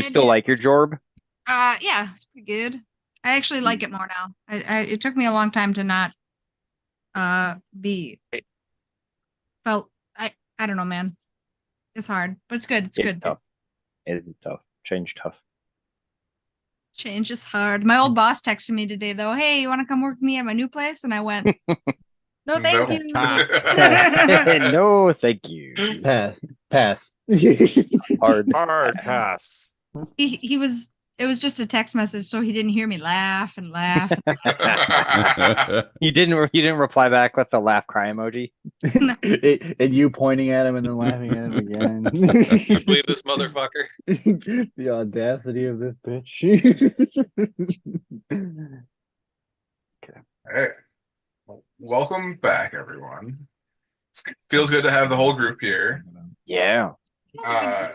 you still like your Jorb? Yeah, it's pretty good. I actually like it more now. It took me a long time to not be felt. I don't know, man. It's hard, but it's good. It's It's good. tough. It is tough. Change tough. Change is hard. My old boss texted me today though. Hey, you want to come work with me at my new place? And I went, no, thank No. you. Ah, No, thank you. Pass. Pass. Hard. hard pass. He was. It was just a text message, so he didn't hear me laugh and laugh. You didn't reply back with the laugh cry emoji. And you pointing at him and then laughing at him again. You believe this motherfucker? The audacity of this bitch. Hey, welcome back, everyone. Feels good to have the whole group here. Yeah. Uh,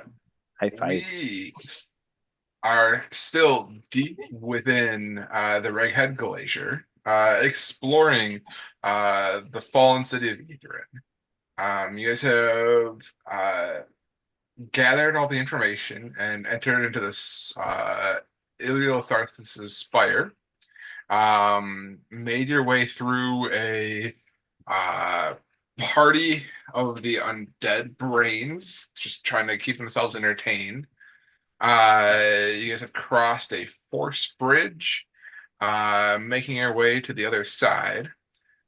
High five. we are still deep within the Reghead Glacier, exploring the fallen city of Ithrin. You guys have gathered all the information and entered into this Iliotharthus' spire. Made your way through a party of the undead brains, just trying to keep themselves entertained. You guys have crossed a force bridge, making your way to the other side,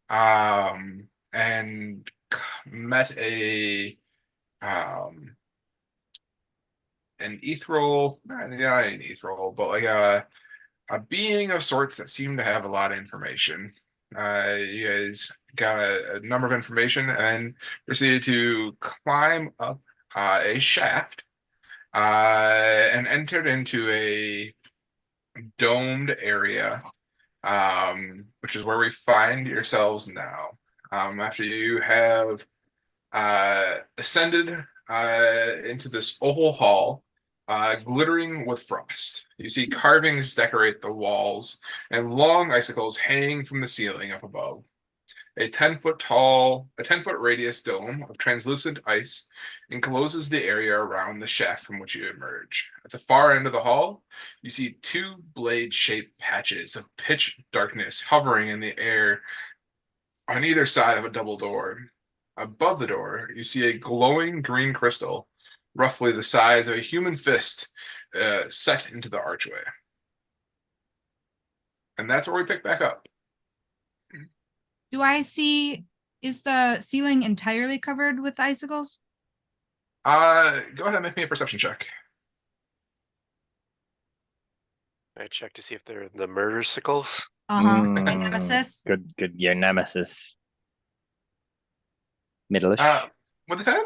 and met an ethereal, not an ethereal, but like a being of sorts that seemed to have a lot of information. You guys got a number of information and proceeded to climb up a shaft and entered into a domed area, which is where we find yourselves now. After you have ascended into this oval hall, glittering with frost. You see carvings decorate the walls and long icicles hang from the ceiling up above. A 10-foot radius dome of translucent ice encloses the area around the shaft from which you emerge. At the far end of the hall, you see two blade-shaped patches of pitch darkness hovering in the air on either side of a double door. Above the door, you see a glowing green crystal, roughly the size of a human fist, set into the archway. And that's where we pick back up. Do I see? Is the ceiling entirely covered with icicles? Go ahead and make me a perception check. I check to see if they're the murder sickles. My nemesis. Good. Your nemesis. Middle-ish. With the 10?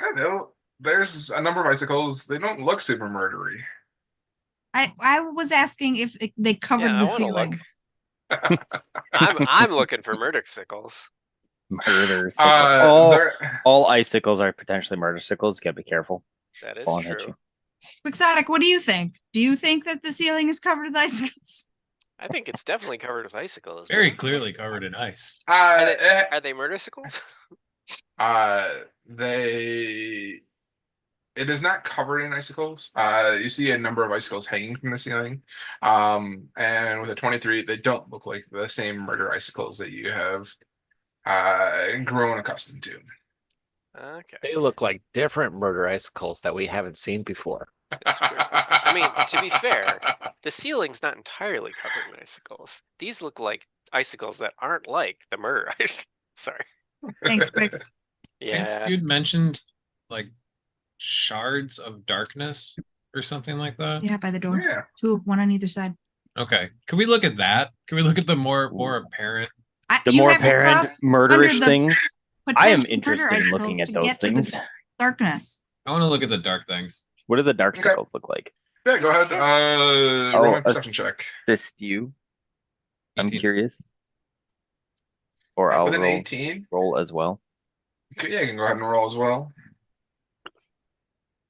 I know. There's a number of icicles. They don't look super murdery. I was asking if they covered Yeah, the I wanna ceiling. I'm looking for murder sickles. Murder sickles. They're- All icicles are potentially murder sickles. Gotta be careful. That is Falling at true. you. Quixotic, what do you think? Do you think that the ceiling is covered with icicles? I think it's definitely covered with icicles. Very man. clearly covered in ice. Are they murder sickles? It is not covered in icicles. You see a number of icicles hanging from the ceiling. And with a 23, they don't look like the same murder icicles that you have grown accustomed to. Okay. They look like different murder icicles that we haven't seen before. That's true. I mean, to be fair, the ceiling's not entirely covered in icicles. These look like icicles that aren't like the murder icicles. Sorry. Thanks, Quix. Yeah. You'd mentioned like shards of darkness or something like that. Yeah, by the door. Yeah. Two, one on either side. Okay. Can we look at that? Can we look at the more apparent? The You more have to apparent cross murderish under the things. I am potential murder interested in looking icicles at to those get to things. the darkness. I want to look at the dark things. What do the dark Okay. sickles look like? Yeah, go ahead. Roll a perception check. Assist you. I'm 18. curious. Or I'll With an roll, 18. roll as well. Okay, yeah, you can go ahead and roll as well.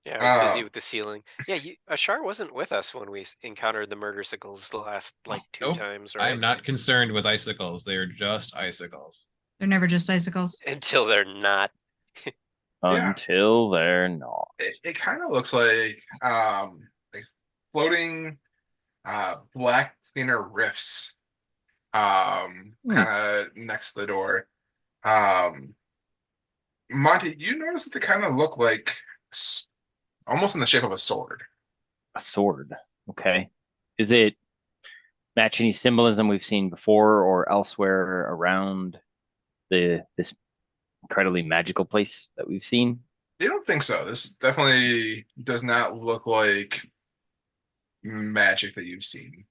Yeah, I was busy with the ceiling. Yeah, Ashar wasn't with us when we encountered the murder sickles the last like two Nope. times, I right? am not concerned with icicles. They are just icicles. They're never just icicles. Until they're not. Yeah. Until they're not. It kind of looks like floating black thinner rifts kind of next to the door. Monty, you notice that they kind of look like almost in the shape of a sword. A sword. Okay. Is it match any symbolism we've seen before or elsewhere around this incredibly magical place that we've seen? You don't think so? This definitely does not look like magic that you've seen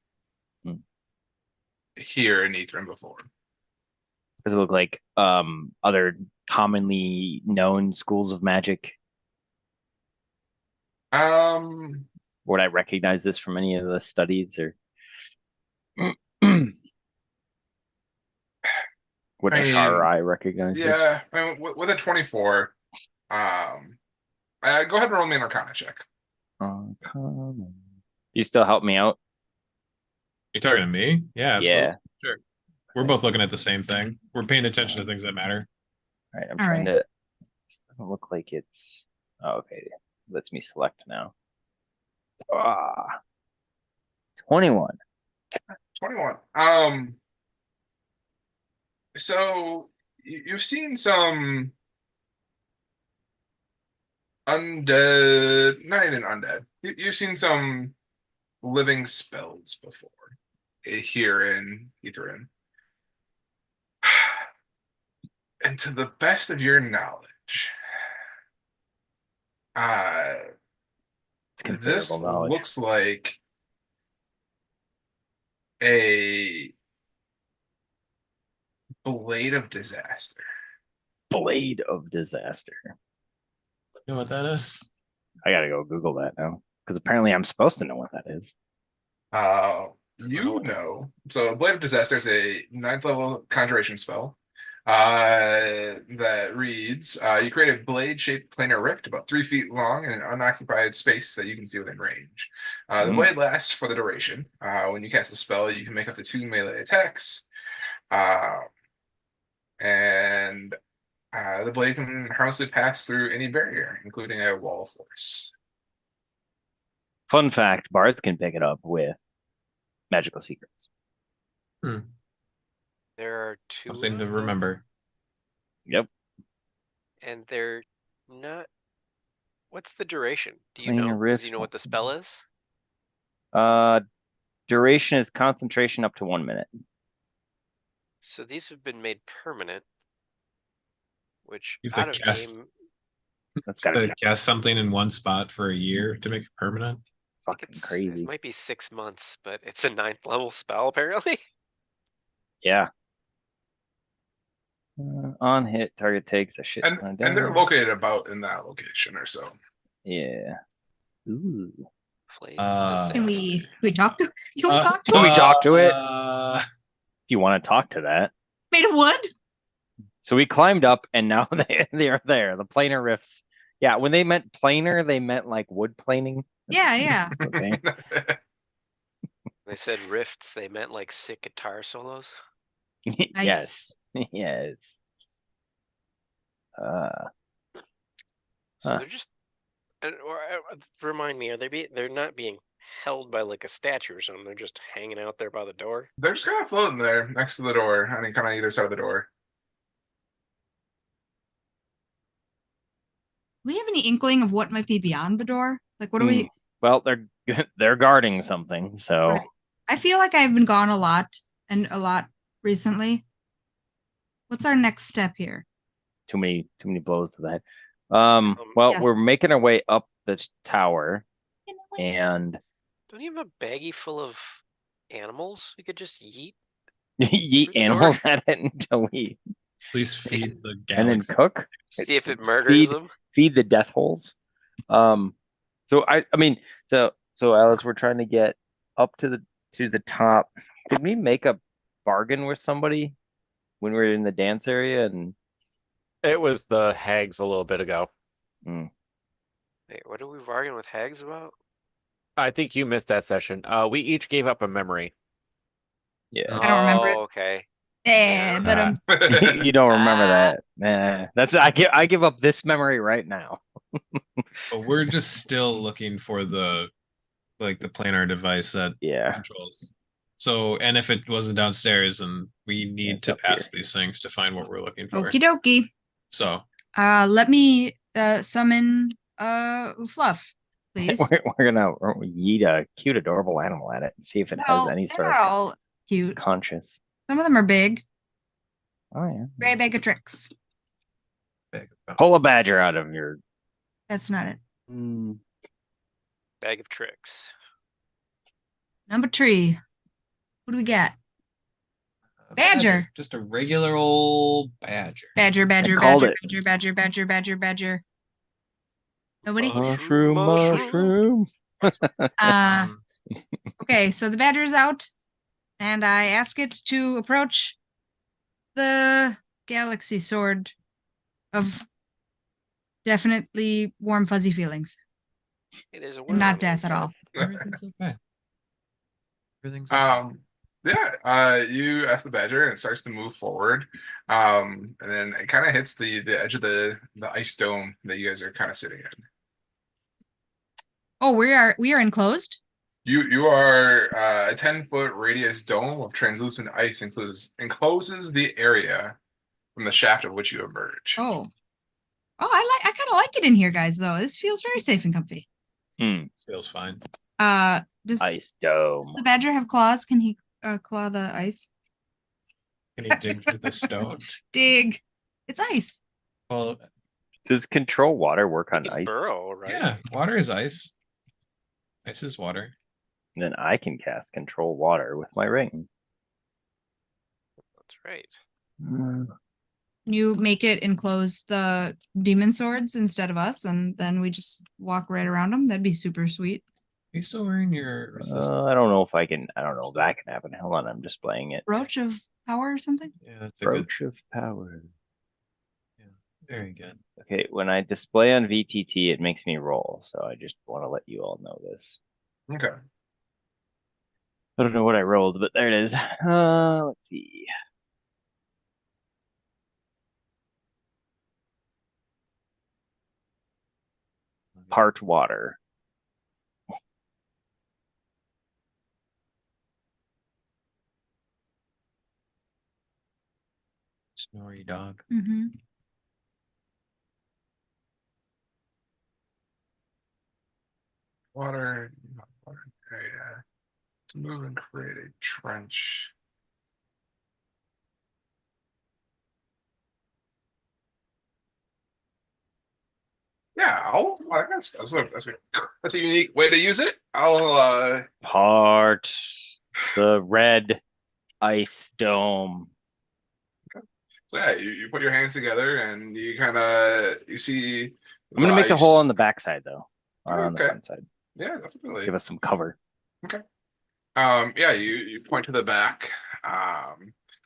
here in Ithrin before. Does it look like other commonly known schools of magic? Would I recognize this from any of the studies or would I mean, SRI recognize this? Yeah, I mean, with a 24, go ahead and roll me an Arcana check. You still help me out? You talking to me? Yeah, absolutely. Yeah. Sure. We're both looking at the same thing. We're paying attention to things that matter. All right, I'm All trying right. to. It doesn't look like it's. Oh, okay, lets me select now. 21. 21. So you've seen some undead, not even undead. You've seen some living spells before here in Ithrin. And to the best of your knowledge, It's considerable this knowledge. looks like a blade of disaster. Blade of disaster. You know what that is? I gotta go Google that now because apparently I'm supposed to know what that is. You know, so Blade of Disaster is a 9th level conjuration spell that reads, you create a blade-shaped planar rift about 3 feet long in an unoccupied space that you can see within range. The blade lasts for the duration. When you cast the spell, you can make up to 2 melee attacks. And the blade can harmlessly pass through any barrier, including a wall of force. Fun fact, bards can pick it up with magical secrets. There are 2 Something to of them, remember. Yep. and they're not. What's the duration? Do you Planar know? Do rift. you know what the spell is? Duration is concentration up to 1 minute. So these have been made permanent, which You have out to of cast- game, That's gotta be To cast something in one spot for a year to make it permanent. I think fucking it crazy. might be 6 months, but it's a 9th level spell apparently. Yeah. On hit, target takes a shit And ton of they're damage. located about in that location or so. Yeah. Ooh. Flame Can disaster. we talk to? Can we talk to? Can we it? talk to it? Uh, If you want to talk to that. It's made of wood. So we climbed up and now they are there. The planar rifts. Yeah, when they meant planar, they meant like wood planing. Yeah, yeah. Okay. They said rifts, they meant like sick guitar solos. Yes. Yes. So Huh. they're just, remind me, they're not being held by like a statue or something, they're just hanging out there by the door? They're just kind of floating there next to the door, I mean, kind of either side of the door. Do we have any inkling of what might be beyond the door? Like, what do we? Well, they're guarding something, so Right. I feel like I've been gone a lot recently. What's our next step here? too many blows to that. Well, Yes. we're making our way up this tower In a way. and Don't you have a baggie full of animals we could just yeet? yeet Through the door? animals at it until we please feed the and then galaxy. cook. See if it murders them? Feed the death holes. So I mean, so Alice, we're trying to get up to the top. Did we make a bargain with somebody when we were in the dance area? And It was the hags a little bit ago. Wait, what are we bargaining with hags about? I think you missed that session. We each gave up a memory. yeah, I don't remember it. Oh, okay. But you don't remember that? Nah, that's I give up this memory right now. But we're just still looking for the like the planar device that Yeah. controls. So, and if it wasn't downstairs, and we need It's to up pass here. these things to find what we're looking for. Okie dokie. So, Let me summon Fluff, please. We're gonna yeet a cute, adorable animal at it and see if it has any they're sort not of all cute. conscious. Some of them are big. Oh yeah. Gray bag of tricks. Pull a badger out of your. That's not it. Mm, Bag of tricks. Number 3. What do we got? Badger. Just a regular old badger. Badger, badger, called badger, it. badger, badger, badger, badger, badger. Nobody? Mushroom, Mushroom. Uh, okay, so the badger is out, and I ask it to approach the galaxy sword of definitely warm, fuzzy feelings. Hey, there's a And not worm death at inside. all. Everything's okay. Everything's okay. Yeah, you ask the badger and it starts to move forward. And then it kind of hits the edge of the ice dome that you guys are kind of sitting in. Oh, we are enclosed? You are a 10-foot radius dome of translucent ice encloses the area from the shaft of which you emerge. Oh. Oh, I kind of like it in here, guys, though. This feels very safe and comfy. This feels fine. Does Ice dome. the badger have claws? Can he claw the ice? Can you dig through the stone? Dig. It's ice. Well, Does control water work You on can ice? burrow, right? yeah, water is ice. Ice is water. Then I can cast control water with my ring. That's right. Mm, Can you make it enclose the demon swords instead of us, and then we just walk right around them? That'd be super sweet. Are you still wearing your resistance? I don't know if I can. I don't know if that can happen. Hold on, I'm displaying it. Brooch of power or something? Yeah, that's a good. Brooch of power. Very good. Okay, when I display on VTT, it makes me roll. So I just want to let you all know this. Okay. I don't know what I rolled, but there it is. Let's see. Part water. Snory dog. Mm-hmm. Water area to move and create a trench. Yeah, that's a unique way to use it. Part the red ice dome. So yeah, you put your hands together and you see. I'm gonna make the hole on the ice. backside though, not on the Okay. front side. Yeah, definitely. Give us some cover. Yeah, you point to the back.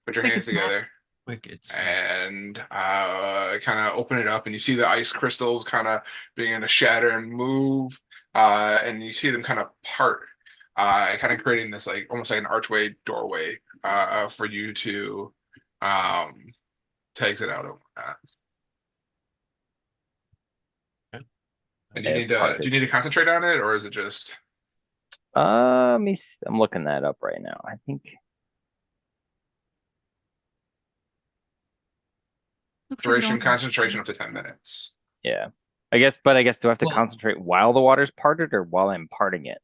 Put your make hands it small. together. Wicked. And kind of open it up and you see the ice crystals kind of beginning to shatter and move and you see them kind of part kind of creating this like almost like an archway doorway for you to exit out of that. And do you need to concentrate on it, or is it just I'm looking that up right now. I think Looks like it duration only- concentration up to 10 minutes? yeah. I guess do I have to Well- concentrate while the water's parted or while I'm parting it?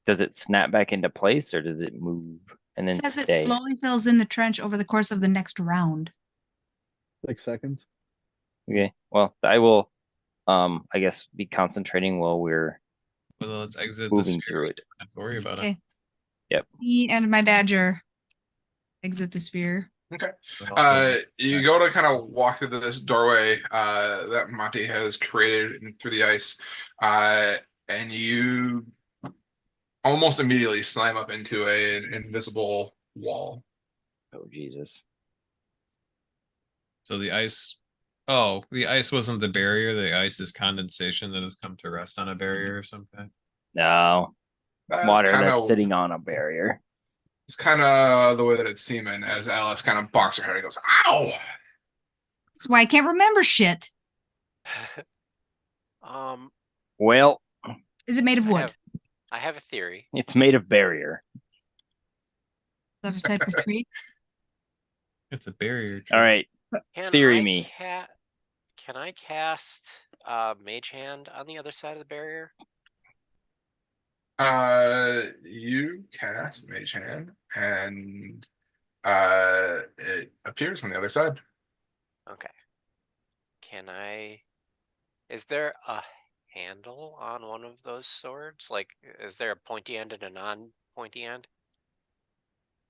Does it snap back into place or does it move and It then says it stay? slowly fills in the trench over the course of the next round. 6 seconds. Okay, well, I will, I guess be concentrating while we're Well, let's exit the moving sphere. through We it. don't have to worry about Okay. it. Me and my badger exit the sphere. But also- You go to kind of walk through this doorway that Monty has created through the ice, and you almost immediately slam up into an invisible wall. Oh, Jesus. So the ice. Oh, the ice wasn't the barrier. The ice is condensation that has come to rest on a barrier or something. No, That's water kind that's of sitting on a barrier. it's kind of the way that it's seeming as Alice kind of bonks her head and goes, "Ow!" That's why I can't remember shit. Um, Well, Is it made of I wood? have- I have a theory. It's made of barrier. Is that a type of tree? It's a barrier. tree. All right, Can Theory I me. Can I cast Mage Hand on the other side of the barrier? You cast Mage Hand, and it appears on the other side. Okay. Can I? Is there a handle on one of those swords? Like, is there a pointy end and a non-pointy end?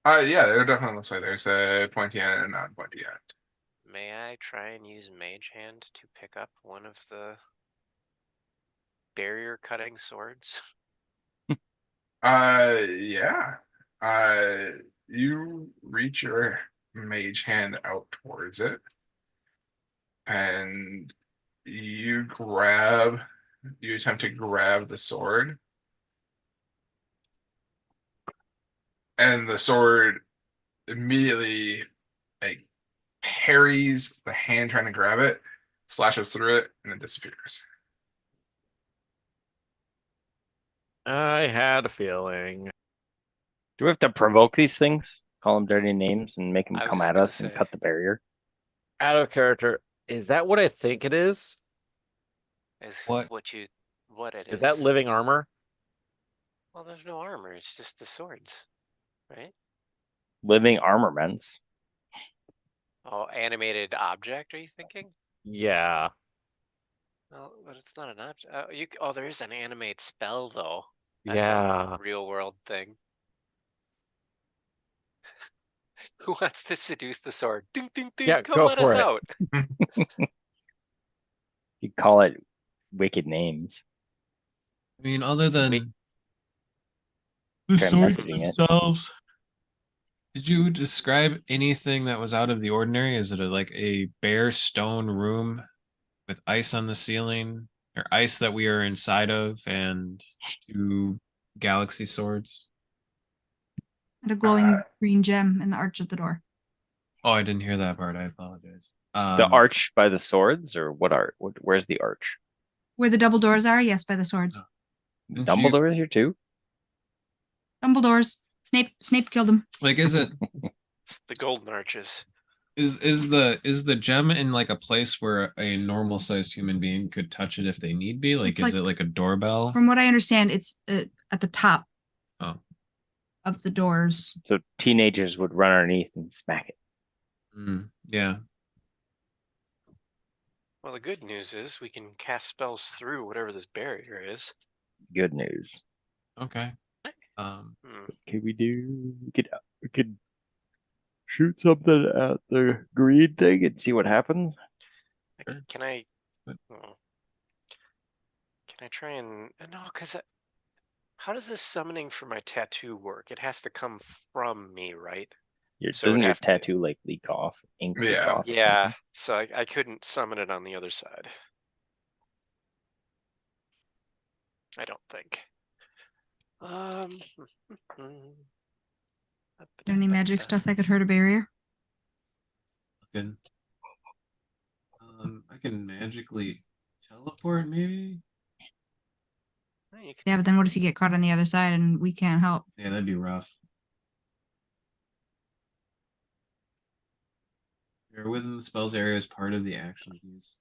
Yeah, there definitely looks like there's a pointy end and a non-pointy end. May I try and use Mage Hand to pick up one of the barrier cutting swords? Yeah. You reach your mage hand out towards it, and you attempt to grab the sword, and the sword immediately like parries the hand trying to grab it, slashes through it, and it disappears. I had a feeling. Do we have to provoke these things? Call them dirty names and make them I was come just at gonna us and say. cut the barrier? Out of character. Is that what I think it is? Is What? what it Is that is. living armor? Well, there's no armor. It's just the swords, right? Living armaments. Oh, animated object. Are you thinking? Yeah. No, but it's not an object. Oh, there is an animate spell though. That's Yeah. a real world thing. Who wants to seduce the sword? Ding, ding, ding. Yeah, Come go let us for it. out. You call it wicked names. I mean, other than Wait. the Try swords messaging it. themselves, did you describe anything that was out of the ordinary? Is it like a bare stone room with ice on the ceiling, or ice that we are inside of, and two galaxy swords? And a glowing green gem in the arch of the door. Oh, I didn't hear that part. I apologize. The arch by the swords, or what art? Where's the arch? Where the double doors are, yes, by the swords. Oh. Didn't you- Dumbledore is here too? Dumbledore's. Snape killed him. like, is it It's the golden arches. is the gem in like a place where a normal sized human being could touch it if they need be? Like, It's is like- it like a doorbell? From what I understand, it's at the top Oh, of the doors. So teenagers would run underneath and smack it. yeah. Well, the good news is we can cast spells through whatever this barrier is. Good news. Okay. Hmm. What could we do? We could shoot something at the green thing and see what happens. Sure. Can I? But- oh. Can I try and no? Because how does this summoning for my tattoo work? It has to come from me, right? So it would Doesn't your have to- tattoo like leak off? Ink leak Yeah. off or Yeah. something? So I couldn't summon it on the other side. I don't think. Any magic stuff that could hurt a barrier? Good. I can magically teleport, maybe. You can- Yeah, but then what if you get caught on the other side and we can't help? Yeah, that'd be rough. You're within the spell's area as part of the action used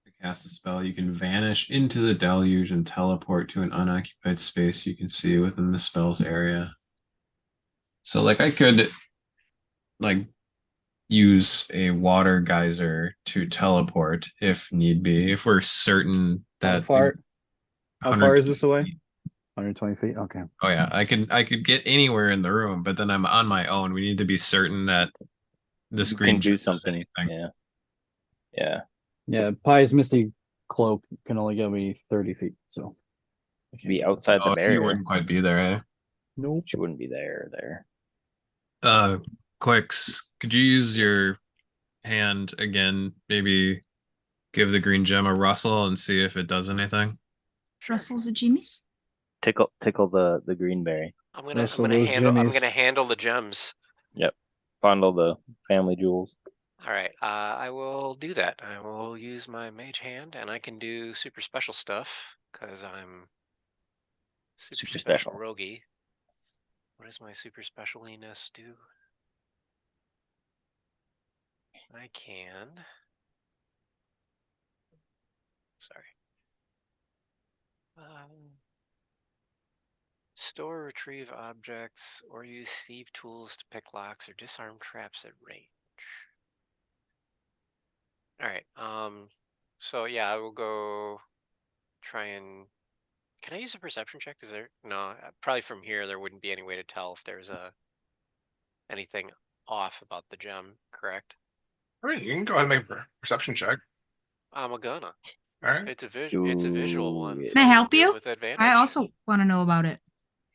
to cast a spell. You can vanish into the deluge and teleport to an unoccupied space you can see within the spell's area. So, like, I could, like, use a water geyser to teleport if need be, if we're certain that How far is this 120 away? feet. 120 feet. Okay. Oh yeah, I could get anywhere in the room, but then I'm on my own. We need to be certain that the You screen can do does something. anything. Yeah. Yeah. Yeah, Pie's Misty Cloak can only get me 30 feet. So Be outside the Oh, so you barrier. wouldn't quite be there, eh? nope. She wouldn't be there. Quicks, could you use your hand again? Maybe give the green gem a rustle and see if it does anything. Sure. Russell's a Jimmy's? Tickle the green berry. I'm Rustle those jimmies. gonna handle the gems. Fondle the family jewels. All right, I will do that. I will use my mage hand, and I can do super special stuff because I'm Super special. Rogie. What does my super specialiness do? I can. Sorry. Store, retrieve objects, or use thief tools to pick locks or disarm traps at range. Alright, so yeah, I will go try and. Can I use a perception check? Is there? No, probably from here there wouldn't be any way to tell if there's anything off about the gem, correct? Alright, you can go ahead and make a perception check. I'm gonna. Alright. It's a visual one. Do it. so May I I'm help good you? With advantage. I also want to know about it.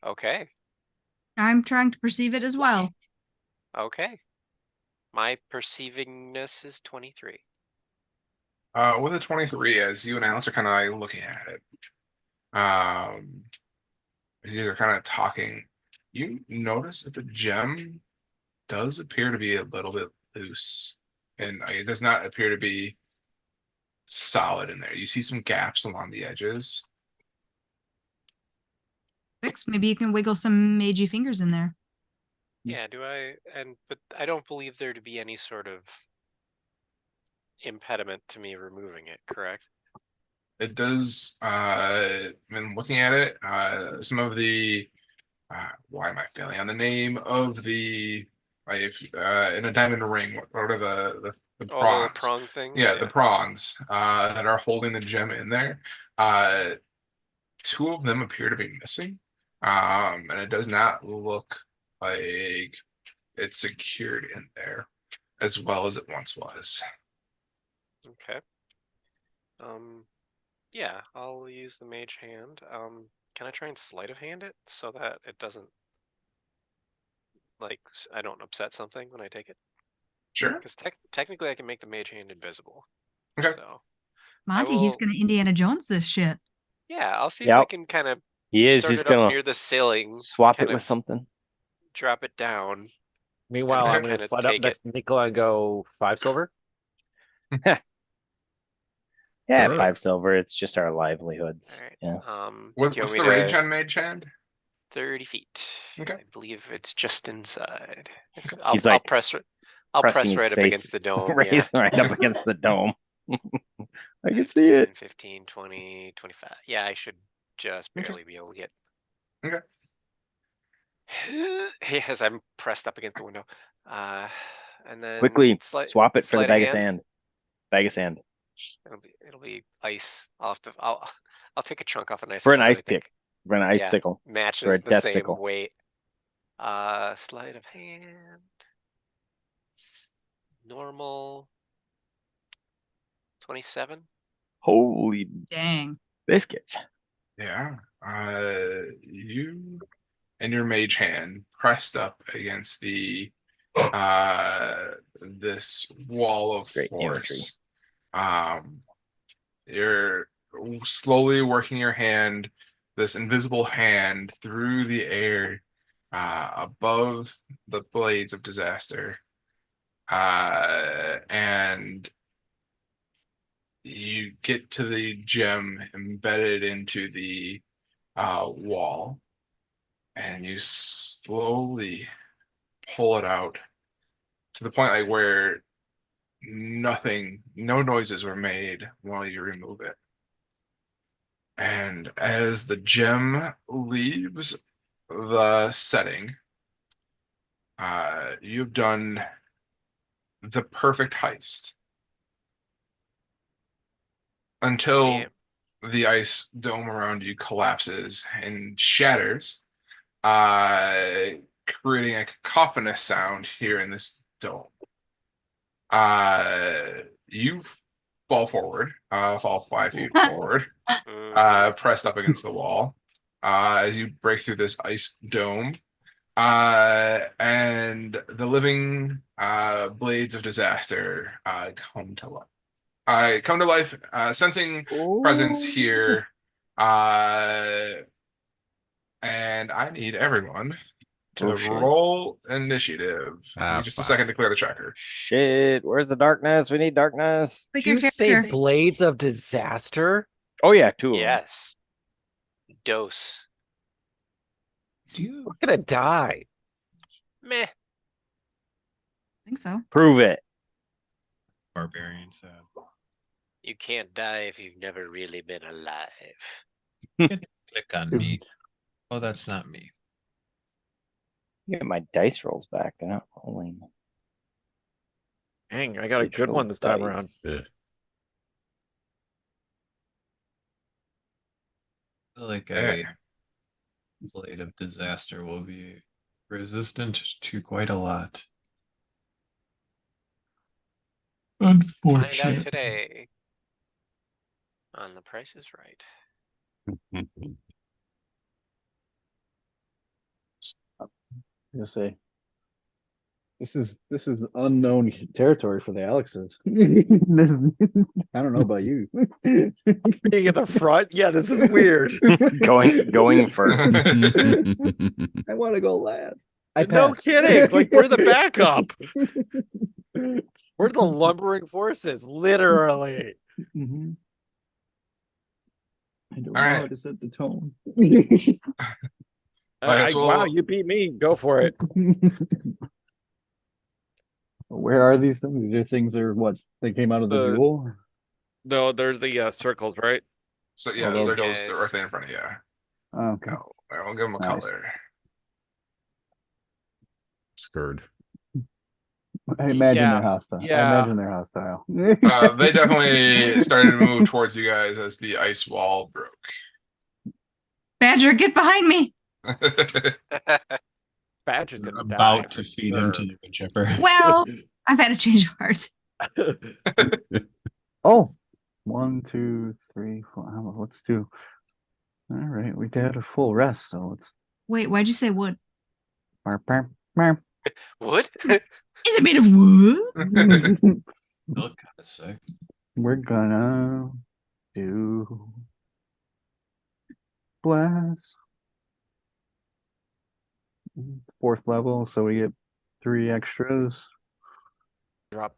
Okay. I'm trying to perceive it as well. Okay. My perceivingness is 23. With a 23, as you and Alice are kind of like looking at it, as you guys are kind of talking, you notice that the gem does appear to be a little bit loose, and it does not appear to be solid in there. You see some gaps along the edges. Fix, maybe you can wiggle some magey fingers in there. Yeah, but I don't believe there to be any sort of impediment to me removing it, correct? It does, when looking at it, some of the, why am I failing on the name of the, like, in a diamond ring, what are the Oh, the prongs? prong things? Yeah, the prongs, that are holding the gem in there. Two of them appear to be missing. And it does not look like it's secured in there as well as it once was. Okay. Yeah, I'll use the mage hand. Can I try and sleight of hand it so that it doesn't, like, I don't upset something when I take it? Sure. Because technically I can make the mage hand invisible. Okay. So Monty, he's will- gonna Indiana Jones this shit. yeah, I'll see if I Yep. can kind of He is. start He's it up gonna near the ceiling, swap kind it with of something. drop it down. Meanwhile, then I'm gonna kinda slide up take next to Nicola and go 5 silver. Yeah, Sure. 5 silver. It's just our livelihoods. Alright. Yeah. Do you What's want the me range to- on Mage Hand? 30 feet. Okay. I believe it's just inside. He's I'll like press pressing his right up face against the dome. right, Yeah. right up against the dome. I can see it. 15, 20, 25. Yeah, I should just Okay. barely be able to get. Okay. As I'm pressed up against the window. And then Quickly swap it for the sleight of bag of hand. sand. Bag of sand. It'll be ice. I'll take a chunk off an ice. For an ice pick. For an icicle. For a Matches the death same sickle. weight. Sleight of hand. Normal. 27. Holy Dang. biscuits. Yeah. You and your mage hand pressed up against the this wall of Great force. You're slowly working your hand, this invisible hand, through the air above the blades of disaster. And you get to the gem embedded into the wall, and you slowly pull it out to the point like where no noises were made while you remove it. And as the gem leaves the setting, you've done the perfect heist. Until Yeah. the ice dome around you collapses and shatters, creating a cacophonous sound here in this dome. You fall forward, fall 5 feet forward, pressed up against the wall, as you break through this ice dome. And the living blades of disaster come to life. Sensing presence here. And I need everyone to Oh, shit. roll initiative. Give me just a second to clear the tracker. Shit. Where's the darkness? We need darkness. Pick Did your you say character. blades of disaster? Oh yeah, 2 of them. Yes. Dose. You We're gonna die. Meh. I think so. Prove it. barbarians have. You can't die if you've never really been alive. Click on me. Oh, that's not me. Get my dice rolls back. They're not rolling. Dang, I got a good one this time around. Dice. I feel like Yeah. a Blade of Disaster will be resistant to quite a lot. Find out Unfortunate. today. On The Price is Right. Just say. This is unknown territory for the Alexes. I don't know about you. Being at the front, yeah, this is weird. Going first. I want to go last. No kidding. Like we're the backup. We're the lumbering forces, literally. Mhm. I don't All know how right. to set the tone. Alright, so Wow, we'll- you beat me. Go for it. Where are these things? These are things are what they came out of the The- jewel. No, there's the circles, right? So yeah, Oh, the those circle's guys. right there in front of you. Oh, okay. No, I won't give them a Nice. color. Scared. I imagine Yeah, they're hostile. I yeah. imagine they're hostile. They definitely started to move towards you guys as the ice wall broke. Badger, get behind me. Badger's gonna die. About for to feed sure. into the wood chipper. Well, I've had a change of heart. Oh, 1, 2, 3, 4. Let's do. All right, we did a full rest, so let's. Wait, why'd you say wood? Wood? Is it made of wood? Look kind of sick. We're gonna do blast. 4th level, so we get 3 extras. Drop.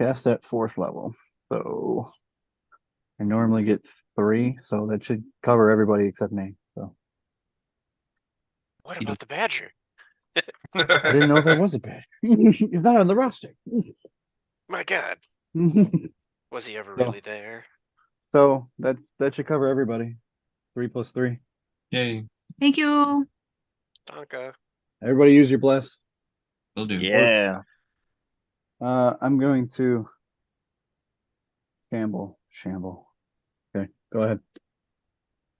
Cast at 4th level, so I normally get 3, so that should cover everybody except me. So What about the badger? I didn't know there was a bad. He's not on the roster. My god, was he ever So- really there? So that should cover everybody. 3 plus 3. Yay. Thank you. Donka. Everybody use your bless. Will do. Yeah. I'm going to shamble. Okay, go ahead.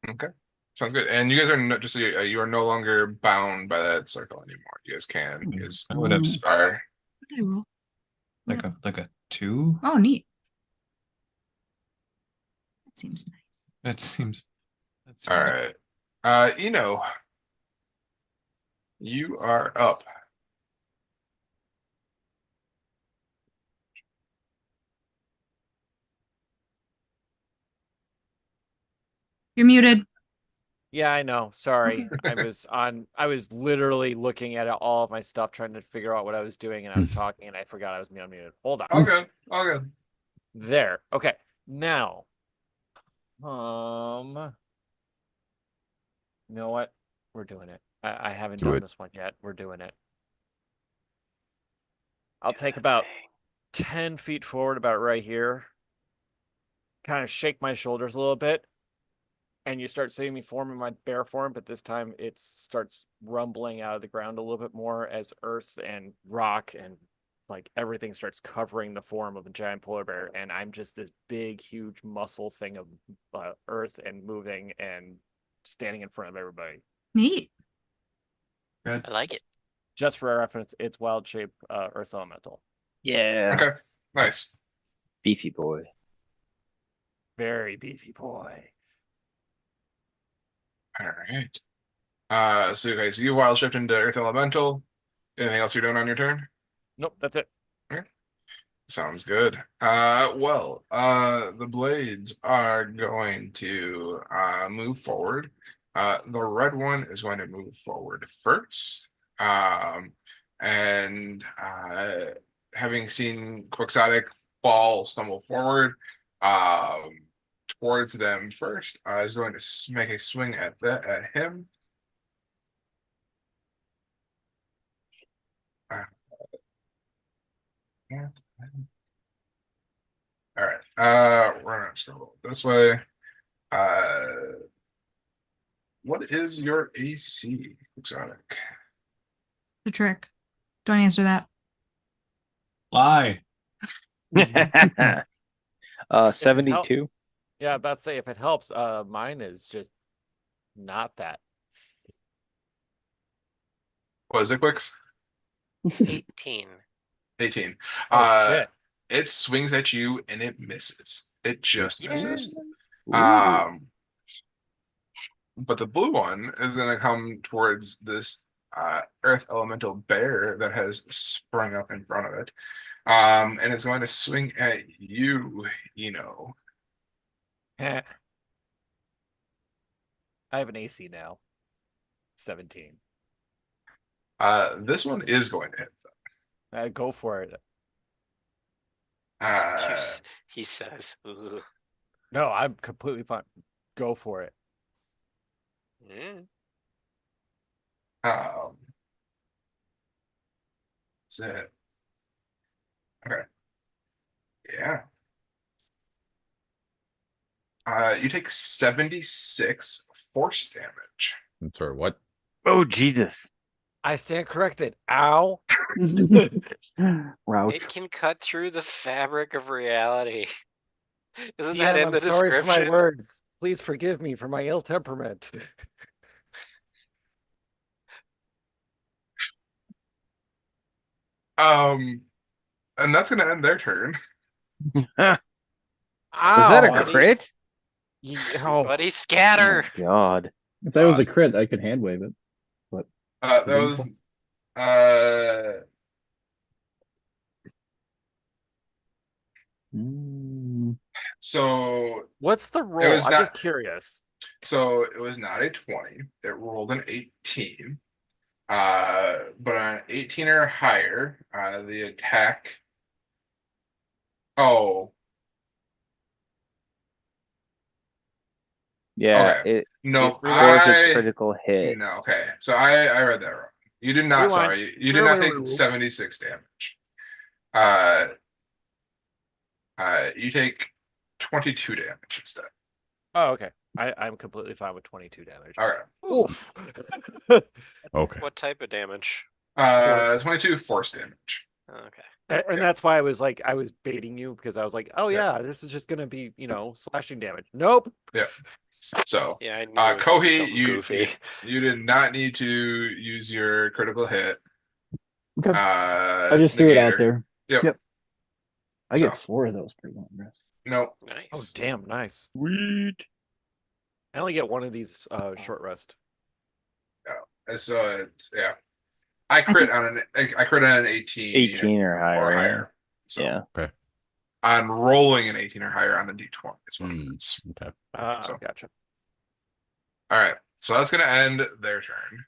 Okay, sounds good. And you guys are just so you are no longer bound by that circle anymore. You guys can. You guys I would have are. What did I roll? like a 2. Oh, neat. That seems nice. That seems. All right. Eno, you are up. You're muted. Yeah, I know. Sorry. Okay. I was literally looking at all of my stuff, trying to figure out what I was doing, and I was talking, and I forgot I was unmuted. Hold on. All good. All good. There. Okay. Now. You know what? We're doing it. I haven't Do done it. this one yet. We're doing it. I'll Do take the about thing. 10 feet forward, about right here. Kind of shake my shoulders a little bit. And you start seeing me form in my bear form, but this time it starts rumbling out of the ground a little bit more as earth and rock and like everything starts covering the form of a giant polar bear. And I'm just this big, huge muscle thing of earth and moving and standing in front of everybody. Neat. Good. I like it. Just for reference, it's wild shape earth elemental. Yeah. Okay, nice. Beefy boy. Very beefy boy. All right. So guys, you wild shift into Earth Elemental. Anything else you're doing on your turn? Nope, that's it. Sounds good. The blades are going to move forward. The red one is going to move forward first. And having seen Quixotic stumble forward, towards them first. Is going to make a swing at him. Yeah. All right. We're gonna scroll this way. What is your AC, Exotic? The trick. Don't answer that. Lie. 72. Yeah, about to say if it helps, mine is just not that. What is it, Quicks? 18. 18. Oh, shit. It swings at you and it misses. It just misses. Ooh. But the blue one is going to come towards this earth elemental bear that has sprung up in front of it. And it's going to swing at you, I have an AC now. 17. This one is going to hit. Go for it. He says, "Ooh." No, I'm completely fine. Go for it. Mm. That's it. Okay. Yeah. You take 76 force damage. I'm sorry, what? Oh, Jesus. I stand corrected. Ow. Route. It can cut through the fabric of reality. Isn't DM, that in I'm the sorry for my description? words. Please forgive me for my ill temperament. And that's gonna end their turn. Was Ow. that a buddy. crit? Oh, Buddy, Oh, scatter. God. If that was a crit, I could hand wave it. That was so what's the roll? was I'm not- just curious. so it was not a 20. It rolled an 18. But on an 18 or higher, the attack. Oh, Yeah, Okay. it no, scores a critical hit. no, okay. So I read that wrong. You did not, Rewind. sorry. You did not take Rewind. 76 damage. You take 22 damage instead. Oh, okay. I'm completely fine with 22 damage. All right. Oof. Okay. What type of damage? Force. 22 force damage. Okay. And that's why I was baiting you because I was like, oh yeah, this is just gonna be, slashing damage. Nope. So, Yeah, I knew it was gonna be Kohi, something goofy. you did not need to use your critical hit. Okay. I just threw it out negator. there. Yep. I get So. 4 of those per long rest. Nope. Nice. Oh damn, nice. Sweet. I only get one of these short rest. So yeah. I crit on an 18. 18 or higher. or yeah. higher. So Yeah. I'm rolling an 18 or higher on the D20 is what it Hmm. is. Okay. So. Gotcha. All right. So that's gonna end their turn.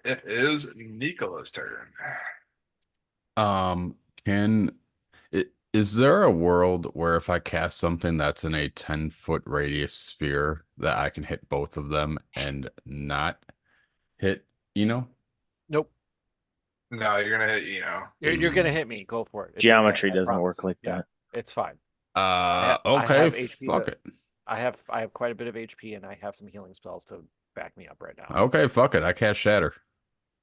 It is Nicola's turn. Is there a world where if I cast something that's in a 10-foot radius sphere that I can hit both of them and not hit Nope. No, you're gonna hit You're gonna hit me. Go for it. It's Geometry okay, I doesn't work promise. like Yeah, that. it's fine. Okay, have HP fuck to- it. I have quite a bit of HP and I have some healing spells to back me up right now. Okay, fuck it. I cast Shatter.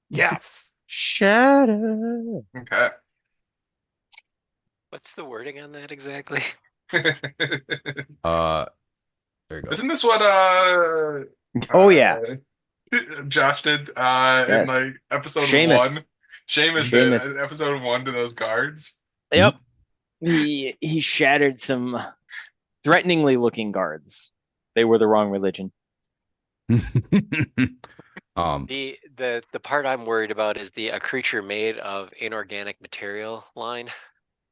Yes. Shadow. Okay. What's the wording on that exactly? There you go. Isn't this what Oh, yeah. Josh did in Yes. like episode Seamus. 1? Seamus did in episode 1 to those guards. Yep. He shattered some threateningly looking guards. They were the wrong religion. The part I'm worried about is a creature made of inorganic material line,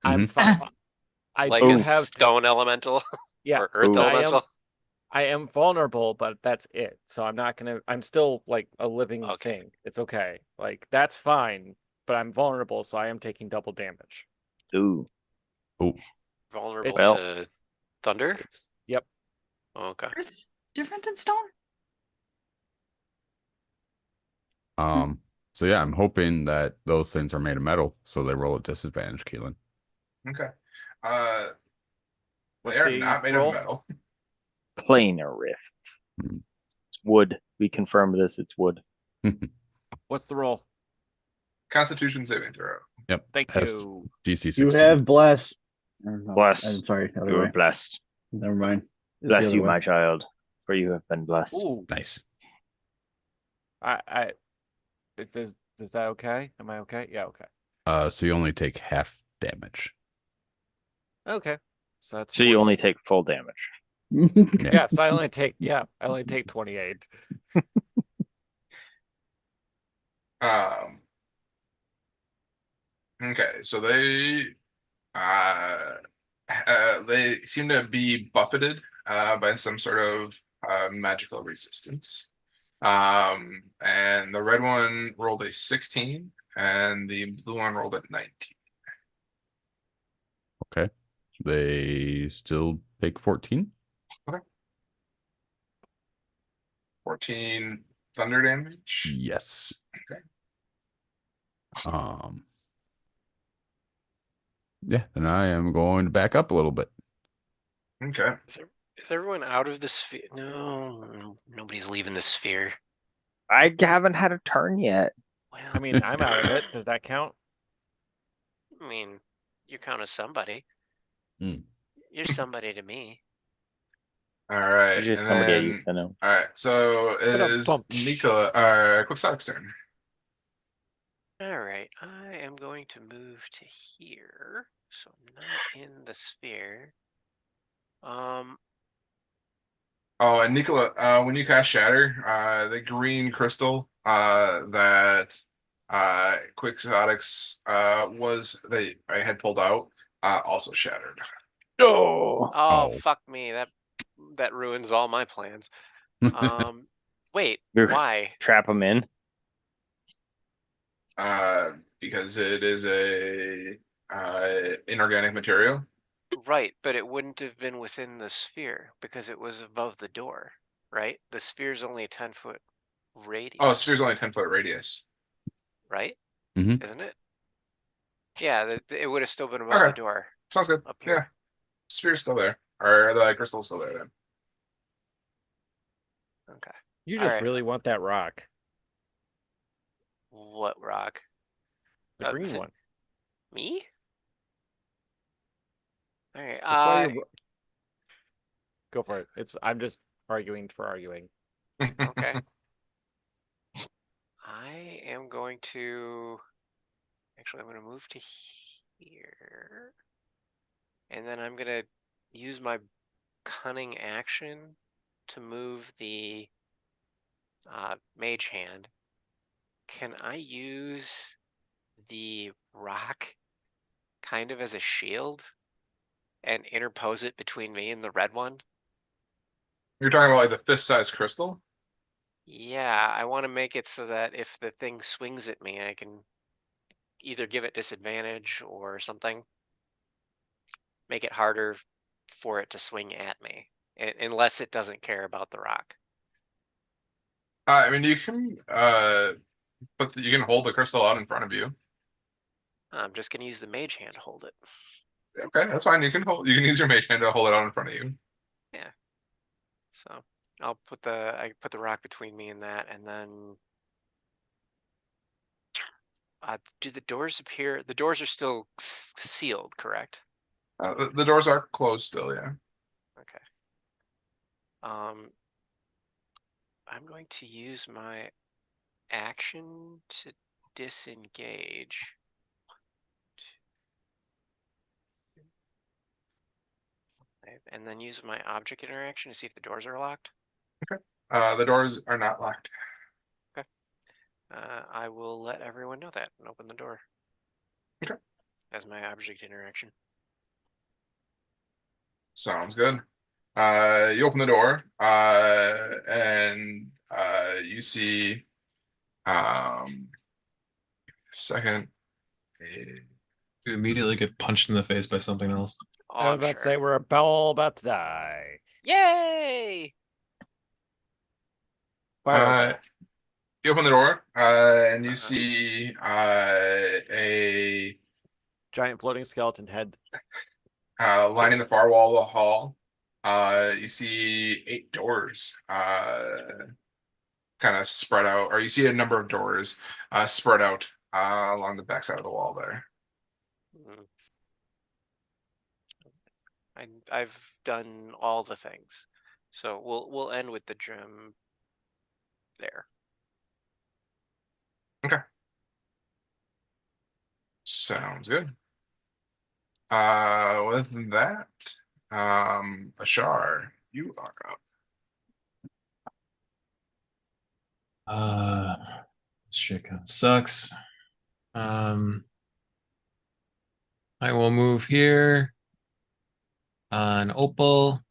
I'm fine. I like do a have stone elemental yeah. or earth Ooh. elemental. I am vulnerable, but that's it. So I'm still like a living Okay. thing. It's okay. Like that's fine, but I'm vulnerable, so I am taking double damage. Ooh. Oh. vulnerable It's- to thunder? Yep. Okay. Earth different than stone? So yeah, I'm hoping that those things are made of metal, so they roll at disadvantage, Keelan. Okay. What's They are the not made roll? of metal. Planar rifts. Hmm. It's wood. We confirmed this. It's wood. What's the roll? Constitution saving throw. Yep. Thank passed. you. DC You 16. have bless. Or no, Bless. I'm sorry, other You way. are blessed. Never mind. It's the Bless other you, way. my child, for you have been blessed. Ooh, Nice. is that okay? Am I okay? Yeah, okay. So you only take half damage. Okay. So that's So you 14. only take full damage. Yeah, so I only take 28. Um. Okay, so they seem to be buffeted by some sort of magical resistance. And the red one rolled a 16, and the blue one rolled a 19. Okay. They still take 14. 14 thunder damage. Yes. Okay. Yeah, then I am going to back up a little bit. Okay. Is everyone out of the sphere? No, nobody's leaving the sphere. I haven't had a turn yet. Well, I mean, I'm out of it. Does that count? I mean, you count as somebody. Hmm. You're somebody to me. All right. It's just and somebody I then- used to know. All right. So it is Ba-dum-bum. Nicola, Quixotic's turn. All right, I am going to move to here, so I'm not in the sphere. Oh, and Nicola, when you cast Shatter, the green crystal that Quixotics I had pulled out also shattered. Oh, Oh, Oh. fuck me, that ruins all my plans. Wait, You're- why? trap them in. Because it is a inorganic material. Right, but it wouldn't have been within the sphere because it was above the door, right? The sphere's only a 10-foot radius. Oh, sphere's only 10-foot radius. Right? Mhm. Isn't it? Yeah, it would have still been above the Okay. door Sounds good. up Yeah, here. sphere's still there, or the crystal's still there then. Okay. You All just right. really want that rock, What rock? the green one. Me? Alright, That's why go for it. I'm just arguing for arguing. okay. I am going to, actually, I'm gonna move to here. And then I'm gonna use my cunning action to move the mage hand. Can I use the rock kind of as a shield and interpose it between me and the red one? You're talking about like the fist-sized crystal? Yeah, I want to make it so that if the thing swings at me, I can either give it disadvantage or something. Make it harder for it to swing at me, unless it doesn't care about the rock. I mean, you can but you can hold the crystal out in front of you. I'm just gonna use the mage hand to hold it. Okay, that's fine. You can use your mage hand to hold it out in front of you. So I'll put the rock between me and that, and then do the doors appear? The doors are still sealed, correct? The doors are closed still, yeah. Okay. I'm going to use my action to disengage. And then use my object interaction to see if the doors are locked. The doors are not locked. I will let everyone know that and open the door. Okay. As my object interaction. Sounds good. You open the door, and you see second. You immediately get punched in the face by something else. I was about to say we're all about to die. Yay! Fireball. You open the door, and you Uh-huh. see a Giant floating skeleton head. lining the far wall of the hall. You see 8 doors, kind of spread out, or you see a number of doors, spread out, along the backside of the wall there. Mm. I've done all the things, so we'll end with the gem there. Sounds good. With that, Ashar, you are up. This shit kind of sucks. I will move here on Opal.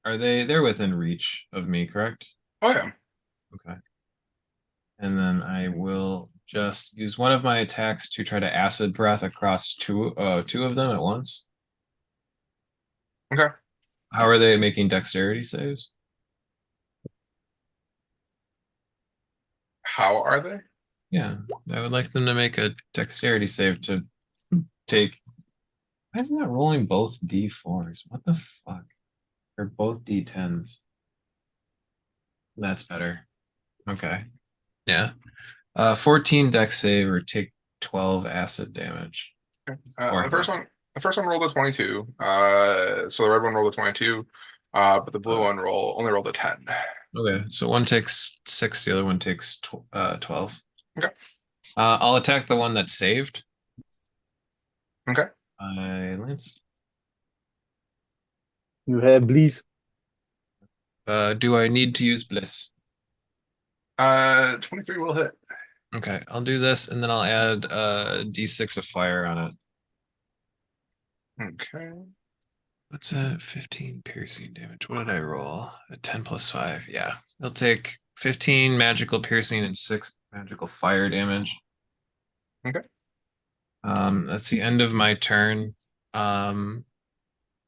They're within reach of me, correct? Oh yeah. Okay. And then I will just use one of my attacks to try to acid breath across two of them at once. Okay. How are they making dexterity saves? How are they? Yeah, I would like them to make a dexterity save to take. Why isn't that rolling both D4s? What the fuck? Or both D10s? That's better. Okay. Yeah. 14 dex save or take 12 acid damage. Or The first one rolled a 22. So the red one rolled a 22. But the blue one only rolled a 10. Okay, so one takes 6, the other one takes 12. Okay. I'll attack the one that's saved. Okay. Lance. You have Bleeze. Do I need to use Bliss? 23 will hit. Okay, I'll do this and then I'll add D6 of fire on it. Okay. What's that? 15 piercing damage. What did I roll? A 10 plus 5. Yeah. It'll take 15 magical piercing and 6 magical fire damage. Okay. That's the end of my turn.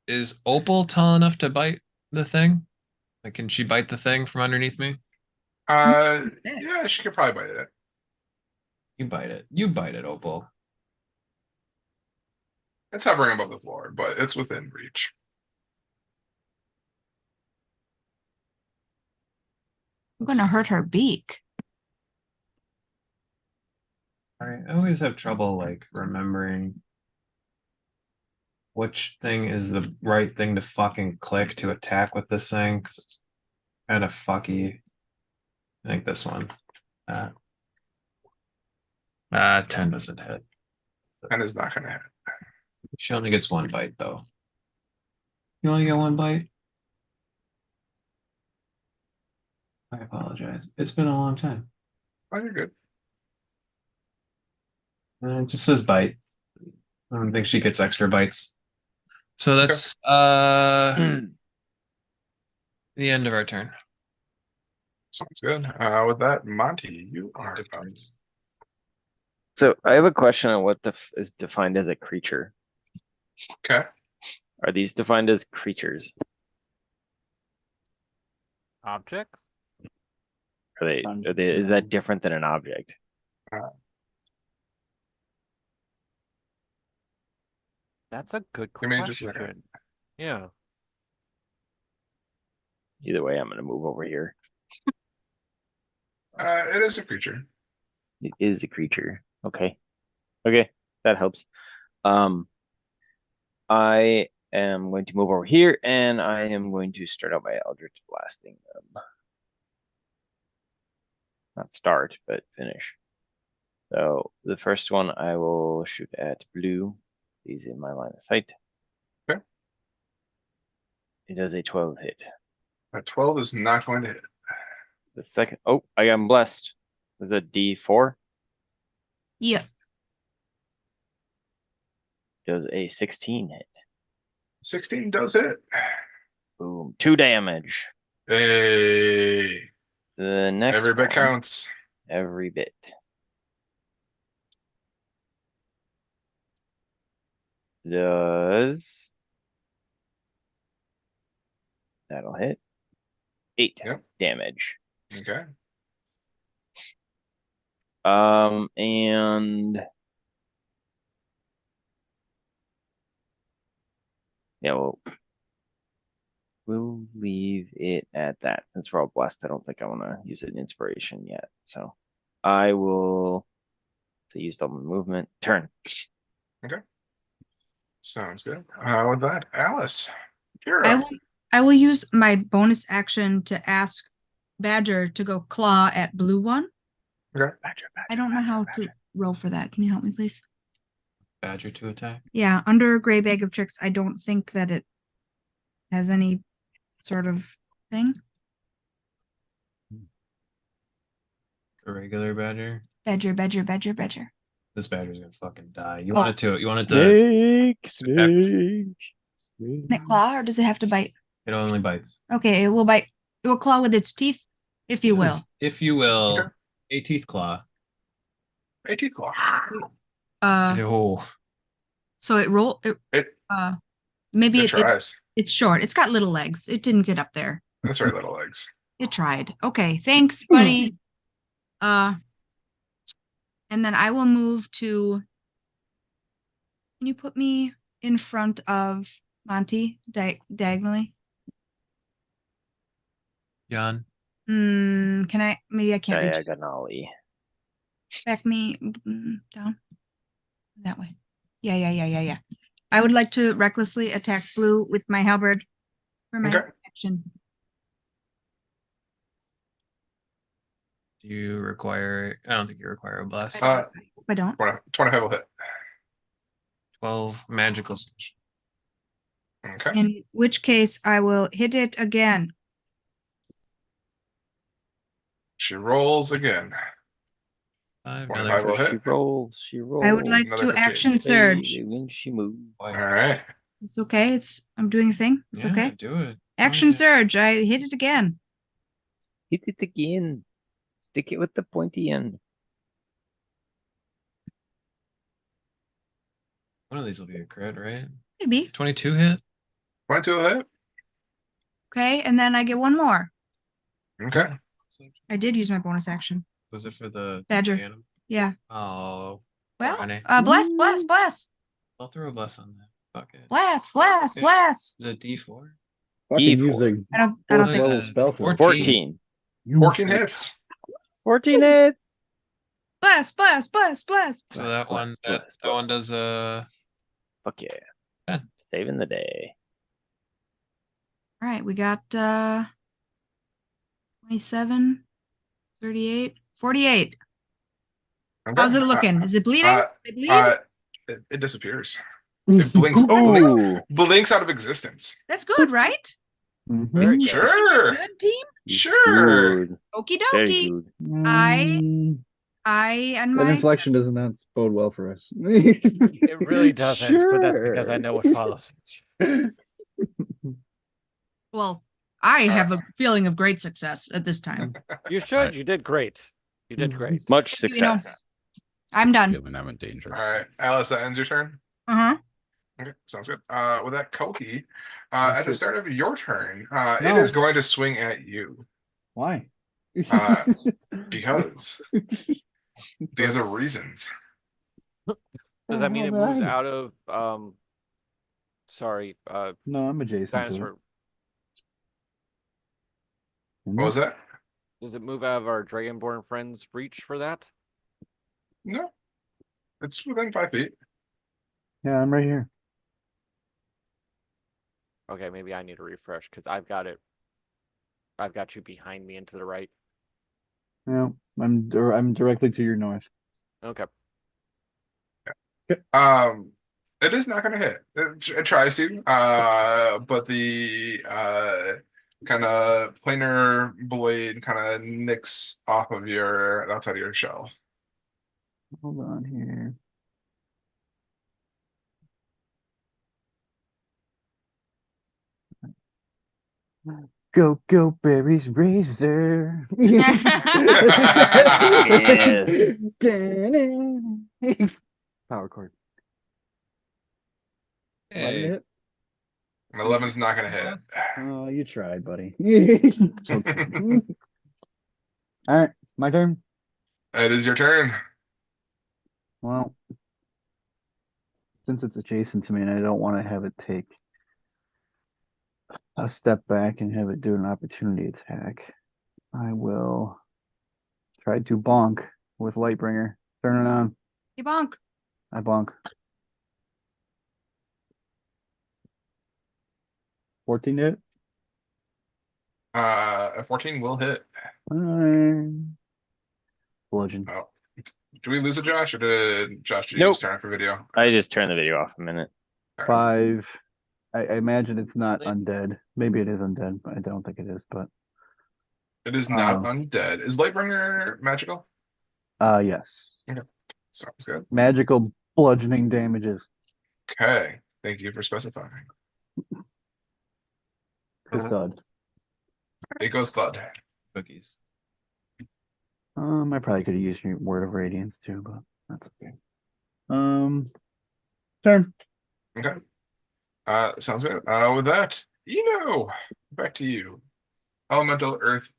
Is Opal tall enough to bite the thing? Like, can she bite the thing from underneath me? Yeah, she could probably bite it. You bite it. You bite it, Opal. It's hovering above the floor, but it's within reach. I'm gonna hurt her beak. I always have trouble like remembering which thing is the right thing to fucking click to attack with this thing because it's kind of fucky. I think this one. 10 doesn't hit. And is not gonna hit. She only gets 1 bite though. You only get 1 bite? I apologize. It's been a long time. Oh, you're good. It just says bite. I don't think she gets extra bites. So that's the end of our turn. Sounds good. With that, Monty, you are up. So I have a question on what is defined as a creature. Okay. Are these defined as creatures? Objects? Is that different than an object? That's a good Give me just a question. second. Yeah. Either way, I'm gonna move over here. It is a creature. It is a creature. Okay. Okay, that helps. I am going to move over here and I am going to start out by Eldritch blasting them. Not start, but finish. So the first one I will shoot at blue. He's in my line of sight. Okay. It does a 12 hit. A 12 is not going to hit. The second, oh, I got blessed. Is a D4. Yeah. Does a 16 hit. 16 does hit. Boom. 2 damage. Hey. The next Every bit one, counts. Every bit. does. That'll hit. 8 Yep. damage. Okay. And yeah, we'll leave it at that. Since we're all blessed, I don't think I want to use an inspiration yet. So I will use double movement. Turn. Sounds good. With that, Alice, you're I up. will, I will use my bonus action to ask Badger to go claw at blue one. Okay. I don't know how to roll for that. Can you help me, please? Badger to attack. Yeah, under Gray Bag of Tricks, I don't think that it has any sort of thing. A regular badger. Badger. This badger's gonna fucking die. You Oh. want it to Snake. Can it claw or does it have to bite? it only bites. Okay, it will bite. It will claw with its teeth, if you will. If you will, Okay. a teeth claw. A teeth claw. Ew. So it roll. It Maybe it it, tries. it's short. It's got little legs. It didn't get up there. That's very little legs. It tried. Okay, thanks, buddy. And then I will move to. Can you put me in front of Monty diagonally? Jan. Can I? Maybe I can't reach. Diagonally. Back me down that way. Yeah. I would like to recklessly attack blue with my halberd for my Okay. action. Do you require? I don't think you require a blast. Uh, I don't. 25 will hit. 12 magical slashing. Okay. In which case, I will hit it again. She rolls again. 5, 25 another will hit. She rolls. I would like another to 15. action surge. When she moves. All right. It's okay. I'm doing a thing. It's Yeah, okay. do it. Action yeah. surge. I hit it again. Hit it again. Stick it with the pointy end. One of these will be a crit, right? Maybe. 22 hit. 22 will hit. Okay, and then I get one more. Okay. I did use my bonus action. Was it for the Badger. Phantom? Yeah. Oh, Well, honey. blast. I'll throw a bless on that. Fuck it. Blast. Is it a D4? Fucking use E4. a I don't fourth think. level spell for it. 14. 14 hits. 14 hits. Blast. So that one, that one does Fuck yeah. 10. Saving the day. All right, we got 27, 38, 48. Okay. How's it looking? Is it bleeding? It bleed? It disappears. It blinks. Ooh. Blinks out of existence. That's good, right? Mhm. Very good. Sure. Good team. Sure. Good. Okie Very dokie. good. I and That my inflection does not bode well for us. It really doesn't, but that's because I Sure. know what follows it. well, I have a feeling of great success at this time. You should. You did great. You did great. Much You know. success. I'm done. Feeling I'm in danger. All right, Alice, that ends your turn. Uh-huh. Okay, sounds good. With that, Koki, at the shit. start of your turn, it No. is going to swing at you Why? because of reasons. Does that mean it moves out of sorry, No, I'm adjacent to it. dinosaur? What was that? Does it move out of our Dragonborn friends' reach for that? No, it's within 5 feet. Yeah, I'm right here. Okay, maybe I need a refresh because I've got it. I've got you behind me and to the right. No, I'm directly to your north. Okay. It is not going to hit. It tries to, but the kind of planar blade kind of nicks off of your outside of your shell. Hold on here. Go berries razor. Power chord. 11 to hit? An 11's not gonna hit. Yes. Oh, you tried, buddy. All right, my turn. It is your turn. Well, since it's adjacent to me and I don't want to have it take a step back and have it do an opportunity attack, I will try to bonk with Lightbringer. Turn it on. You bonk. I bonk. 14 to hit? A 14 will hit. Bludgeon. Oh. Do we lose a Josh, or did Josh just Nope. turn it for video? I just turned the video off a minute. 5. I imagine it's not undead. Maybe it is undead, but I don't think it is, but It is not Oh. undead. Is Lightbringer magical? yes. Sounds good. Magical bludgeoning damages. Okay. Thank you for specifying. It's a thud. It goes thud. Cookies. I probably could have used your word of radiance too, but that's okay. Turn. Okay. Sounds good. With that, back to you. Elemental Earth,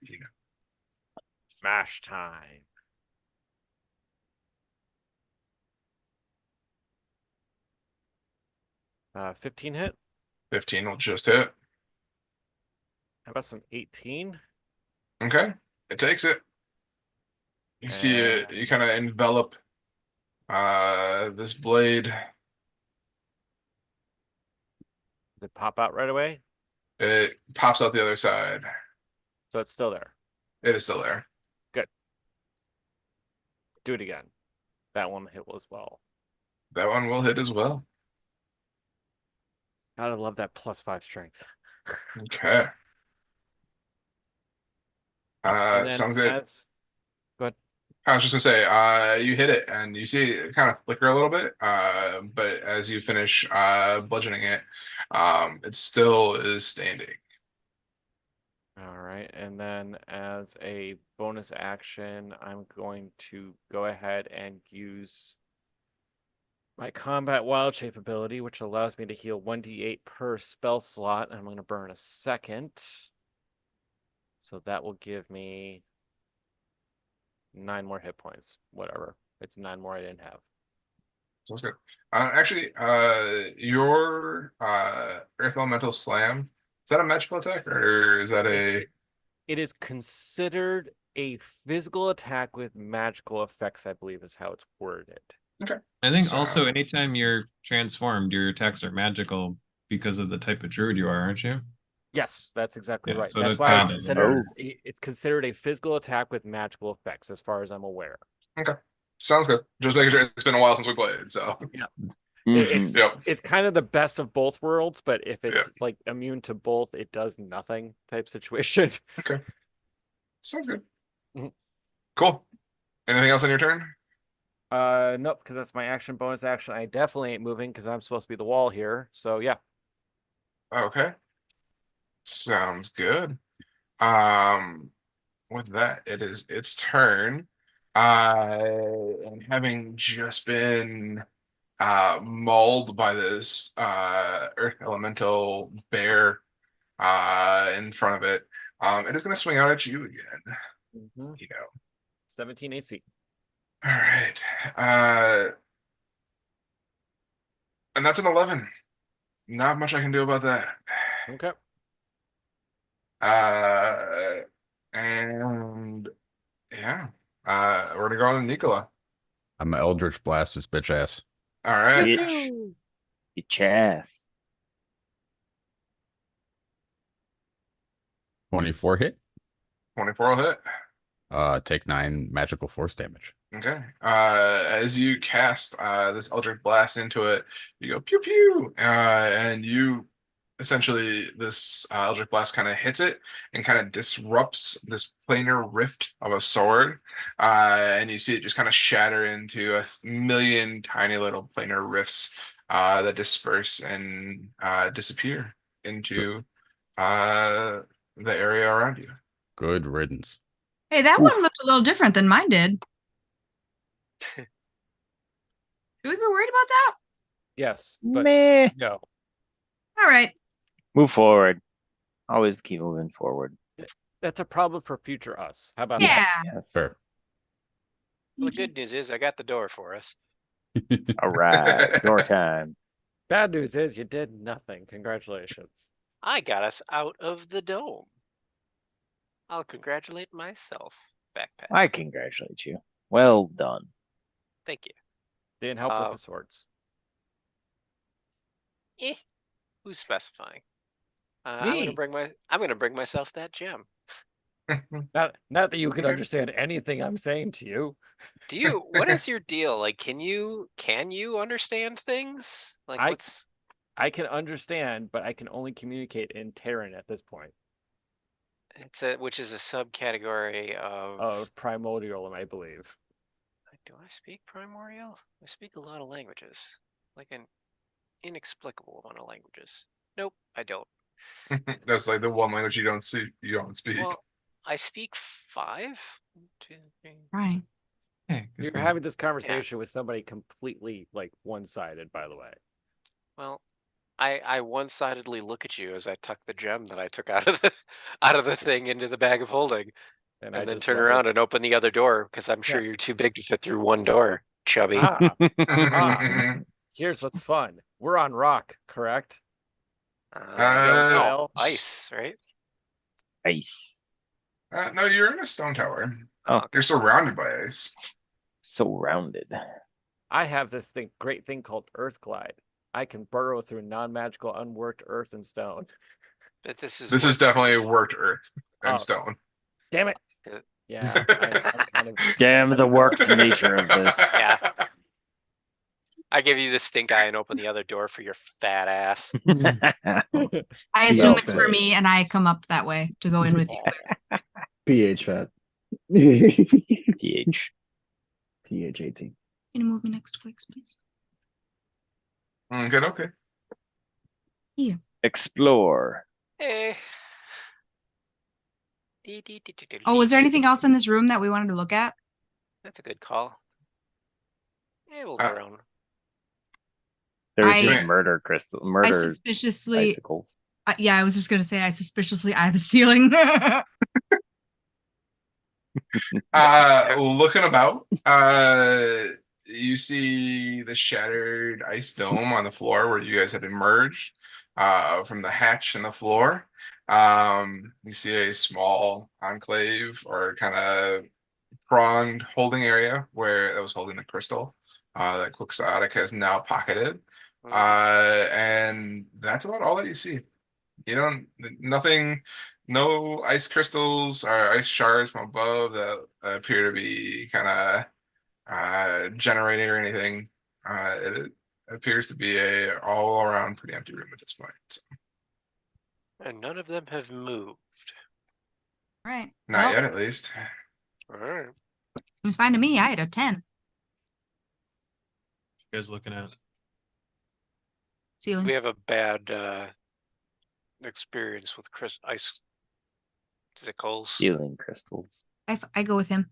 Smash time. Uh, 15 hit. 15 will just hit. How about some 18? Okay. It takes it. You see it, you kind of envelop this blade. Did it pop out right away? It pops out the other side. So it's still there. It is still there. Do it again. That one hit as well. That one will hit as well. Gotta love that +5 strength. Okay. And then Sounds good. Go ahead. I was just gonna say, you hit it and you see it kind of flicker a little bit. But as you finish bludgeoning it, it still is standing. All right, and then as a bonus action, I'm going to go ahead and use my combat wild shape ability, which allows me to heal 1d8 per spell slot, and I'm going to burn a second. So that will give me 9 more hit points. Whatever. It's 9 more I didn't have. Sounds good. Actually, your Earth Elemental Slam, is that a magical attack or is that a? It is considered a physical attack with magical effects, I believe is how it's worded. Okay. I think So- also anytime you're transformed, your attacks are magical because of the type of druid you are, aren't you? Yes, that's exactly Yeah, right. so That's that why I kinda- consider it's considered a physical attack with magical effects, as far as I'm aware. Sounds good. Just making sure, it's been a while since we played, so. It's Yep. it's kind of the best of both worlds, but if it's Yeah. like immune to both, it does nothing type situation. Sounds good. Mhm. Cool. Anything else on your turn? Nope, because that's my action bonus action. I definitely ain't moving because I'm supposed to be the wall here. So yeah. Okay. Sounds good. With that, it is its turn. And having just been mauled by this Earth Elemental bear in front of it, it is gonna swing out at you again. 17 AC. All right. And that's an 11. Not much I can do about that. Okay. And yeah, we're gonna go on to Nicola. I'm Eldritch Blast this bitch ass. All right. Bitch. Bitch ass. 24 hit. 24 will hit. Take 9 magical force damage. Okay. As you cast this Eldritch Blast into it, you go pew pew, and you essentially this Eldritch Blast kind of hits it and kind of disrupts this planar rift of a sword, and you see it just kind of shatter into a million tiny little planar rifts that disperse and disappear into the area around you. Good riddance. Hey, that one looked a little different than mine did. Should we be worried about that? Yes, but Meh. no. All right. Move forward. Always keep moving forward. That's a problem for future us. How about that? Yeah. Yes. Fair. Well, the good news is I got the door for us. All right. Your time. Bad news is you did nothing. Congratulations. I got us out of the dome. I'll congratulate myself. Backpack. I congratulate you. Well done. Thank you. Didn't help with the swords. Eh, who's specifying? Me. I'm gonna bring myself that gem. Not that you can understand anything I'm saying to you. What is your deal? Like, can you understand things? Like, I- what's, I can understand, but I can only communicate in Terran at this point. which is a subcategory Of primordial, I believe. do I speak primordial? I speak a lot of languages, like an inexplicable amount of languages. Nope, I don't. That's like the one language you don't speak. Well, I speak 5. 1, 2, 3. Right. Hey, good You're for you. having this conversation with somebody completely like one-sided, by the way. Well, I one-sidedly look at you as I tuck the gem that I took out of the thing into the bag of holding, And and then just turn let it- around and open the other door because I'm sure you're too big to fit through one door, chubby. Ah, here's what's fun. We're on rock, correct? No, Well, ice, right? Ice. No, you're in a stone tower. Oh. You're surrounded by ice. So rounded. I have this great thing called Earth Glide. I can burrow through non-magical, unworked earth and stone. But this is This is work definitely release. worked earth and Oh. stone. Damn it! Uh, Yeah, I'm kind of. Damn the worked nature of this. Yeah. I give you the stink eye and open the other door for your fat ass. I assume it's fat. for me, and I come up that way to go in with you. PH fat. PH. PH 18. Can you move me next to Quicks, please? Okay. Explore. Hey. Oh, was there anything else in this room that we wanted to look at? That's a good call. Yeah, we'll go around. There's I- just murder crystal, I murder suspiciously, icicles. yeah, I was just gonna say I suspiciously eye the ceiling. Looking about, you see the shattered ice dome on the floor where you guys had emerged from the hatch in the floor. You see a small enclave or kind of pronged holding area where that was holding the crystal that Quixotic has now pocketed. And that's about all that you see. You don't, nothing, no ice crystals or ice shards from above that appear to be kind of generating or anything. It appears to be a all around pretty empty room at this point. So, And none of them have moved. Right. not Well, yet, at least. Alright. seems fine to me. I had a 10 You guys looking at? ceiling. We have a bad experience with ice icicles. Healing crystals. I go with him.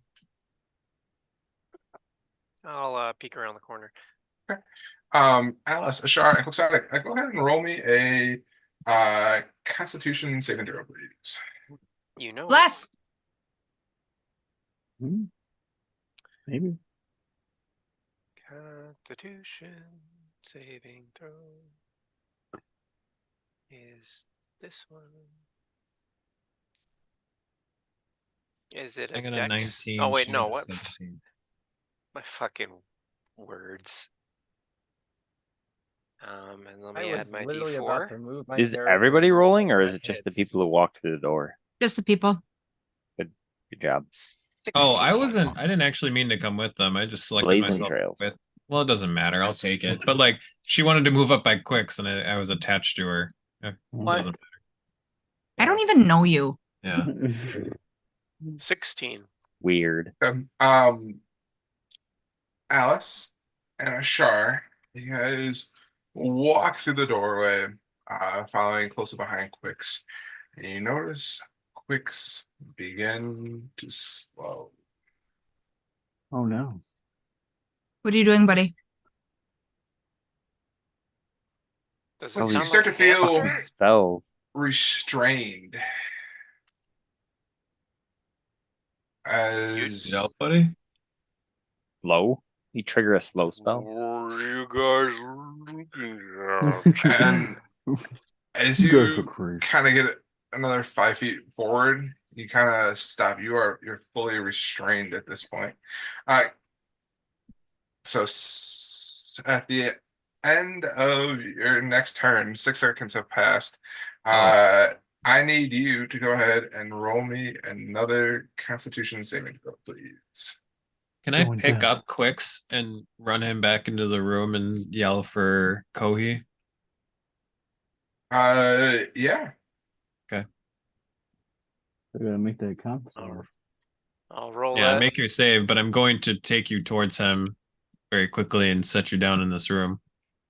I'll peek around the corner. Alice, Ashar, and Quixotic, go ahead and roll me a Constitution saving throw, please. You know. Bless. Maybe. Constitution saving throw is this one. Is it I a got a dex? 19. Oh wait, she no, got a what? 17. My fucking words. And let I me was add my literally about D4. to move my Is character everybody rolling, or is that it just the hits. people who walked through the door? Just the people. Good job. 16. Oh, I didn't actually mean to come with them. I just selected Blazing myself trails. with. Well, it doesn't matter. I'll take it. But like, she wanted to move up by Quicks, and I was attached to her. It What? doesn't I don't even know you. matter. Yeah. 16. Weird. Alice and Ashar, you guys walk through the doorway, following closely behind Quicks. And you notice Quicks begin to slow. Oh no. What are you doing, buddy? Does Oh, it you sound start like to a feel- hamster? Spells. Restrained. As Yeah, buddy. Slow. You trigger a slow spell. What are you guys looking at? and as You guys are you crazy. kind of get another 5 feet forward, you kind of stop. You're fully restrained at this point. So at the end of your next turn, 6 seconds have passed. I need you to go ahead and roll me another Constitution saving throw, please. Can I Going pick down. up Quicks and run him back into the room and yell for Kohi? Yeah. They're gonna make that count. Oh. I'll roll Yeah, that. make your save, but I'm going to take you towards him very quickly and set you down in this room.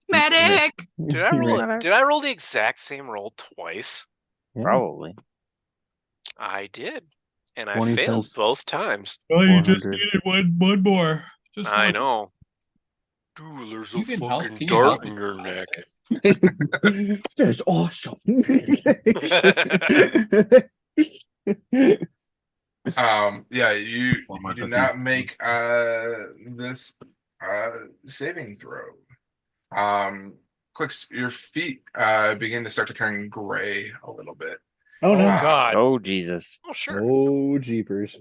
Medic. Did I roll the exact same roll twice? Yeah. Probably. I did. And I 20 failed times. both times. Oh, you just 400. needed one more. Just I know. Dude, there's a You can help- fucking can you dart help in me? your neck. That's awesome. Yeah, you One more do cookie. not make this saving throw. Clicks, your feet begin to start to turn gray a little bit. Oh no. God. Oh Jesus. Oh, sure. Oh jeepers.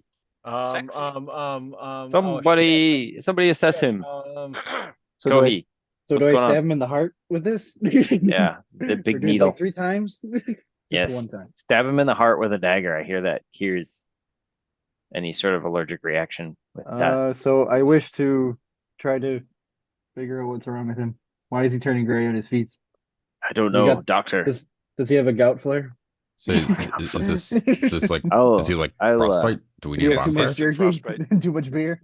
Sexy. Oh, Somebody assess shit. him. So do I, Kohi. so what's do I going on? stab him in the heart with this? Yeah, the Or big do it, needle. like 3 times? Just Yes. one time. Stab him in the heart with a dagger. I hear that cures any sort of allergic reaction with that. So I wish to try to figure out what's wrong with him. Why is he turning gray on his feet? I don't you know, got- doctor. Does he have a gout flare? So is this like Oh, is he like I'll, frostbite? Do we need a Yeah, too bonfire? much jerky, Frostbite. too much beer.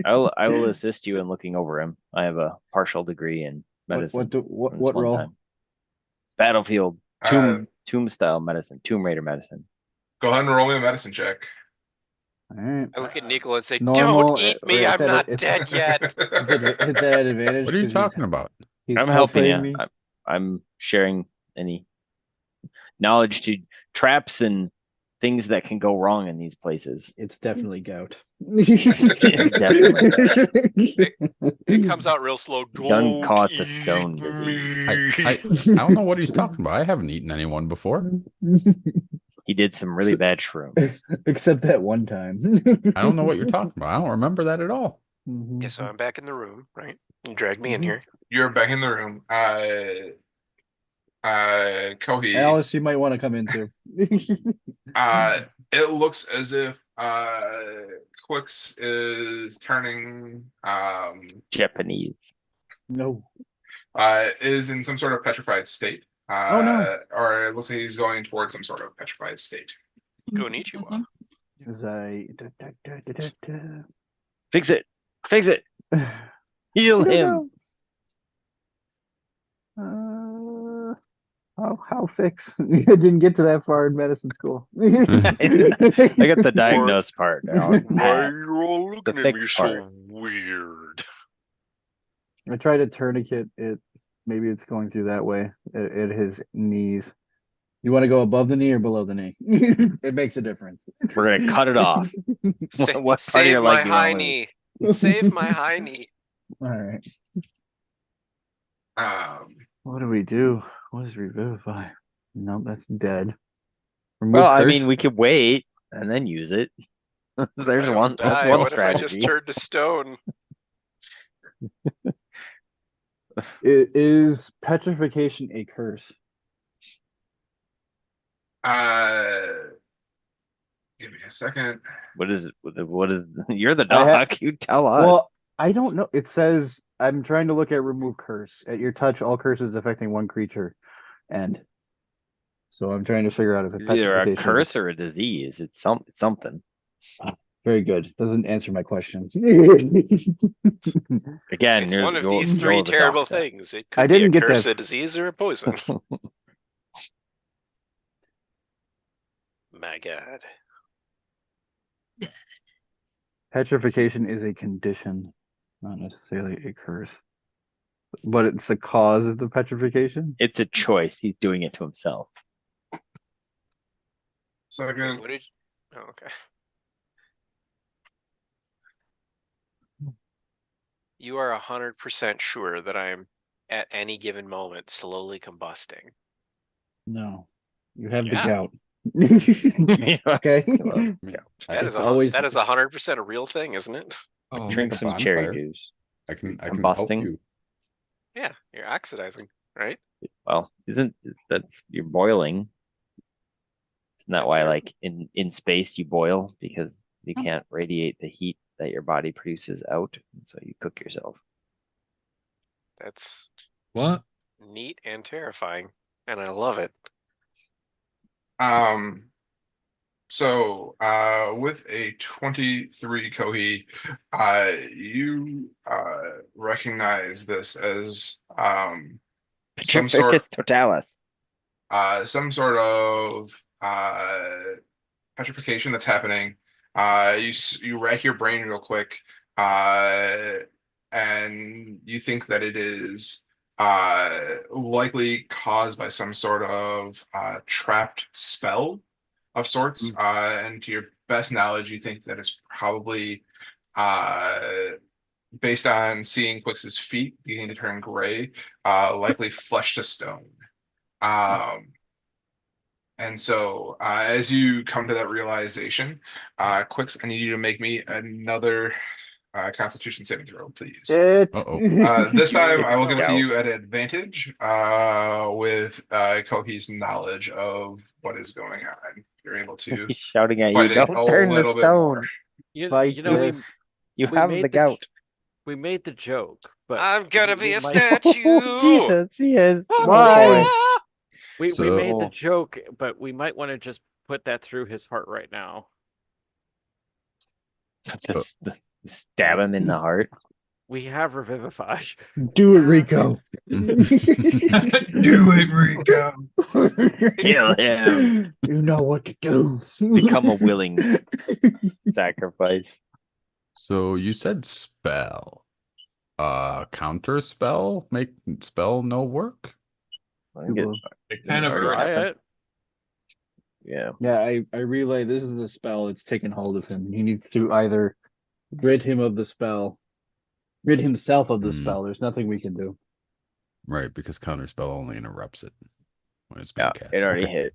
I will assist you in looking over him. I have a partial degree in medicine. What from this one role? time. Battlefield tomb style medicine, Tomb Raider medicine. Go ahead and roll me a medicine check. Alright. I look at Nicola and say, Normal, "Don't eat or me. it's I'm at a- not it's- dead yet." It's at advantage. What are you 'cause talking about? He's I'm helping fighting you. me. I'm sharing any knowledge to traps and things that can go wrong in these places. It's definitely gout. It comes out real slow. Done Don't caught the eat stone disease. I don't know what he's talking about. I haven't eaten anyone before. He did some really bad shrooms. Except that one time. I don't know what you're talking about. I don't remember that at all. Mhm. Yeah, so I'm back in the room, right? You dragged me in here. You're back in the room. Kohi. Alice, you might want to come in too. It looks as if Quix is turning Japanese. No. is in some sort of petrified state. Oh, no. Or it looks like he's going towards some sort of petrified state. Konnichiwa. As I Fix it. Fix it. Heal him. How fix? I didn't get to that far in medicine school. I got the diagnose part. now. Why Pat. are you all The looking at me fix so part. weird? I tried a tourniquet. Maybe it's going through that way at his knees. You want to go above the knee or below the knee? It makes a difference. We're gonna cut it off. Sa- What part of save your my leg do you wanna high lose? knee. Save my high knee. All right. Um, What do we do? What is revivify? Nope, that's dead. Remove Well, I curse? mean, we could wait and then use it. There's I don't one. That's die. one What if I just strategy. turned to stone? Is petrification a curse? give me a second. What is it? What is? You're the I ha- doc. You tell us. Well, I don't know. It says I'm trying to look at remove curse. At your touch, all curses affecting one creature end. So I'm trying to figure out if it's it's either a petrification. curse or a disease. It's something. Very good. Doesn't answer my question. Again, It's you're, one of you're- these you're three the terrible doctor. things. It I could be a didn't get curse, that. a disease, or a poison. My God. Petrification is a condition, not necessarily a curse. But it's the cause of the petrification. It's a choice. He's doing it to himself. Wait, Second. what did? Oh, okay. You are 100% sure that I am at any given moment slowly combusting. No, you have Yeah. the gout. Yeah. Okay. Yeah. That is It's always- that is 100% a real thing, isn't it? Oh, Drink make a some cherry bonfire. juice. I can help Combusting. you. Yeah, you're oxidizing, right? Well, that's you're boiling? Isn't that That's why, true. like in space, you boil because you can't radiate the heat that your body produces out, so you cook yourself. That's What? neat and terrifying, and I love it. So with a 23 Kohi, you recognize this as some sort Petrificus totalis. some sort of petrification that's happening. You rack your brain real quick, and you think that it is likely caused by some sort of trapped spell of sorts. And to your best knowledge, you think that it's probably based on seeing Quix's feet beginning to turn gray, likely flesh to stone. And so as you come to that realization, Quix, I need you to make me another Constitution saving throw, please. Uh-oh. This time I will give it to Go. you at advantage with Kohi's knowledge of what is going on. You're able to He's shouting at you. fight it Don't a turn the little bit more. stone. Fight You know, this. You we have made the the gout. we made the joke, but I'm gonna we be a might- statue. Jesus, he is. Oh, Why? we So- made the joke, but we might want to just put that through his heart right now. Just stab him in the heart. We have Revivify. Do it, Rico. Do it, Rico. Kill him. You know what to do. Become a willing sacrifice. So you said spell. Counter spell? Make spell no work? I think it- It kind of Already already happened. Riot. Yeah. Yeah, I relay. This is the spell. It's taken hold of him. He needs to either rid himself of the spell. There's nothing we can do. Right, because counter spell only interrupts it when it's being Yeah, cast. it already Okay. hit.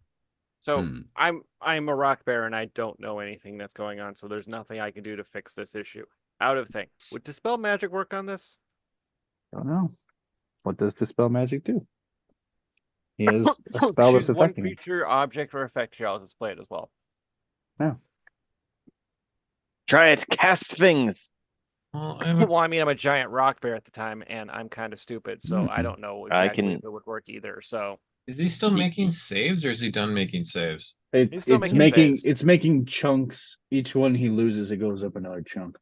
So Hmm. I'm a rock bear and I don't know anything that's going on, so there's nothing I can do to fix this issue. Out of thing. Would dispel magic work on this? Don't know. What does dispel magic do? He has a spell that's Choose one affecting him. creature, object, or effect here. I'll display it as well. Try it. Cast things. Well, I have a Well, I mean, I'm a giant rock bear at the time, and I'm kind of stupid, so I Mhm. don't know I exactly can- if it would work either. So Is he still making saves or is he done making saves? He's still It's making making saves. it's making chunks. Each one he loses, it goes up another chunk.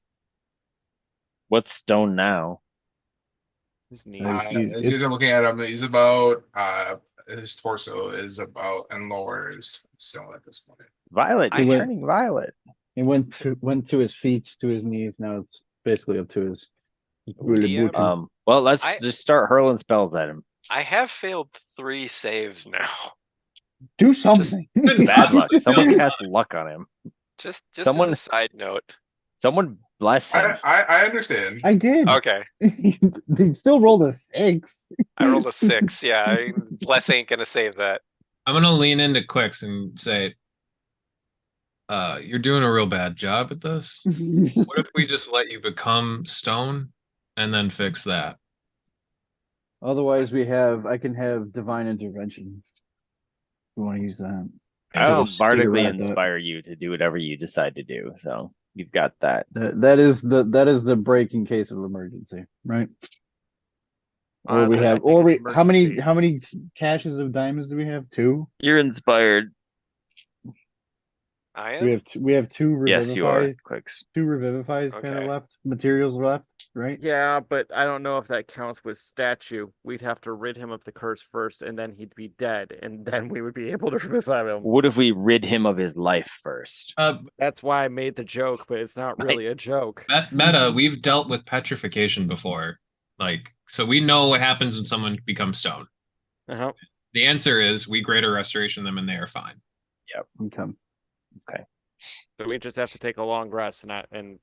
What's stone now? his knees. Nice. He's- As you guys are looking at him, he's about his torso is about and lower is still at this point. Violet. He You're went- turning violet. It went to his feet, to his knees. Now it's basically up to his. Really DM, booty. Well, let's I- just start hurling spells at him. I have failed 3 saves now. Do something. Bad luck. Someone cast luck on him. Just Someone- as a side note. Someone bless him. I understand. I did. Okay, He still rolled a 6. I rolled a 6. Yeah, Bless ain't gonna save that. I'm gonna lean into Quicks and say, you're doing a real bad job at this. What if we just let you become stone and then fix that? Otherwise, I can have divine intervention. We want to use that. I'll Just stick bardically around that. inspire you to do whatever you decide to do. So you've got that. That is the break in case of emergency, right? Honestly, I think it's How emergency. many caches of diamonds do we have? 2? You're inspired. I We am. have we have 2 revivifies. Yes, you are. Quicks. 2 revivifies kind of Okay. left. Materials left, right? Yeah, but I don't know if that counts with statue. We'd have to rid him of the curse first, and then he'd be dead, and then we would be able to revive him. What if we rid him of his life first? That's why I made the joke, but it's not really a joke. Meta, we've dealt with petrification before. Like, so we know what happens when someone becomes stone. Uh-huh. The answer is we greater restoration them and they are fine. Okay. So we just have to take a long rest, and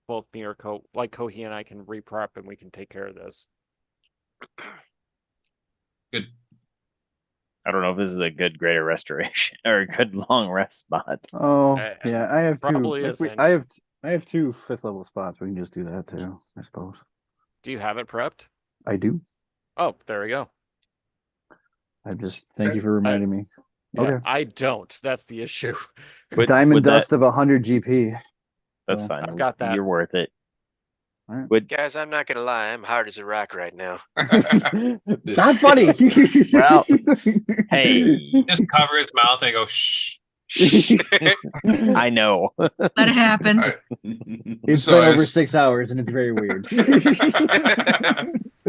both me or Kohi and I can reprep, and we can take care of this. Good. I don't know if this is a good greater restoration or a good long rest spot. Oh, Uh, yeah, I have two. probably like, isn't. I have 2 5th level spots. We can just do that too, I suppose. Do you have it prepped? I do. Oh, there we go. I just thank you for reminding me. Yeah, Okay. I don't. That's the issue. Diamond would that- dust of 100 GP. That's So, fine. I've got that. You're worth it. Alright. Would Guys, I'm not gonna lie, I'm hard as a rock right now. That's funny. Well, hey, Just cover his mouth and go shh. I know. Let it happen. Alright. It's So been over as- 6 hours and it's very weird.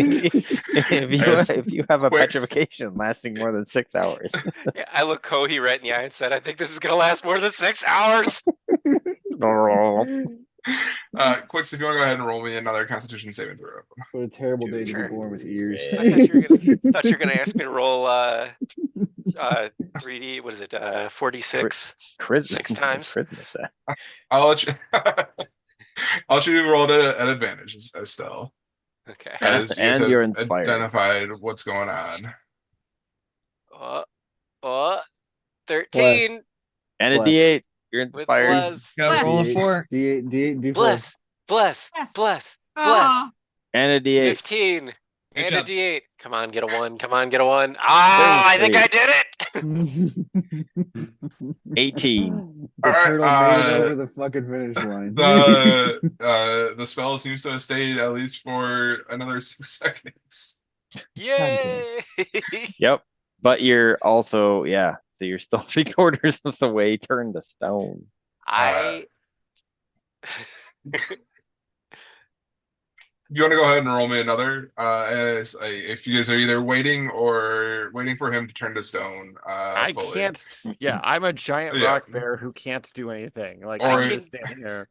If you have a Quick- petrification lasting more than 6 hours, Yeah, I looked Kohi right in the eye and said, I think this is gonna last more than 6 hours. Quicks, if you want to go ahead and roll me another Constitution saving throw. What a terrible day to Sure. be born with ears. Yeah. I thought you were gonna ask me to roll 3D, what is it, 46 Christmas 6 times. Christmas. I'll let you. I'll let you roll it at advantage still, Okay. as you guys And have you're inspired. identified what's going on. Oh, 13 And a Bless. D8. You're with inspired. bless. Bless. Roll a 4. D8, D4. Bless, bless, Yes. bless, bless. Oh, And a D8. 15 Good and job. a D8. Come on, get a 1. Come on, get a 1. Ah, I think I did it. 18. The Alright, turtle made it over the fucking finish line. The spell seems to have stayed at least for another 6 seconds. Yay! Yep. But you're also, yeah. So you're still 3/4 of the way turned to stone. I You want to go ahead and roll me another? If you guys are either waiting or waiting for him to turn to stone. I fully. can't. Yeah, I'm a giant Yeah. rock bear who can't do anything. Like Or- I'm just standing there.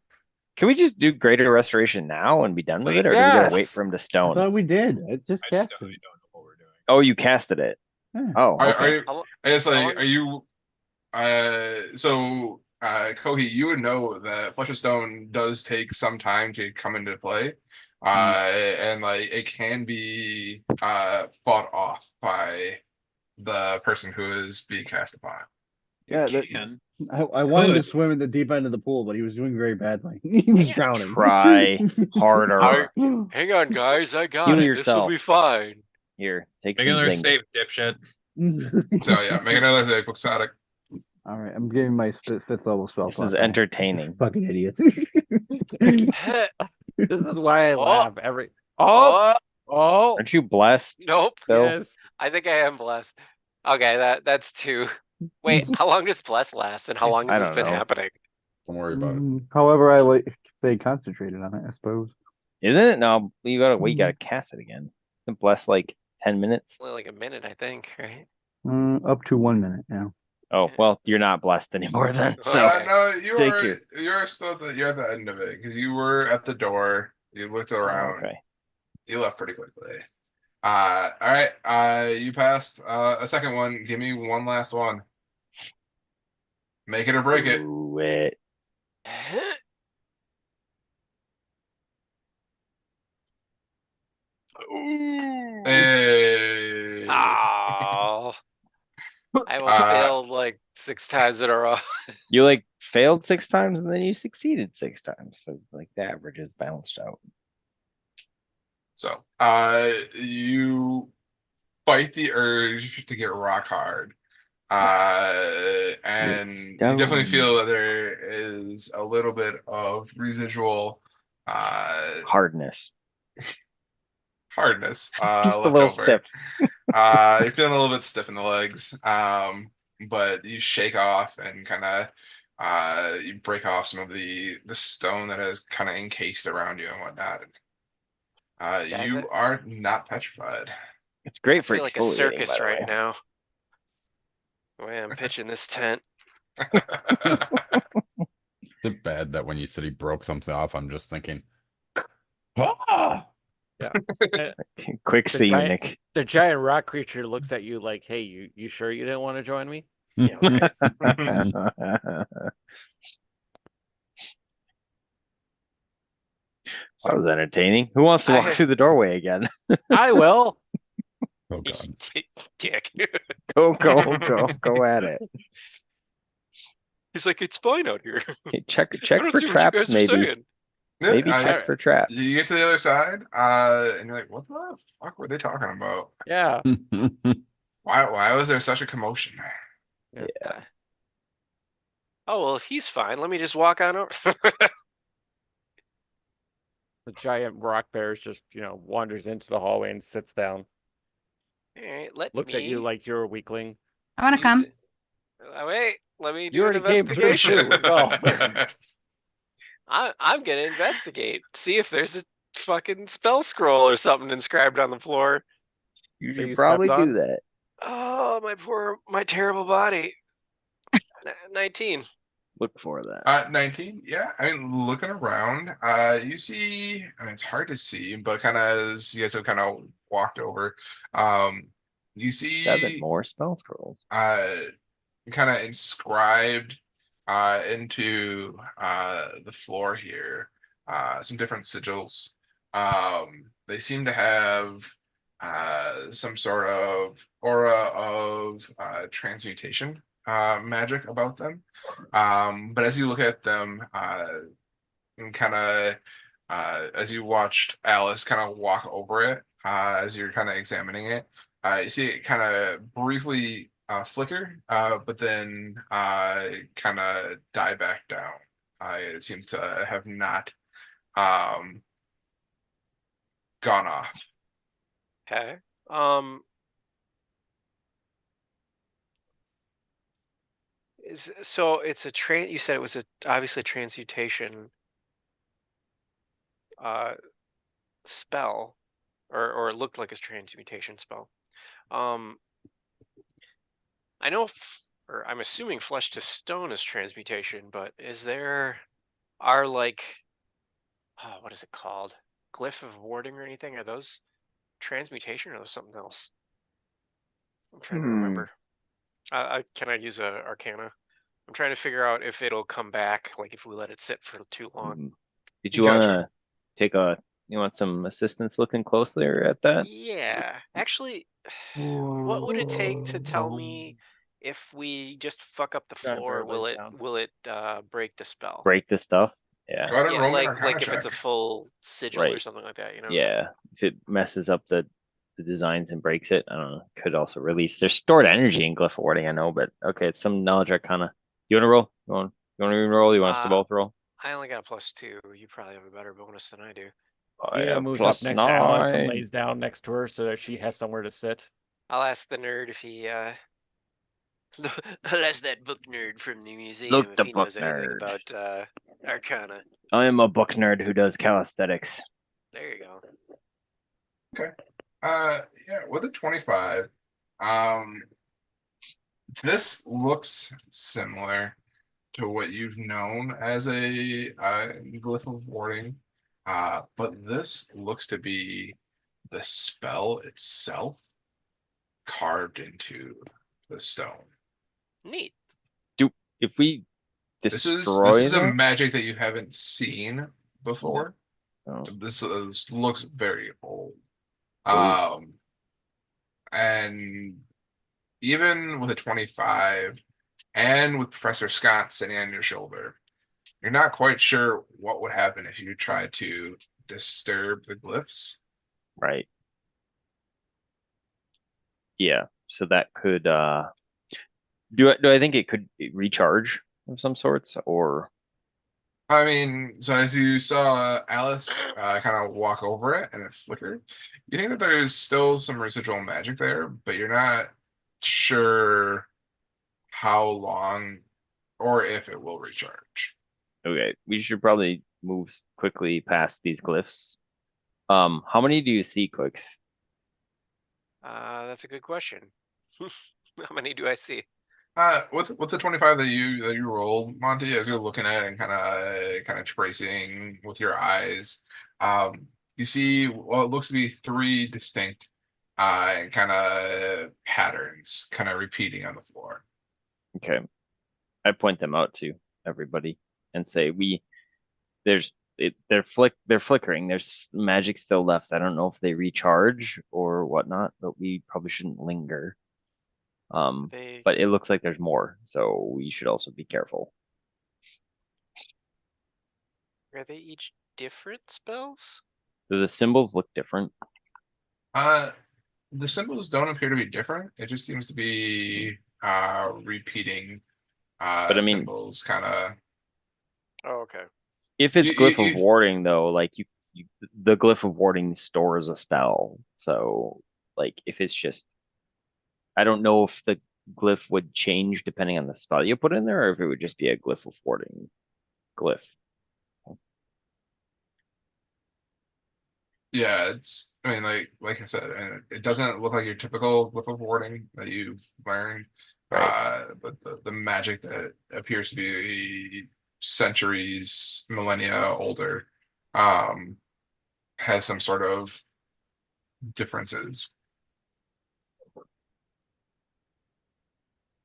Can we just do greater restoration now and be done with it? Or do we gotta wait Yes. for him to I stone? thought we did. I just I cast still it. don't know what we're doing. Oh, you casted it. Yeah. Oh, Are okay. you? How- It's how like, long- are you? Kohi, you would know that Flesh of Stone does take some time to come into play, and like it can be fought off by the person who is being cast upon. Yeah, You that- can. I wanted to Could. swim in the deep end of the pool, but he was doing very badly. He was drowning. Try harder. hang on, guys. I got Heal it. This will yourself. be fine. Here, take Make some another zinc. save, dipshit. So yeah, make another save, Quixotic. All right, I'm giving my 5th level spell. This slot is back. entertaining. Fucking idiot. This is why I Oh. laugh every. Oh, Oh, Aren't you blessed? nope. Phil? yes. I think I am blessed. Okay, that's 2. Wait, how long does bless last, and how long I has this don't been know. happening? Don't worry about it. However, I like they concentrated on it, I suppose. Isn't it? No, you gotta wait, you gotta cast it again. It bless like 10 minutes. Only like a minute, I think, right? Up to 1 minute now. Oh, well, you're not blessed anymore then. So Okay. No, you Take are. You're still you're at the end of it because you were at the door. You looked around. okay. You left pretty quickly. All right. You passed a second one. Give me one last one. Make it or break it. Do it. Hey. Oh, I almost failed like 6 times in a row. You like failed 6 times and then you succeeded 6 times. So like the average is balanced out. So, you fight the urge to get rock hard. And you definitely Stone. feel that there is a little bit of residual Hardness. hardness Just a left little over. stiff. You're feeling a little bit stiff in the legs, but you shake off and kind of you break off some of the stone that is kind of encased around you and whatnot. Guys, You are not petrified. It's great I for feel like a exfoliating, circus by the right way. now. The way I'm pitching this tent. Is it bad that when you said he broke something off, I'm just thinking, ah! Yeah, Yeah. Quick The giant- scenic. The giant rock creature looks at you like, "Hey, you sure you didn't want to join me?" Yeah, right. That was entertaining. Who wants to walk I- through the doorway again? I will. Oh god. Dick. Go at it. He's like, it's fine out here. Okay, check I check don't for see what you traps, guys are maybe. saying. Yeah, Maybe I- check for traps. You get to the other side, and you're like, what the fuck were they talking about? Yeah. Why was there such a commotion? Yeah. Oh, well, if he's fine, let me just walk on over. The giant rock bear just, wanders into the hallway and sits down. Alright, let Looks me at you like you're a weakling. I want to use come. it. Wait, let me You do an already came through, investigation. too. Well. I'm gonna investigate. See if there's a fucking spell scroll or something inscribed on the floor. You That you should stepped probably on? do that. Oh, my terrible body. 19. Look for that. 19. Yeah, I mean, looking around, you see. I mean, it's hard to see, but kind of as you guys have kind of walked over, you see 7 more spell scrolls. kind of inscribed into the floor here, some different sigils. They seem to have some sort of aura of transmutation magic about them. But as you look at them, and kind of as you watched Alice kind of walk over it, as you're kind of examining it, you see it kind of briefly flicker, but then kind of die back down. It seems to have not gone off. Okay. So it's a you said it was obviously a transmutation spell, or it looked like a transmutation spell. I know, or I'm assuming flesh to stone is transmutation, but are like, what is it called? Glyph of warding or anything? Are those transmutation or are those something else? I'm trying to remember. Can I use a Arcana? I'm trying to figure out if it'll come back, like if we let it sit for too long. Did you Gotcha. want to take you want some assistance looking closely at that? Yeah, actually, what would it take to tell me if we just fuck up the Giant floor? bear lays down. Will it break the spell? Break the stuff? Yeah. Go ahead and Yeah, roll me an like Arcana if it's a check. full sigil or Right. something like that, Yeah. If it messes up the designs and breaks it, I don't know. Could also release. There's stored energy in glyph warding, I know, but okay, it's some knowledge Arcana. You want to roll? You want to roll? You want us to both roll? I only got a +2. You probably have a better bonus than I do. I Nina have moves up next to Alice and +9. lays down next to her so that she has somewhere to sit. I'll ask the nerd if he I'll ask that book nerd from the museum Look, if the he knows book anything nerd. about Arcana. I am a book nerd who does calisthenics. There you go. Yeah, with a 25, this looks similar to what you've known as a glyph of warding, but this looks to be the spell itself carved into the stone. Neat. If we This destroy is a them, magic that you haven't seen before. oh, This looks very old. Oh. And even with a 25 and with Professor Scott sitting on your shoulder, you're not quite sure what would happen if you tried to disturb the glyphs. right. Yeah, so that could do I think it could recharge of some sorts, or I mean, so as you saw Alice kind of walk over it and it flickered, you think that there's still some residual magic there, but you're not sure how long or if it will recharge. okay, we should probably move quickly past these glyphs. How many do you see, Quicks? That's a good question. How many do I see? With the 25 that you rolled, Monty, as you're looking at it and kind of tracing with your eyes, you see what looks to be 3 distinct kind of patterns kind of repeating on the floor. Okay. I point them out to everybody and say they're flickering. There's magic still left. I don't know if they recharge or whatnot, but we probably shouldn't linger. They But it looks like there's more, so we should also be careful. are they each different spells? Do the symbols look different? The symbols don't appear to be different. It just seems to be repeating But I mean- symbols kind of. Oh, okay. If it's glyph you- of warding, though, like the glyph of warding stores a spell. So, like, if it's just, I don't know if the glyph would change depending on the spell you put in there, or if it would just be a glyph of warding glyph. Yeah, it's. I mean, like I said, and it doesn't look like your typical glyph of warding that you've learned. Right. But the magic that appears to be centuries, millennia older, has some sort of differences.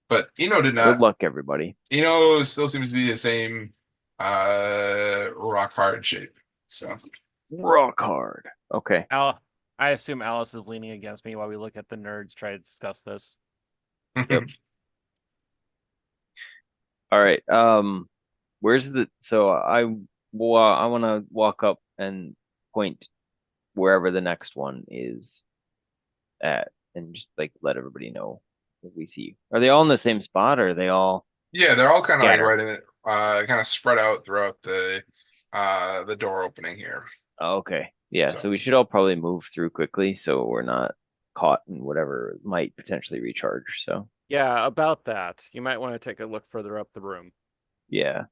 But Eno did Good not. luck, everybody. Eno still seems to be the same rock hard shape. So Rock hard. Okay. I assume Alice is leaning against me while we look at the nerds try to discuss this. Yep. All right. Where's the? So I want to walk up and point wherever the next one is at, and just like let everybody know what we see. Are they all in the same spot, or are they all? Yeah, they're all kind of like Scatter. right in it, kind of spread out throughout the door opening here. Oh, okay. Yeah. So- So we should all probably move through quickly, so we're not caught in whatever might potentially recharge. So Yeah, about that. You might want to take a look further up the room. yeah.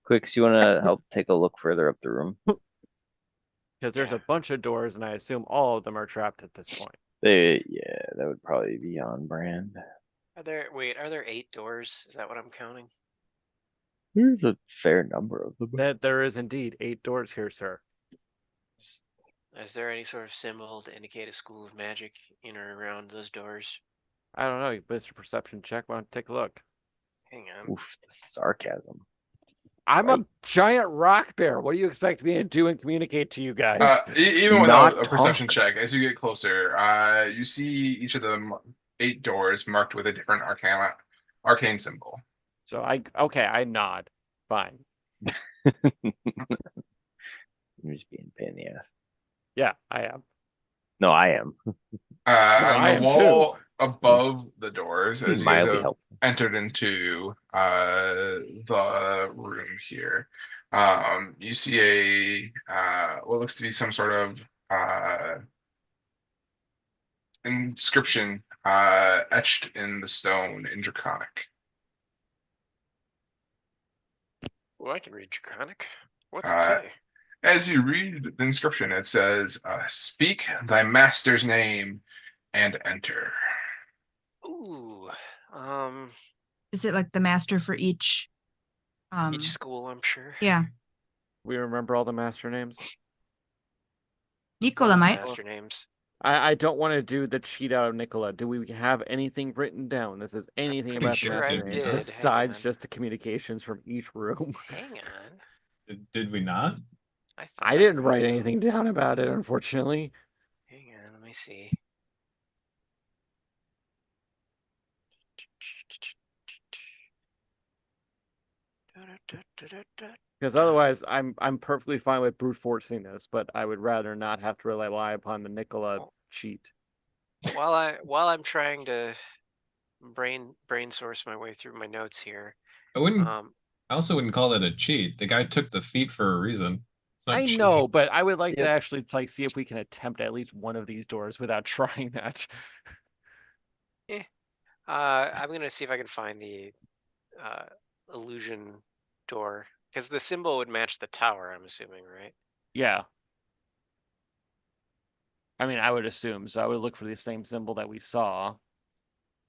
Quicks, you want to help take a look further up the room? Because there's Yeah. a bunch of doors, and I assume all of them are trapped at this point. Yeah, that would probably be on brand. Are there 8 doors? Is that what I'm counting? There's a fair number of them. That there is indeed 8 doors here, sir. Is there any sort of symbol to indicate a school of magic in or around those doors? I don't know. Mr. Perception check. Why don't you take a look? Hang on. Oof, the sarcasm. I'm Right. a giant rock bear. What do you expect me to do and communicate to you guys? Even without Not a perception talk. check, as you get closer, you see each of them 8 doors marked with a different arcane symbol. So okay, I nod. Fine. I'm just being a pain in the ass. Yeah, I am. No, I am. On I the am wall above the doors, as you guys Mildly have helpful. entered into the room here, you see what looks to be some sort of inscription etched in the stone in Draconic. Well, I can read Draconic. What's it Uh, say? As you read the inscription, it says, "Speak thy master's name and enter." Ooh. Is it like the master for each? Each school, I'm sure. Yeah, We remember all the master names. Nicola might. Master names. I don't want to do the cheat out of Nicola. Do we have anything written down that says anything pretty about sure the I master names did. Hang besides on. just the communications from each room? Hang on. Did we not? I thought I didn't read write it. anything down about it, unfortunately. Hang on, let me see. Because otherwise, I'm perfectly fine with brute forcing this, but I would rather not have to rely upon the Nicola cheat. While I'm trying to brain source my way through my notes here, I wouldn't. um, I also wouldn't call that a cheat. The guy took the feat for a reason. It's not I cheating. know, but I would like to Yep. actually like see if we can attempt at least one of these doors without trying that. I'm gonna see if I can find the illusion door because the symbol would match the tower. I'm assuming, right? Yeah. I mean, I would assume so. I would look for the same symbol that we saw.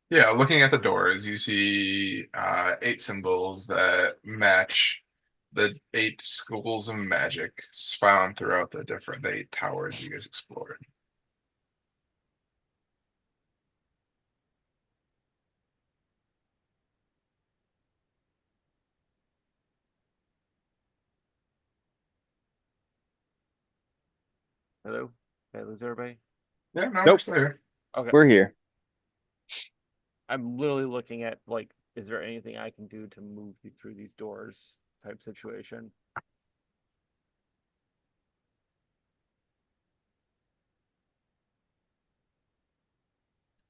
Yeah, looking at the doors, you see 8 symbols that match the 8 schools of magic found throughout the 8 towers you guys explored. Hello? Did I lose everybody? Yeah, no, Nope. we're still here. Okay. We're here. I'm literally looking at like, is there anything I can do to move you through these doors type situation?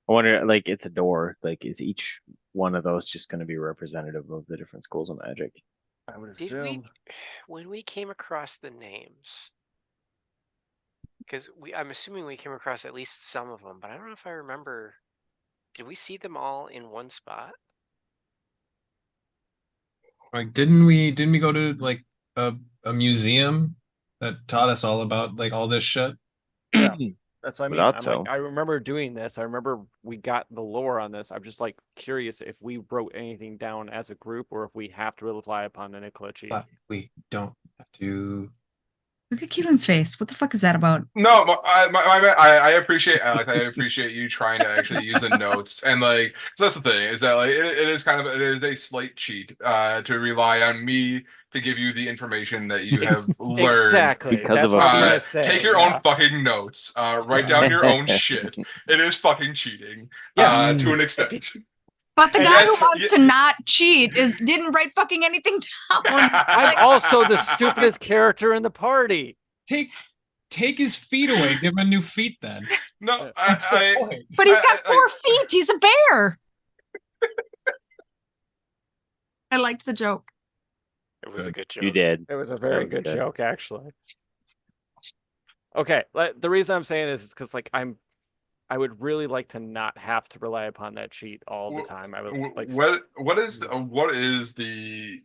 I wonder, like, it's a door. Like, is each one of those just going to be representative of the different schools of magic? I would Did we, assume. when we came across the names? Because I'm assuming we came across at least some of them, but I don't know if I remember. Did we see them all in one spot? Like, didn't we go to like a museum that taught us all about like all this shit? Yeah. That's what I mean. Without I'm so. like, I remember doing this. I remember we got the lore on this. I'm just like curious if we wrote anything down as a group or if we have to rely upon an Eclipse. But we don't have to. Look at Keelan's face. What the fuck is that about? No, I appreciate Alec. I appreciate you trying to actually use the notes and like. So that's the thing is that like it is kind of it is a slight cheat to rely on me to give you the information that you have learned. Exactly. Because That's of a what I'm feat. gonna say. Take your yeah. own fucking notes. Write down your own shit. It is fucking cheating. Yeah. To an extent. But the And guy yet- who wants yet- to not cheat didn't write fucking anything down. I'm also the stupidest character in the party. Take his feet away. Give him a new feet then. No, That's the point. But he's got I- 4 feet. He's a bear. I liked the joke. It was a good joke. You did. It was a very was good good. joke, actually. Okay, the reason I'm saying this is because like I would really like to not have to rely upon that cheat all the time. I would like what is the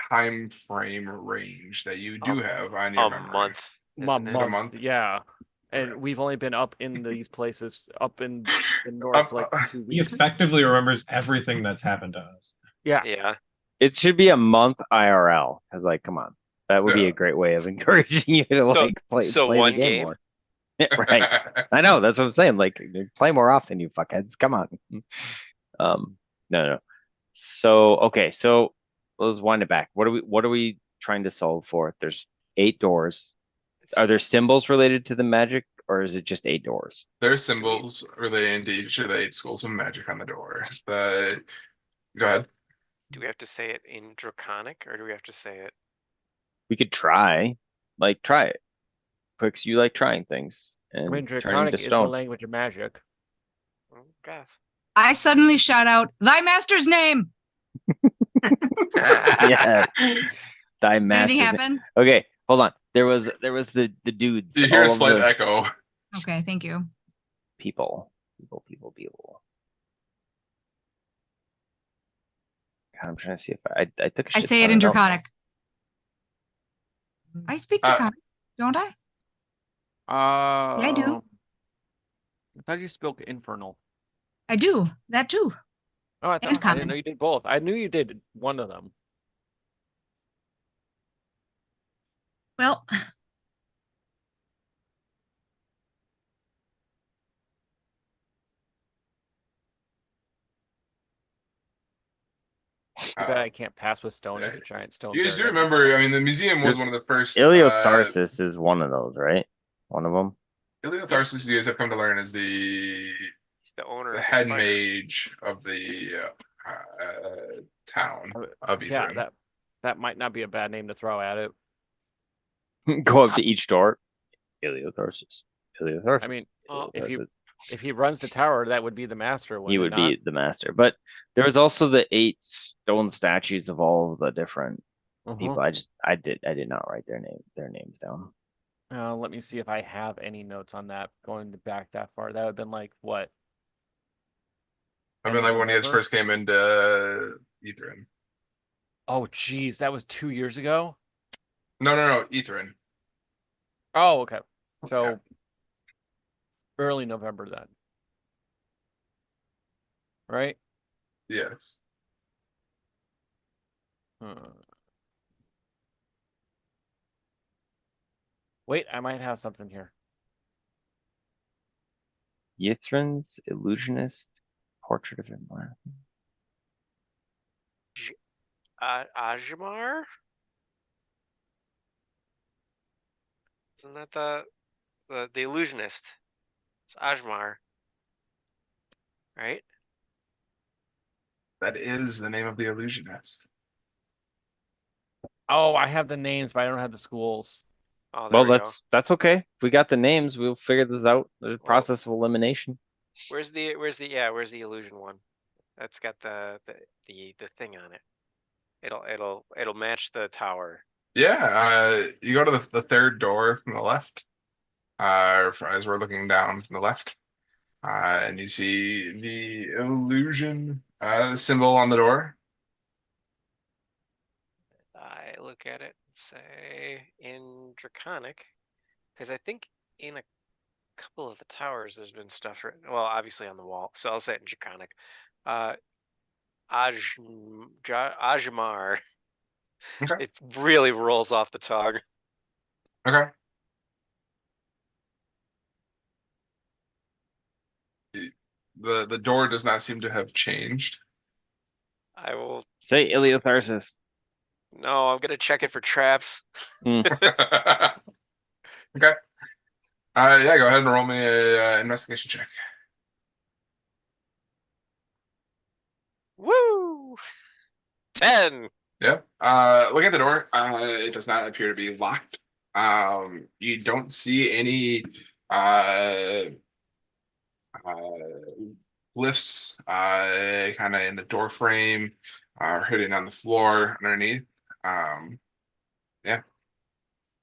time frame range that you do have on your A memory? month. my isn't it? a month, month? yeah. And Okay. we've only been up in these places, up in the north, for like 2 He weeks. effectively remembers everything that's happened to us. Yeah, Yeah. It should be a month IRL. Cause like, come on, that would be Yeah. a great way of encouraging you to like play so play the one game game? more. Right. I know. That's what I'm saying. Like, play more often, you fuckheads. Come on. No. So okay. So let's wind it back. What are we trying to solve for? There's 8 doors. Are there symbols related to the magic, or is it just 8 doors? There's symbols relating to each of the 8 schools of magic on the door. Go ahead. Do we have to say it in Draconic or do we have to say it? We could try. Like, try it. Quicks, you like trying things I and mean, turning Draconic to is the stone. language of magic. Oh, God. I suddenly shout out, "Thy master's name!" Yeah. Thy Anything master's name. happen? Okay, hold on. There was the dudes. You hear all a of slight the echo. Okay, thank you. people. God, I'm trying to see if I took a I shit say it ton in of notes. Draconic. I speak Draconic, don't I? I do. I thought you spoke Infernal. I do. That too. Oh, I And didn't Common. know you did both. I knew you did one of them. Well, Too bad I can't pass with stone as a giant stone. You guys do bear. remember, I mean, the museum was one of the first. Iliotharsis is one of those, right? One of them. Iliotharsis, you guys have come to learn, is the He's the owner of the head spider. mage of the town of Yeah, Ithrin. that might not be a bad name to throw at it. Go up to each door. Iliotharsis. I mean, Iliotharsis. if he runs the tower, that would be the master. He would be the master. But there was also the 8 stone statues of all the different people. I did not write their names down. Let me see if I have any notes on that going back that far. That would have been like what? I mean, like when you guys November? first came into Ithrin. Oh, geez, that was 2 years ago. No, Ithrin. Oh, okay. So Yeah. early November then, right? Yes. Hmm. Wait, I might have something here. Yithran's illusionist portrait of him. Ajamar? Isn't that the illusionist? It's Ajmar. Right? That is the name of the illusionist. Oh, I have the names, but I don't have the schools. Oh, there Well, we go. that's okay. If we got the names, we'll figure this out. There's a Well- process of elimination. Where's the illusion one? That's got the thing on it. It'll match the tower. Yeah, you go to the third door from the left. As we're looking down from the left. And you see the illusion symbol on the door. I look at it and say in Draconic, because I think in a couple of the towers there's been stuff written. Well, obviously on the wall, so I'll say it in Draconic. Ajmar. Okay. It really rolls off the tongue. Okay. The door does not seem to have changed. I will. Say Iliotharsis. No, I'm gonna check it for traps. Okay. Yeah, go ahead and roll me a investigation check. Woo! 10. Yep. Look at the door. It does not appear to be locked. You don't see any lifts kind of in the door frame or hidden on the floor underneath.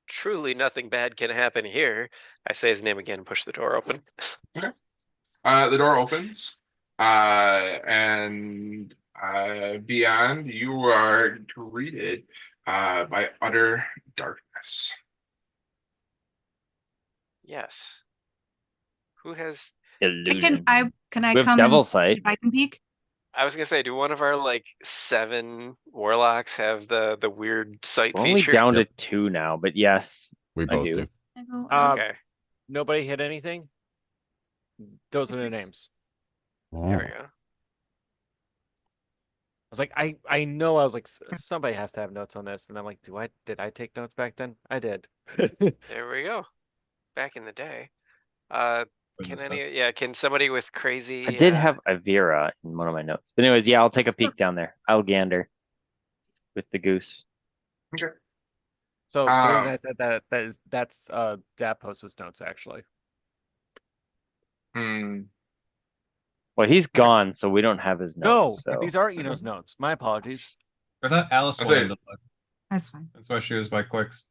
Truly nothing bad can happen here. I say his name again and push the door open. The door opens, and beyond, you are greeted by utter darkness. Yes. Who has Illusion. Can I We have come devil and sight. if I can peek? I was gonna say, do one of our like 7 warlocks have the weird sight We're only feature? down to Yep. 2 now, but yes, We I both do. do. I go, Okay, Nobody hit anything? Those are the names. there Oh. we go. I was like, I know I was like, somebody has to have notes on this. And I'm like, did I take notes back then? I did. There we go. Back in the day. Can stuff. can somebody with crazy I did have Avira in one of my notes. But anyways, yeah, I'll take a peek down there. I'll gander with the goose. So the reason Um, I said that's Dapos's notes actually. Hmm. Well, he's gone, so we don't have his No, notes. So these are Eno's notes. My apologies. I thought Alice I wanted say- to look. That's fine. That's why she was by Quicks.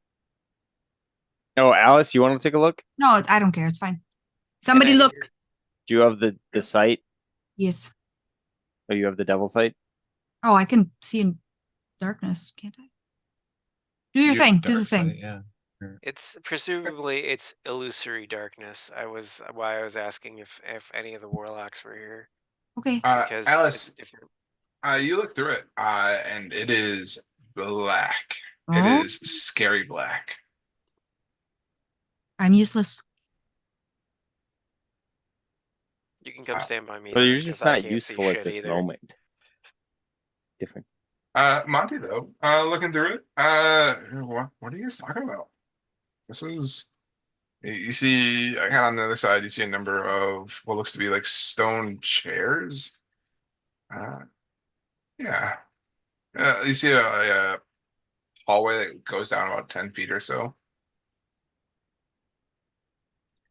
Oh, Alice, you want to take a look? No, I don't care. It's fine. Somebody look. Do you have the site? Yes. Oh, you have the devil site? Oh, I can see in darkness, can't I? Do your You have thing. Do the dark thing. sight, yeah. It's presumably it's illusory darkness. Why I was asking if any of the warlocks were here, Okay. because Alice, it's different. you look through it, and it is black. It Oh. is scary black. I'm useless. You can come stand by me. Well, then, you're 'cause just I not can't see useful at shit this either. moment. Different. Monty, though, looking through it, what are you guys talking about? This is, you see, kind of on the other side, you see a number of what looks to be like stone chairs. Yeah. You see a hallway that goes down about 10 feet or so.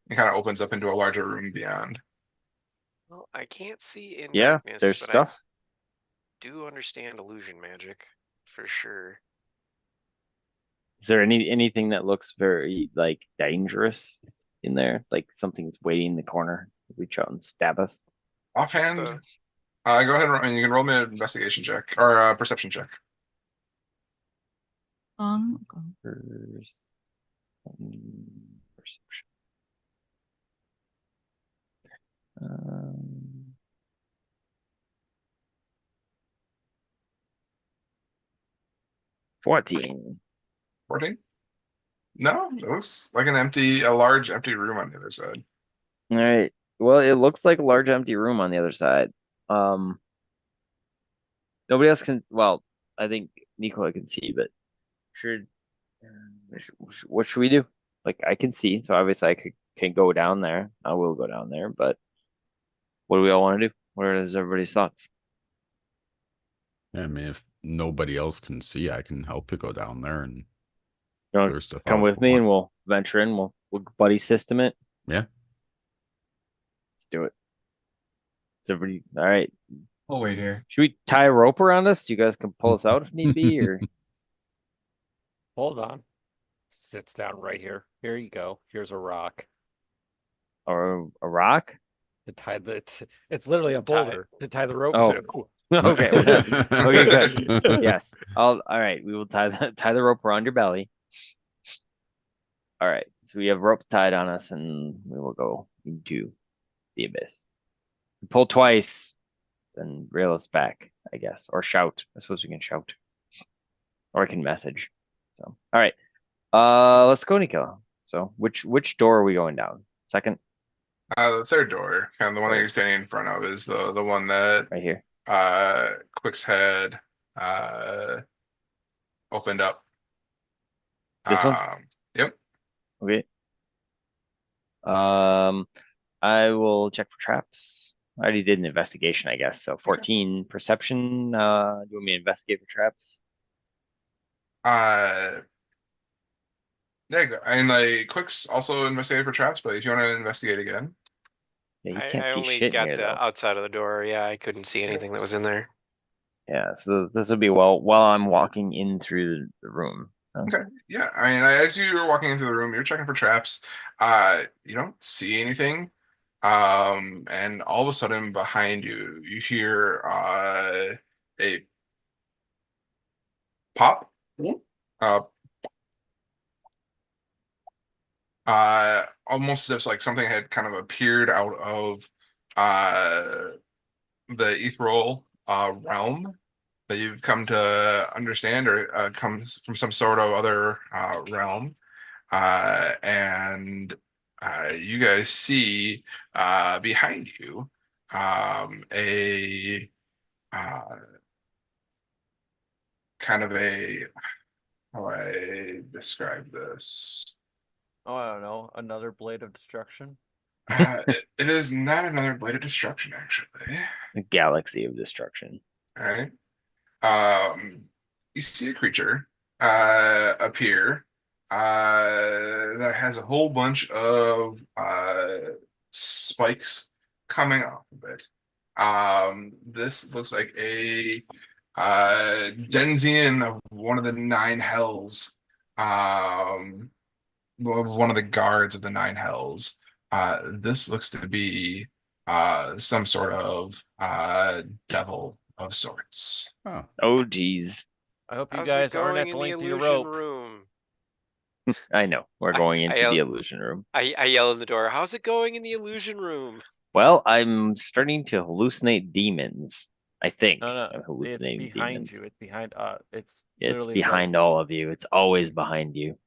It kind of opens up into a larger room beyond. Well, I can't see in Yeah, darkness, there's but stuff. I do understand illusion magic for sure. Is there anything that looks very like dangerous in there? Like something's waiting in the corner, reach out and stab us? Offhand, The- go ahead and you can roll me an investigation check or a perception check. Perception. 14. 14. No, it looks like a large empty room on the other side. Alright, well, it looks like a large empty room on the other side. Um, nobody else can, well, I think Nicola can see, but should, what should we do? Like, I can see, so obviously can go down there. I will go down there, but what do we all want to do? What is everybody's thoughts? Yeah, I mean, if nobody else can see, I can help you go down there and You want clear to stuff come out if with you me want. and we'll venture in, we'll buddy system it. Yeah. Let's do it. Is everybody, alright, I'll wait here. should we tie a rope around us? You guys can pull us out if need be, or? Hold on. Sits down right here. Here you go. Here's a rock Or a rock? to tie the. It's literally a Tie it. boulder to tie the rope Oh. to. Okay, okay, good. Yes, all right. We will tie the rope around your belly. All right, so we have rope tied on us, and we will go into the abyss. Pull twice, then reel us back, I guess, or shout. I suppose we can shout, or I can message. So, all right, let's go, Nico. So, which door are we going down? Second, The third door, kind of the one that you're standing in front of, is the one that right here. Quick's had opened up. This one? Yep. Okay. I will check for traps. I already did an investigation, I guess. So 14 perception. Do you want me to investigate for traps? Yeah, and like Quick's also investigated for traps, but if you want to investigate again, Yeah, you I can't see only shit in got here the though. outside of the door. Yeah, I couldn't see anything that was in there. Yeah, so this would be while I'm walking in through the room. Sounds okay, yeah. I mean, as you're walking into the room, you're checking for traps. You don't see anything. And all of a sudden behind you, you hear a pop. Uh, Almost as if like something had kind of appeared out of the ethereal realm that you've come to understand, or comes from some sort of other realm. And you guys see behind you a kind of a, how do I describe this? Oh, I don't know. Another blade of destruction. It is not another blade of destruction, actually. a galaxy of destruction. All right. You see a creature appear that has a whole bunch of spikes coming off of it. This looks like a Denzian of one of the nine hells. Of one of the guards of the nine hells. This looks to be some sort of devil of sorts. Oh, Oh geez. I hope you How's guys it aren't going at in the the length of your illusion rope. room? I know. We're I- going I into the yell- illusion room. I yell in the door. How's it going in the illusion room? Well, I'm starting to hallucinate demons. I think No, I'm it's hallucinating behind demons. you. It's behind. It's It's literally behind all of you. It's always behind you.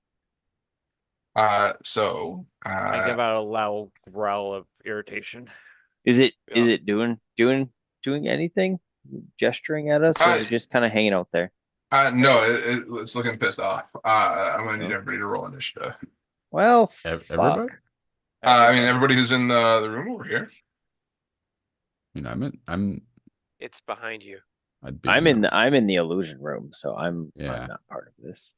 So I give out a loud growl of irritation. Is Yeah. it doing anything? Gesturing at us, or is it just kind of hanging out there? no, it's looking pissed off. I'm gonna need Oh. everybody to roll initiative. Well, everybody? fuck. I mean, everybody who's in the room over here. You know, I'm It's behind you. I'd be I'm in in the illusion room, so I'm Yeah. not part of this.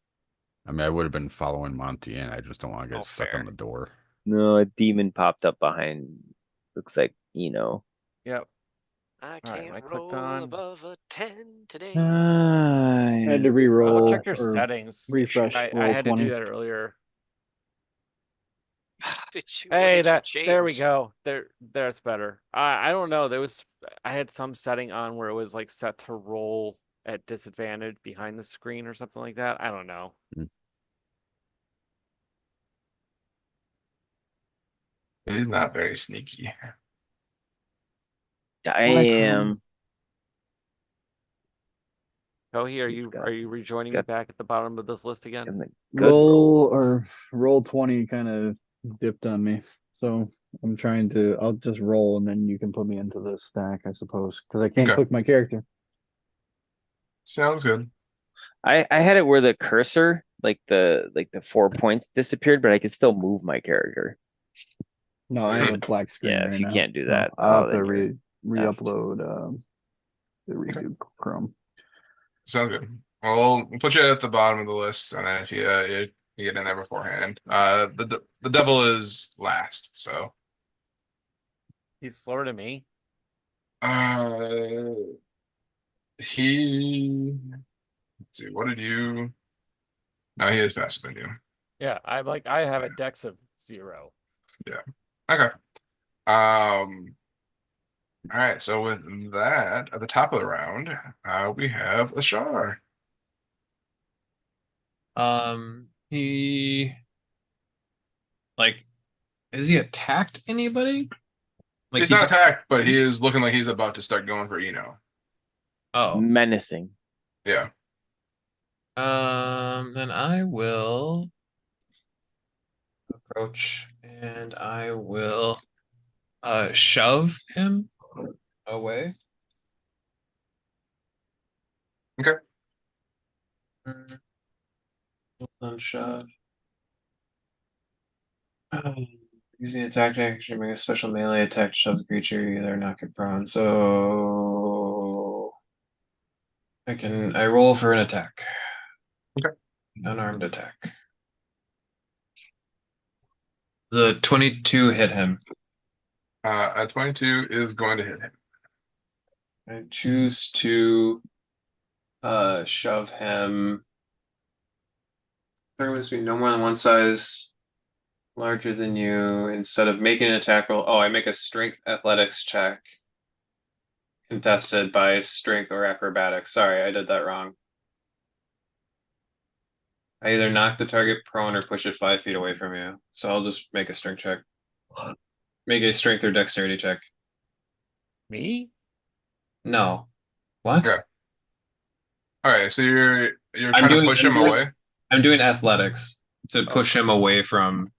I mean, I would have been following Monty in. I just don't want to get Oh, stuck fair. on the door. No, a demon popped up behind. Looks like Yep. I Alright, can't I clicked roll on- above a 10 today. I had to I'll re-roll check your or settings. refresh I roll had to 20. do that earlier. What Hey, did you there we change? go. There's better. I don't know. I had some setting on where it was like set to roll at disadvantage behind the screen or something like that. I don't know. He's not very sneaky. I am. Kohi, are He's you got- are you rejoining me got- back at the bottom of this list again? And the good Roll rolls. or roll 20 kind of dipped on me. So I'm trying to, I'll just roll and then you can put me into the stack, I suppose, because I can't Okay. click my character. Sounds good. I had it where the cursor, like the 4 points disappeared, but I could still move my character. No, I have a black screen Yeah, right if you now. can't do so that, I'll oh, have to then you're re-upload the redo Chrome. Sounds good. Well, we'll put you at the bottom of the list, and then if you get in there beforehand, the devil is last. So, He's slower than me. he. Let's see, what did you? No, he is faster than you. Yeah, I have a dex of 0. Okay. All right. So with that, at the top of the round, we have Ashar. He like has he attacked anybody? Like He's he not just- attacked, but he is looking like he's about to start going for Eno. Oh. menacing. Yeah. Then I will approach and I will shove him away. Okay. On shove. Using attack action, make a special melee attack to shove the creature, either knock it prone. So I roll for an attack. Okay. Unarmed attack. The 22 hit him. A 22 is going to hit him. I choose to shove him. There must be no more than one size larger than you. Instead of making an attack roll, I make a strength athletics check. Contested by strength or acrobatics. Sorry, I did that wrong. I either knock the target prone or push it 5 feet away from you. So I'll just make a strength check. Make a strength or dexterity check. Me? No. What? Okay. All right. So you're I'm trying to doing- push I'm him doing- away. I'm doing athletics to push him away from.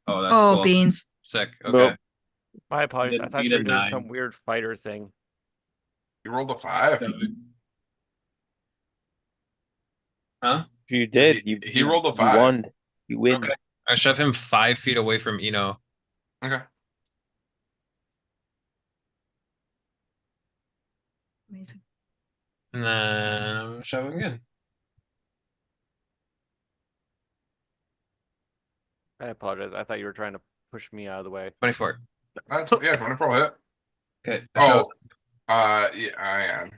Oh, that's Oh, cool. beans. Sick. Okay. Well, My apologies. I did- thought you you were did doing 9. some weird fighter thing. You rolled a 5. Huh? You So did. he rolled a You 5. won. You win. Okay. I shove him 5 feet away from Eno. Okay. Amazing. And then I'm shoving again. I apologize. I thought you were trying to push me out of the way. 24. Yeah, 24 hit. Okay. I shove- Yeah, I am.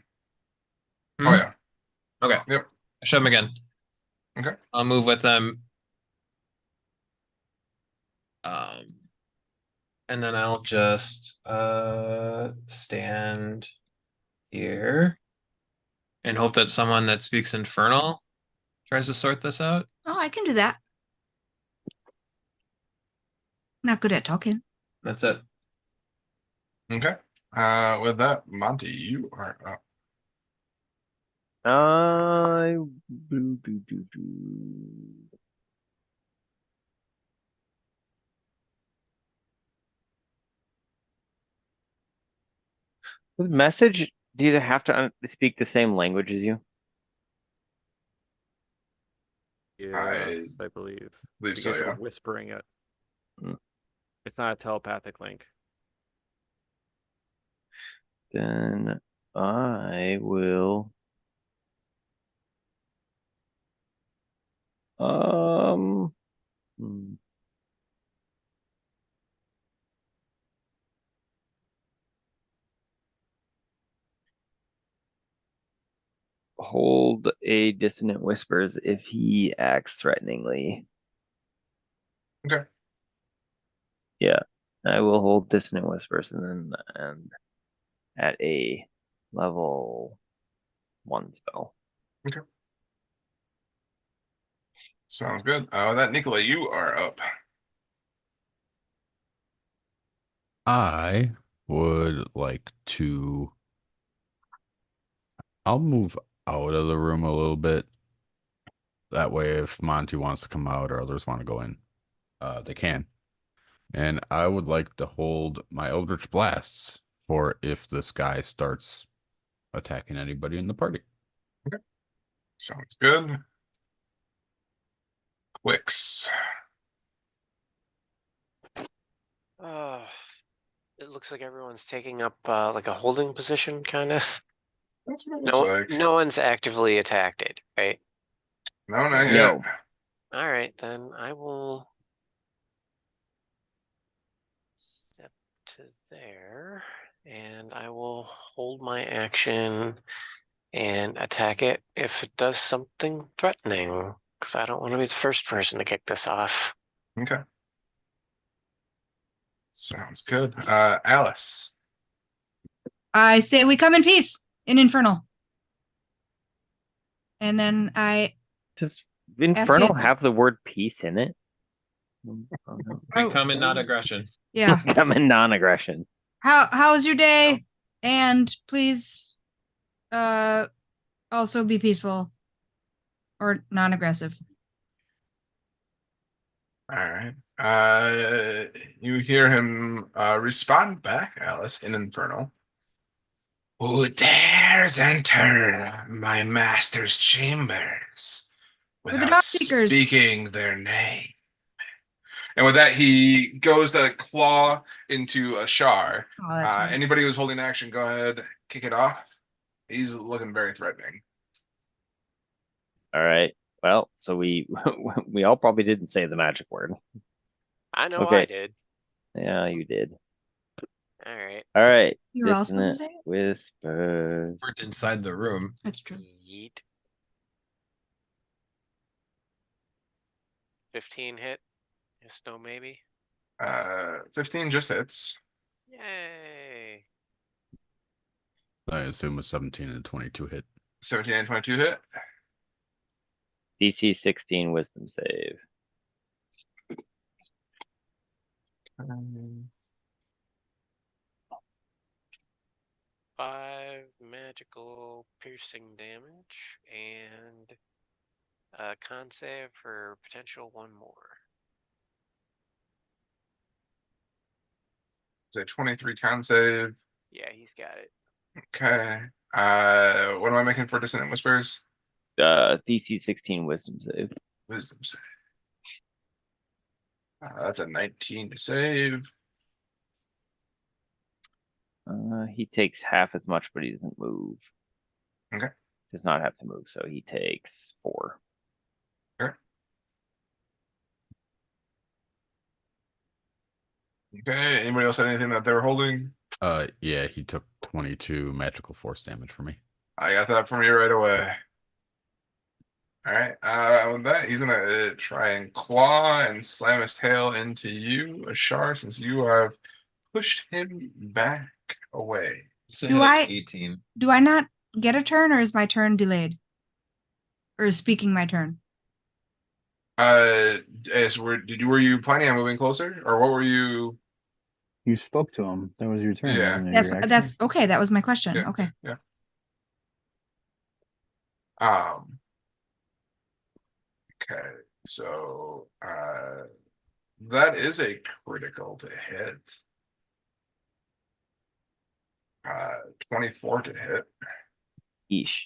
Hmm? Oh yeah. Okay. Yep. I shove him again. Okay. I'll move with them. And then I'll just stand here and hope that someone that speaks Infernal tries to sort this out. Oh, I can do that. Not good at talking. That's it. Okay. With that, Monty, you are up. Boo, boo, boo, boo. With message, do you have to speak the same language as you? Yes, I believe. Believe so, Because you're yeah. whispering it. Hmm. It's not a telepathic link. Then I will. Hmm. Hold a dissonant whispers if he acts threateningly. Okay. Yeah, I will hold dissonant whispers and at a level 1 spell. Sounds good. With that, Nicola, you are up. I would like to. I'll move out of the room a little bit. That way, if Monty wants to come out or others want to go in, they can. And I would like to hold my Eldritch Blasts for if this guy starts attacking anybody in the party. Sounds good. Quicks. It looks like everyone's taking up like a holding position, kind of. That's what it looks like. No one's actively attacked it, right? No, not yet. No. All right, then I will step to there, and I will hold my action and attack it if it does something threatening, because I don't want to be the first person to kick this off. Okay. Sounds good. Alice. I say we come in peace in Infernal. And then Does Infernal him- have the word peace in it? Oh. Come in, not aggression. yeah. Come in non-aggression. How was your day? And please also be peaceful or non-aggressive. All right. You hear him respond back, Alice, in Infernal. Who dares enter my master's chambers the without Dark Seekers. speaking their name? And with that, he goes to claw into Ashar. Oh, that's right. Anybody who's holding action, go ahead, kick it off. He's looking very threatening. All right. Well, so we we all probably didn't say the magic word. I know Okay. I did. Yeah, you did. All right. All right. You're all supposed to Dissonant say it? Whispers. Weren't inside the room. That's true. Yeet. 15 hit. Yes, no, maybe. 15 just hits. Yay. I assume a 17 and a 22 hit. 17 and 22 hit. DC 16 Wisdom save. Five magical piercing damage and con save for potential one more. It's a 23 con save. Yeah, he's got it. Okay. What am I making for Dissonant Whispers? DC 16 Wisdom save. Wisdom save. That's a 19 to save. He takes half as much, but he doesn't move. Okay. Does not have to move, so he takes 4. Okay. Anybody else had anything that they were holding? Yeah, he took 22 magical force damage for me. I got that from you right away. All right. With that, he's gonna try and claw and slam his tail into you, Ashar, since you have pushed him back away. Do I- 18. Do I not get a turn, or is my turn delayed? Or is speaking my turn? Were you planning on moving closer, or what were you? You spoke to him. That was your turn. Yeah. wasn't it? That's Your action? that's okay. That was my question. Yeah, Okay. Yeah. Okay. So that is a critical to hit. 24 to hit. Eesh.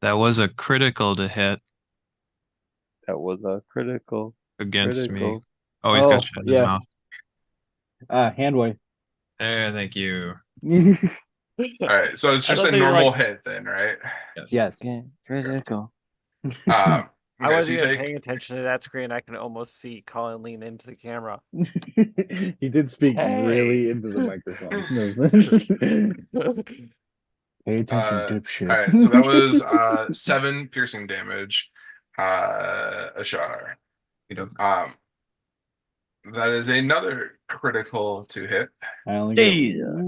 That was a critical to hit That was a critical. against me. Critical. Oh, he's Oh, got shit in his yeah. mouth. Hand wave. There, thank you. All right. So it's I just thought a they were normal like- hit then, right? Yes. Yeah, critical. I Okay, so wasn't you even take paying attention to that screen. I can almost see Colin lean into the camera. He did speak Hey. really into the microphone. Pay attention, dipshit. all right, so that was 7 piercing damage. Ashar. That is another critical to hit. I only get Jesus.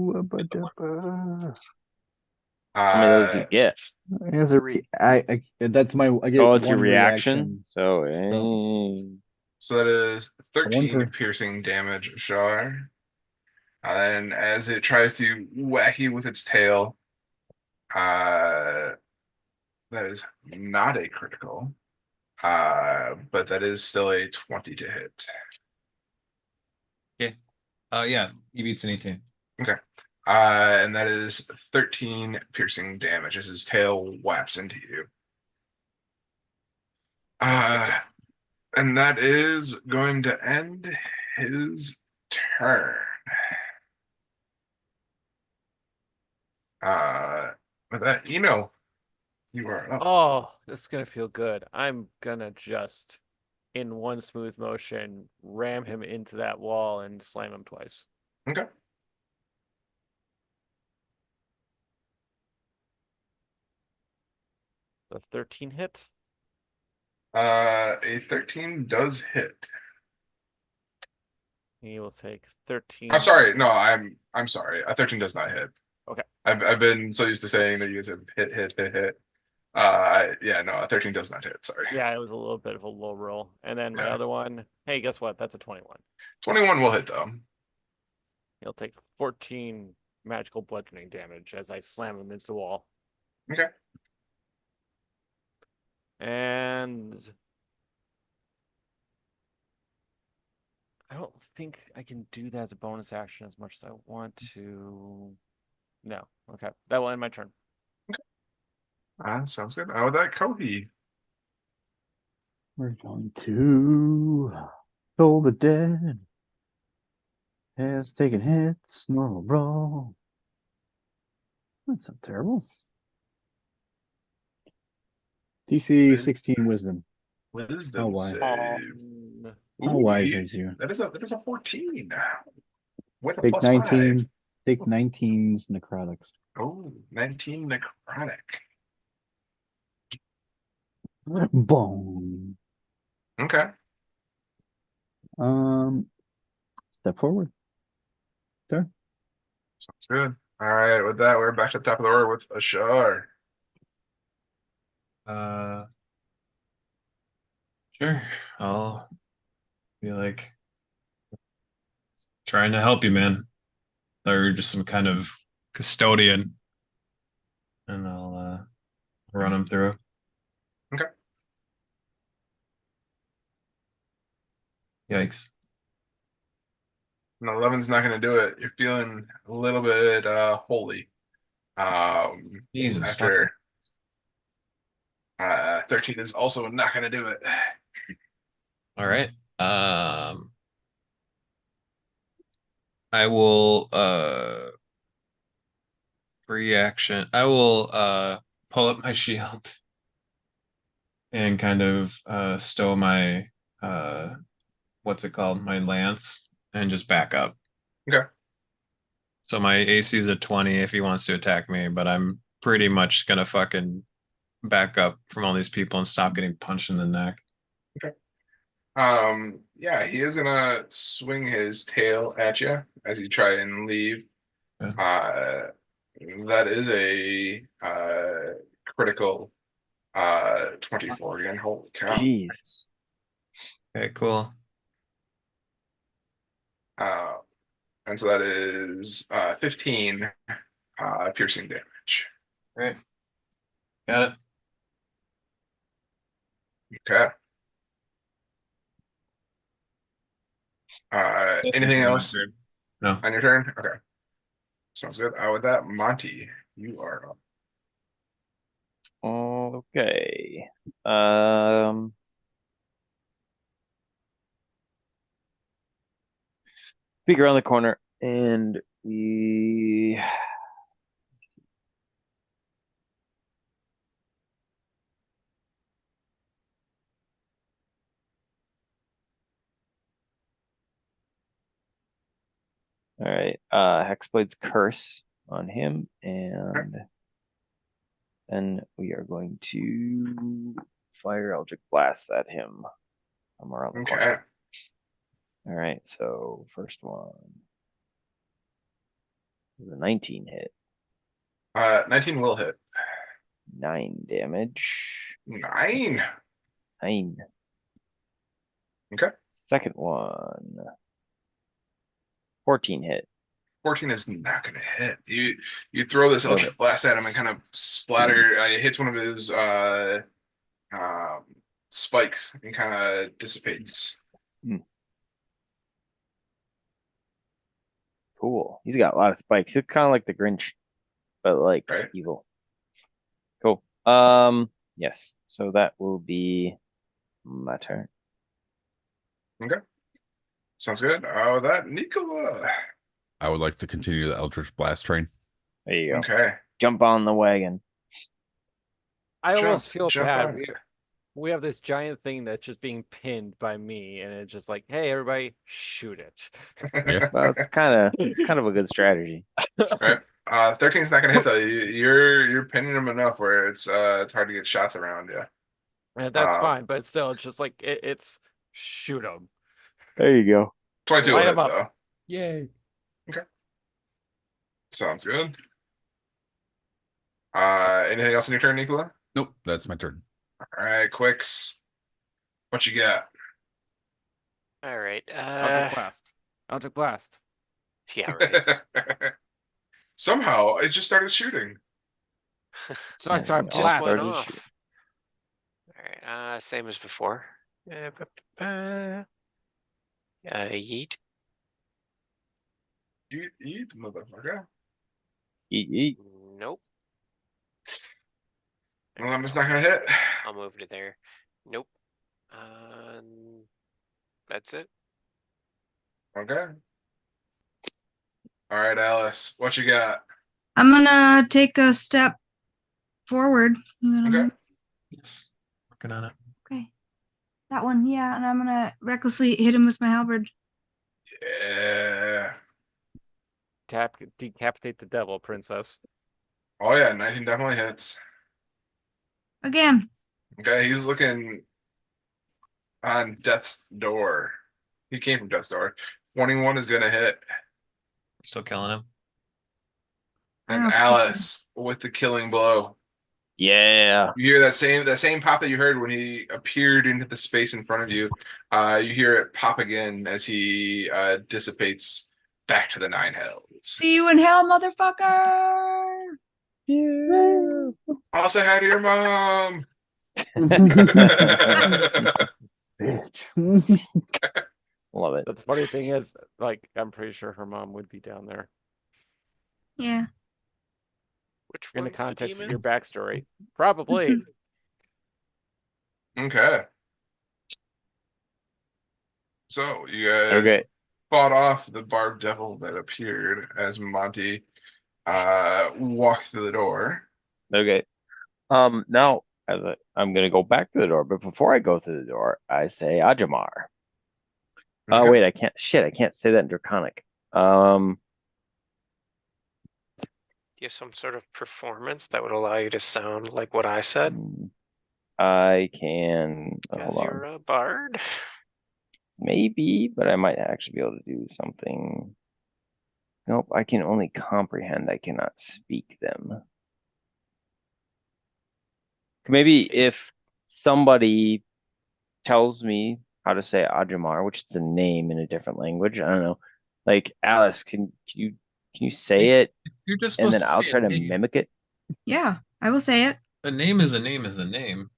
How many of those you Uh, get? as a that's my I get Oh, it's your one reaction. So, so that is 13 per- piercing damage, Ashar. And as it tries to whack you with its tail, That is not a critical. But that is still a 20 to hit. Yeah, he beats an 18. And that is 13 piercing damage as his tail whaps into you. And that is going to end his turn. With that, you are up. Oh, this is gonna feel good. I'm gonna just, in one smooth motion, ram him into that wall and slam him twice. Okay. The 13 hit. A 13 does hit. He will take 13. I'm sorry. No, I'm sorry. A 13 does not hit. Okay. I've been so used to saying that you guys have hit. Yeah, no, a 13 does not hit. Sorry. Yeah, it was a little bit of a low roll. And then my other one, hey, guess what? That's a 21. 21 will hit though. He'll take 14 magical bludgeoning damage as I slam him into the wall. Okay. And I don't think I can do that as a bonus action as much as I want to. No. Okay. That will end my turn. Sounds good. With that, Kohi. We're going to Toll the Dead. Has taken hits, normal roll. That's not terrible. DC 16 wisdom. Wisdom Oh, why? save. How wise are you? That is a 14. With a Take plus 19. 5. Take 19's necrotics. Oh, 19 necrotic. Boom. Okay. Step forward. Sure. Sounds good. All right, with that, we're back to the top of the order with Ashar. Sure. I'll be like trying to help you, man. Or just some kind of custodian. And I'll run him through. Okay. Yikes. No, 11's not going to do it. You're feeling a little bit holy. Jesus After 13 is also not going to do it. All right. I will free action. I will pull up my shield and kind of stow my what's it called? My lance and just back up. Okay. So my AC is a 20 if he wants to attack me, but I'm pretty much gonna fucking back up from all these people and stop getting punched in the neck. Okay. Yeah, he is gonna swing his tail at you as you try and leave. Yeah. That is a critical 24 again. Holy cow. Jeez. Okay, cool. And so that is 15 piercing damage. Great. Got it. Okay. Anything else No. on your turn? Okay. Sounds good. With that, Monty, you are up. Okay. Peek around the corner and we all right, Hexblade's Curse on him, and then we are going to fire Eldritch Blast at him from around the Okay. corner. All right, so first one is a 19 hit. 19 will hit. 9 damage. 9. 9. Okay. Second one. 14 hit. 14 is not gonna hit. You throw this Okay. Eldritch Blast at him and kind of splatter. It hits one of his spikes and kind of dissipates. Cool. He's got a lot of spikes. He's kind of like the Grinch, but like Right. evil. Cool. Yes. So that will be my turn. Okay. Sounds good. With that, Nicola. I would like to continue the Eldritch Blast train. There you go. Okay. Jump on the wagon. I Jump- almost feel jump bad. on it. We have this giant thing that's just being pinned by me, and it's just like, hey, everybody, shoot it. Yeah. Well, it's kind of a good strategy. Right. 13's not gonna hit though. You're pinning him enough where it's hard to get shots around you. And that's Uh, fine, but still, it's just like it's shoot them. There you go. 22 will Light hit 'em up. though. Yay! Sounds good. Anything else in your turn, Nicola? Nope, that's my turn. All right, Quicks. What you got? All right. Eldritch Blast. Eldritch Blast. Yeah, right. Somehow it just started shooting. So I Yeah, start it Just Blast. went Started off. All right. Same as before. Yeet. Eat, motherfucker. Eat. Nope. Well, I'm just not gonna hit. I'll move to there. Nope. That's it. Okay. All right, Alice. What you got? I'm gonna take a step forward. Okay. Yes. Working on it. Okay. That one, yeah, and I'm gonna recklessly hit him with my halberd. Yeah. Decapitate the devil, princess. Oh yeah, 19 definitely hits. Again. Okay, he's looking on death's door. He came from death's door. 21 is gonna hit. Still killing him. I And don't know if Alice with the killing blow. Yeah. You hear that same pop that you heard when he appeared into the space in front of you. You hear it pop again as he dissipates back to the 9 hells. See you in hell, motherfucker! Yeah. I'll say hi to your mom. Bitch. Love it. But the funny thing is, like, I'm pretty sure her mom would be down there. Yeah. Which In the one's the context of demon? your backstory. Probably. Okay. So you guys Okay. fought off the barbed devil that appeared as Monty walked through the door. Okay. Now I'm gonna go back to the door, but before I go through the door, I say Ajamar. Oh Okay. wait, I can't. Shit, I can't say that in Draconic. Do you have some sort of performance that would allow you to sound like what I said? I can. Because Hold you're on. a bard. Maybe, but I might actually be able to do something. Nope, I can only comprehend. I cannot speak them. Maybe if somebody tells me how to say Ajamar, which is a name in a different language, I don't know. Like Alice, can you say it You're just and supposed then to I'll say try a to name. mimic it? Yeah, I will say it. A name is a name is a name.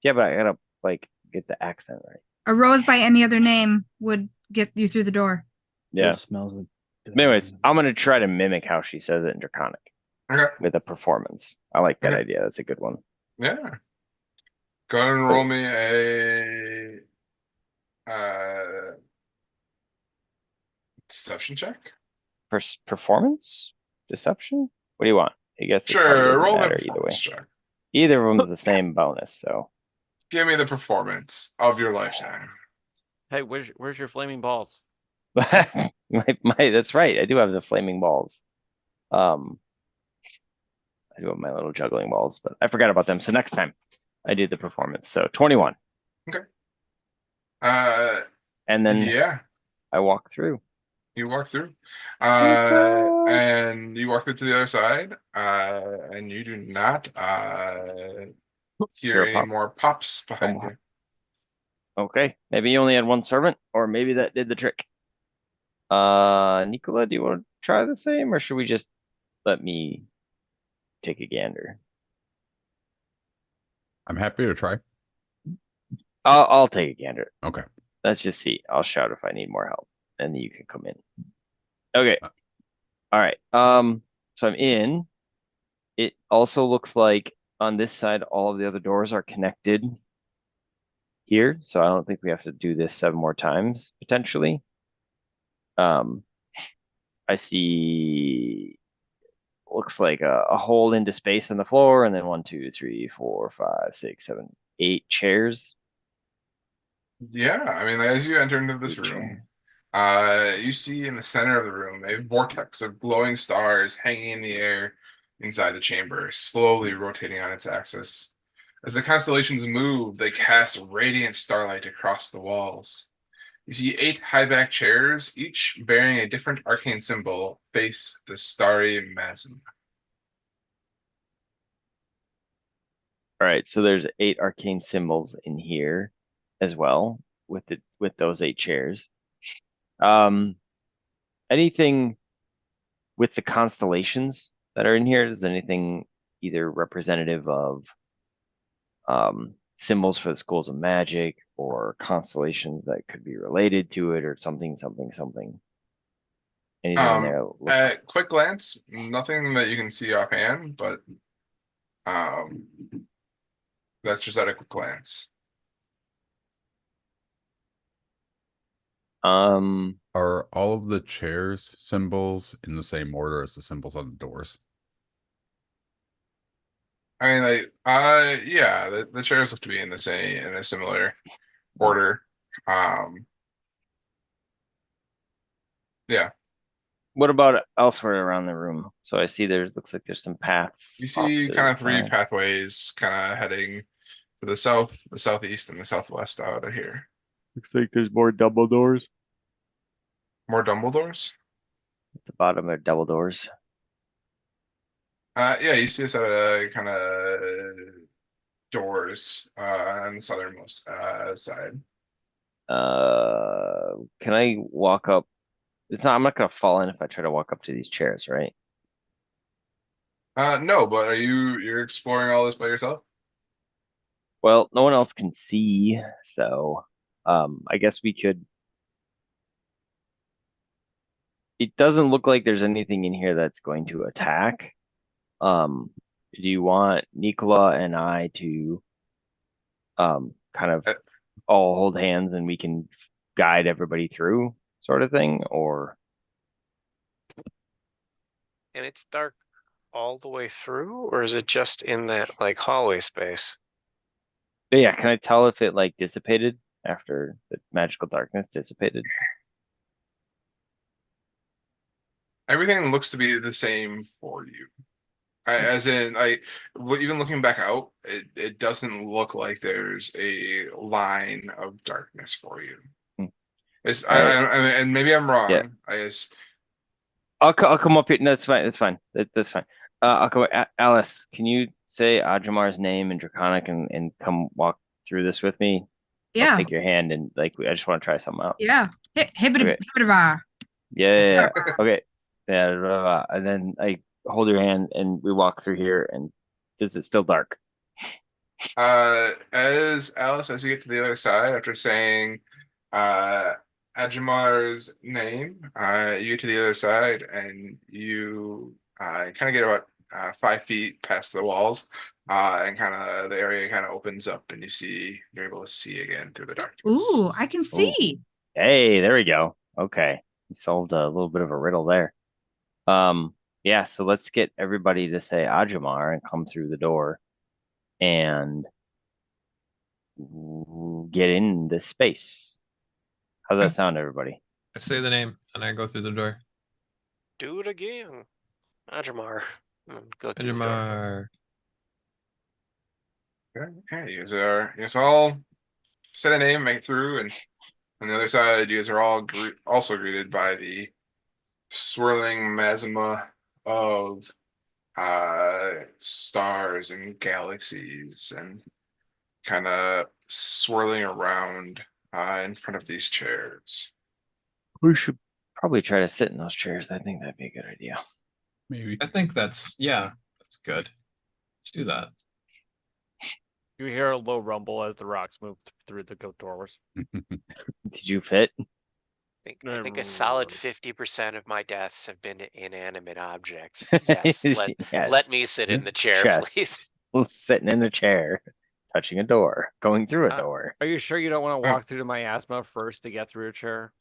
Yeah, but I gotta like get the accent right. A rose by any other name would get you through the door. Yeah. Smells like Anyways, I'm gonna try to mimic how she says it in Draconic Okay. with a performance. I like that Okay. idea. That's a good one. Yeah. Go ahead and roll me a deception check. Performance? Deception? What do you want? I guess it probably Sure, doesn't roll me a matter either way. performance check. Either of them's the same bonus, so. Give me the performance of your lifetime. Hey, where's your flaming balls? That's right. I do have the flaming balls. I do have my little juggling balls, but I forgot about them. So next time I do the performance. So 21. And then Yeah, I walk through. you walk through. God. And you walk through to the other side. And you do not hear Hear a any pop. more pops behind Come you. Okay. Maybe you only had one servant, or maybe that did the trick. Nicola, do you want try the same, or should we just let me take a gander? I'm happy to try. I'll take a gander. Okay. Let's just see. I'll shout if I need more help, and you can come in. Okay. Uh. All right. So I'm in. It also looks like on this side, all of the other doors are connected here, so I don't think we have to do this 7 more times potentially. I see. Looks like a hole into space on the floor, and then 1, 2, 3, 4, 5, 6, 7, 8 chairs. Yeah, I mean, as you enter into this 8 room, chairs. you see in the center of the room a vortex of glowing stars hanging in the air inside the chamber, slowly rotating on its axis. As the constellations move, they cast radiant starlight across the walls. You see 8 high-back chairs, each bearing a different arcane symbol, face the starry mason. All right, so there's 8 arcane symbols in here as well with those 8 chairs. Anything with the constellations that are in here? Is anything either representative of symbols for the schools of magic or constellations that could be related to it, or something? Anything in there? At quick glance, nothing that you can see offhand, but that's just at a quick glance. Are all of the chairs symbols in the same order as the symbols on the doors? I mean, yeah, the chairs look to be in a similar order. Yeah. What about elsewhere around the room? So I see looks like there's some paths. You off see to kind the of 3 side. pathways kind of heading to the south, the southeast, and the southwest out of here. Looks like there's more double doors. More Dumbledores? At the bottom are double doors. Yeah, you see a set of kind of doors on the southernmost side. Can I walk up? I'm not gonna fall in if I try to walk up to these chairs, right? No, but you're exploring all this by yourself? Well, no one else can see, so I guess we could. It doesn't look like there's anything in here that's going to attack. Do you want Nicola and I to kind of all hold hands and we can guide everybody through, sort of thing, or? And it's dark all the way through, or is it just in that like hallway space? Yeah, can I tell if it like dissipated after the magical darkness dissipated? Everything looks to be the same for you. As in, even looking back out, it doesn't look like there's a line of darkness for you. It's and maybe I'm wrong. Yeah. I'll come up here. No, that's fine. That's fine. That's fine. I'll go. Alice, can you say Ajamar's name in Draconic and come walk through this with me? Yeah. I'll take your hand and I just want to try something out. Yeah. Okay. Yeah. Okay. Yeah. And then I hold your hand and we walk through here. And is it still dark? As you get to the other side, after saying Ajamar's name, you get to the other side and you kind of get about 5 feet past the walls, and kind of the area kind of opens up and you're able to see again through the darkness. Ooh, I can see. Hey, there we go. Okay. We solved a little bit of a riddle there. Yeah, so let's get everybody to say Ajamar and come through the door and get in this space. How's that sound, everybody? I say the name and I go through the door. Do it again. Ajamar. Go through the door. Ajamar. Okay. Yeah, you guys all say the name, make it through, and on the other side, you guys are all also greeted by the swirling masma of stars and galaxies, and kind of swirling around in front of these chairs. Probably try to sit in those chairs. I think that'd be a good idea. Maybe. I think that's that's good. Let's do that. You hear a low rumble as the rocks move through the doors. Did you fit? I think a solid 50% of my deaths have been to inanimate objects. Yes, let me sit in the chair, Yes. please. Sitting in a chair, touching a door, going through a door. Are you sure you don't want to walk through to miasma first to get through a chair?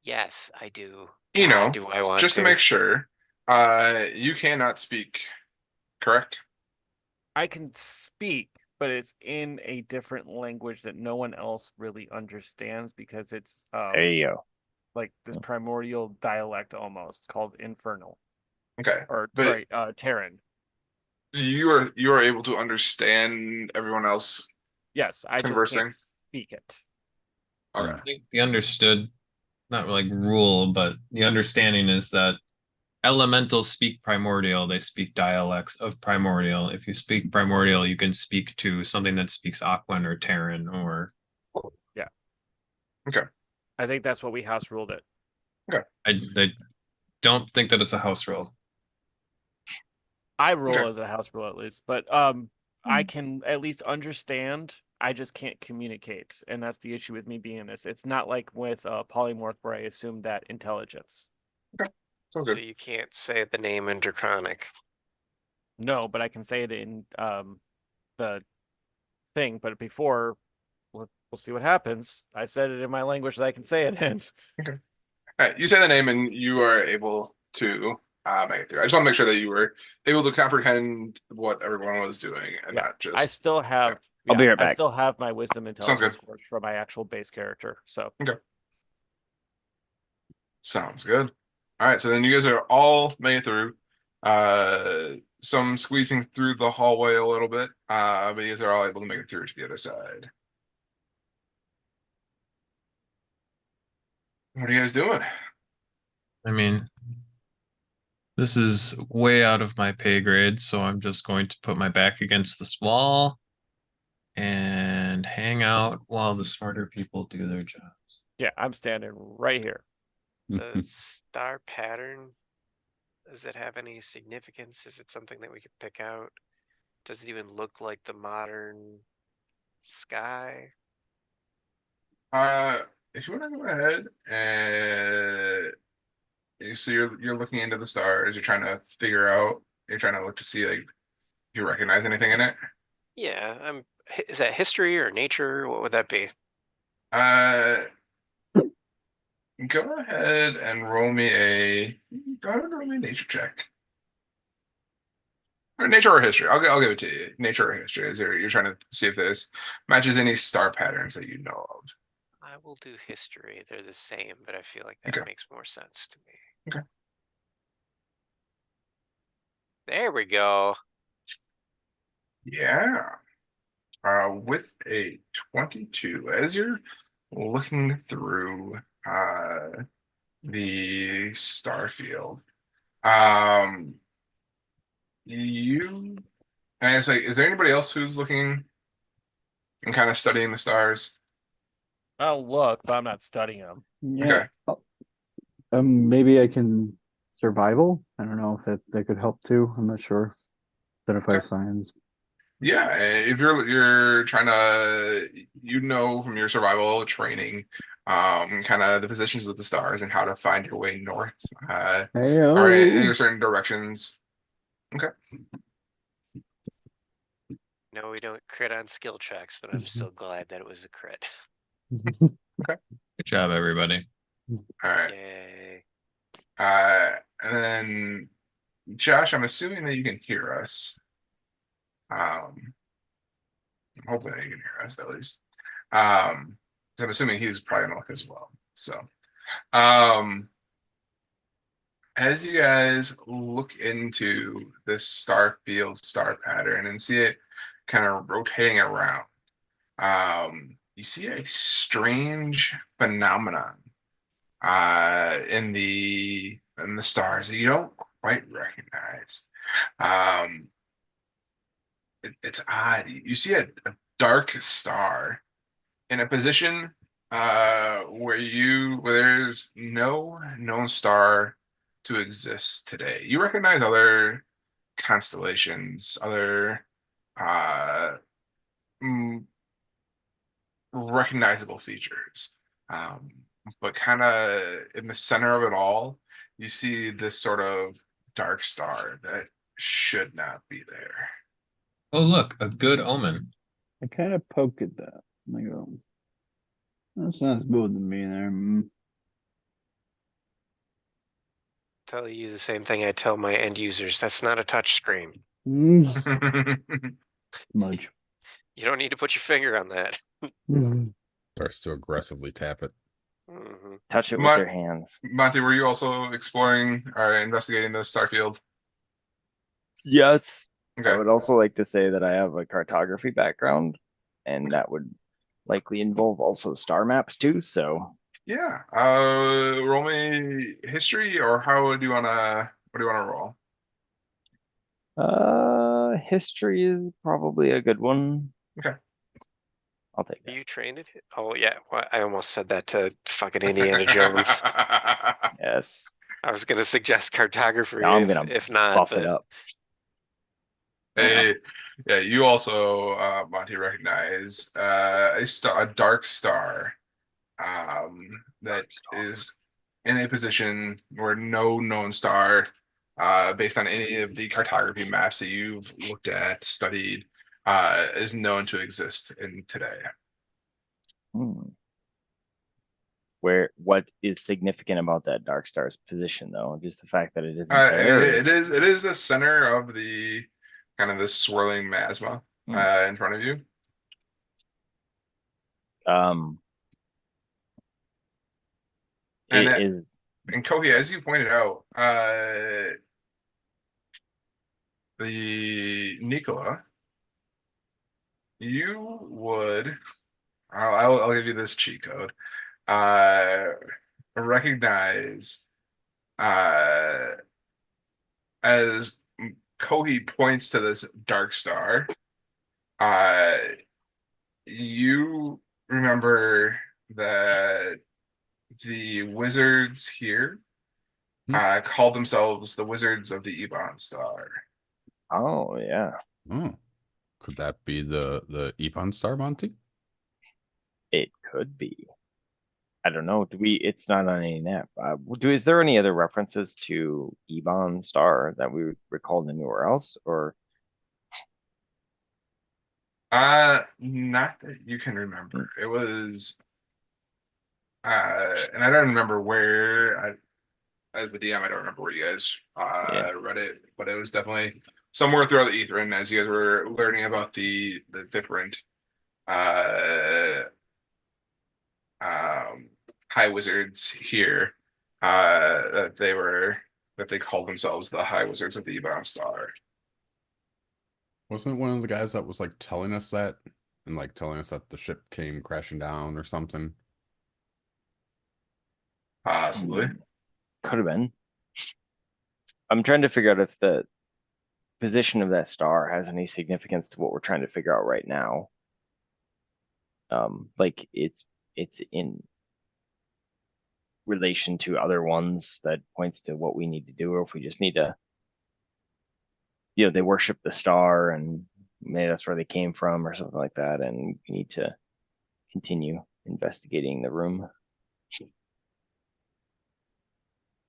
Yes, I do. You know, Do I want just to make sure, you cannot speak, correct? I can speak, but it's in a different language that no one else really understands because it's There you go. like this primordial dialect almost called Infernal. Okay, Or but sorry, Terran. you are able to understand everyone else. Yes, I just Conversing. can't speak it. Okay. I think the understood, not like rule, but the understanding is that elementals speak primordial. They speak dialects of primordial. If you speak primordial, you can speak to something that speaks Aquan or Terran or. Yeah. Okay. I think that's what we house ruled it. I don't think that it's a house rule. I rule Okay. as a house rule at least, but I can at least understand. I just can't communicate, and that's the issue with me being in this. It's not like with polymorph where I assume that intelligence. Sounds So good. you can't say the name in Draconic. No, but I can say it in the thing. But before, we'll see what happens. I said it in my language that I can say it in. Okay. All right, you say the name and you are able to make it through. I just want to make sure that you were able to comprehend what everyone was doing and Yeah, not just. I still have. I'll be right I back. still have my wisdom Sounds intelligence good. scores from my actual base character. So Sounds good. All right, so then you guys are all made it through. Some squeezing through the hallway a little bit, but you guys are all able to make it through to the other side. What are you guys doing? I mean, this is way out of my pay grade, so I'm just going to put my back against this wall and hang out while the smarter people do their jobs. yeah, I'm standing right here. The star pattern, does it have any significance? Is it something that we could pick out? Does it even look like the modern sky? If you want to go ahead and so you're looking into the stars, you're trying to figure out, you're trying to look to see like if you recognize anything in it. Yeah, is that history or nature? What would that be? Go ahead and roll me a nature check. Or nature or history. I'll give it to you. Nature or history. You're trying to see if this matches any star patterns that you know of. I will do history. They're the same, but I feel like that Okay. makes more sense to me. Okay. There we go. Yeah. With a 22, as you're looking through the star field, and it's like, is there anybody else who's looking and kind of studying the stars? I'll look, but I'm not studying them. Yeah. Maybe I can survival. I don't know if that could help too. I'm not sure. Identify Okay. signs. Yeah, if you're trying to, from your survival training, kind of the positions of the stars and how to find your way north, or in certain directions. Okay. No, we don't crit on skill checks, but I'm still glad that it was a crit. Good job, everybody. All right. Yay. And then Josh, I'm assuming that you can hear us. I'm hoping that you can hear us at least. I'm assuming he's probably gonna look as well. So, as you guys look into this star field star pattern and see it kind of rotating around, you see a strange phenomenon in the stars that you don't quite recognize. It's odd. You see a dark star in a position where there's no known star to exist today. You recognize other constellations, other uh mm, recognizable features. But kind of in the center of it all, you see this sort of dark star that should not be there. Oh, look, a good omen. I kind of poke at that. And I go, that sounds good to me there. Tell you the same thing I tell my end users. That's not a touch screen. Much. You don't need to put your finger on that. Starts to aggressively tap it. Mhm. Touch it with Mon- their hands. Monty, were you also exploring or investigating the star field? Yes. I Okay. would also like to say that I have a cartography background, and that would likely involve also star maps too. So Yeah. Roll me history, or how do you wanna? What do you wanna roll? history is probably a good one. Okay. I'll take Are that. you trained in it? Oh yeah, well, I almost said that to fucking Indiana Jones. Yes. I was gonna suggest cartography Now I'm if, gonna if not, buff it but up. Hey, yeah, you also, Monty, recognize a dark star that is in a position where no known star, based on any of the cartography maps that you've looked at, studied, is known to exist in today. Hmm. What is significant about that dark star's position though? Just the fact that it isn't there. It is the center of the kind of this swirling masma in front of you. Um And it it- is And Kohi, as you pointed out, the Nikola, you would, I'll give you this cheat code. Recognize as Kohi points to this dark star, you remember that the wizards here called themselves the Wizards of the Ebon Star. oh yeah. Oh, could that be the Ebon Star, Monty? It could be. I don't know. It's not on any map. Is there any other references to Ebon Star that we recalled anywhere else? Or Not that you can remember. It was and I don't remember where as the DM, I don't remember where you guys Yeah. read it, but it was definitely somewhere throughout the ether, and as you guys were learning about the different uh high wizards here, that they called themselves the High Wizards of the Ebon Star. Wasn't one of the guys that was like telling us that and like telling us that the ship came crashing down or something? Possibly. could have been. I'm trying to figure out if the position of that star has any significance to what we're trying to figure out right now. Like it's in relation to other ones that points to what we need to do, or if we just need to, they worship the star and maybe that's where they came from or something like that, and we need to continue investigating the room.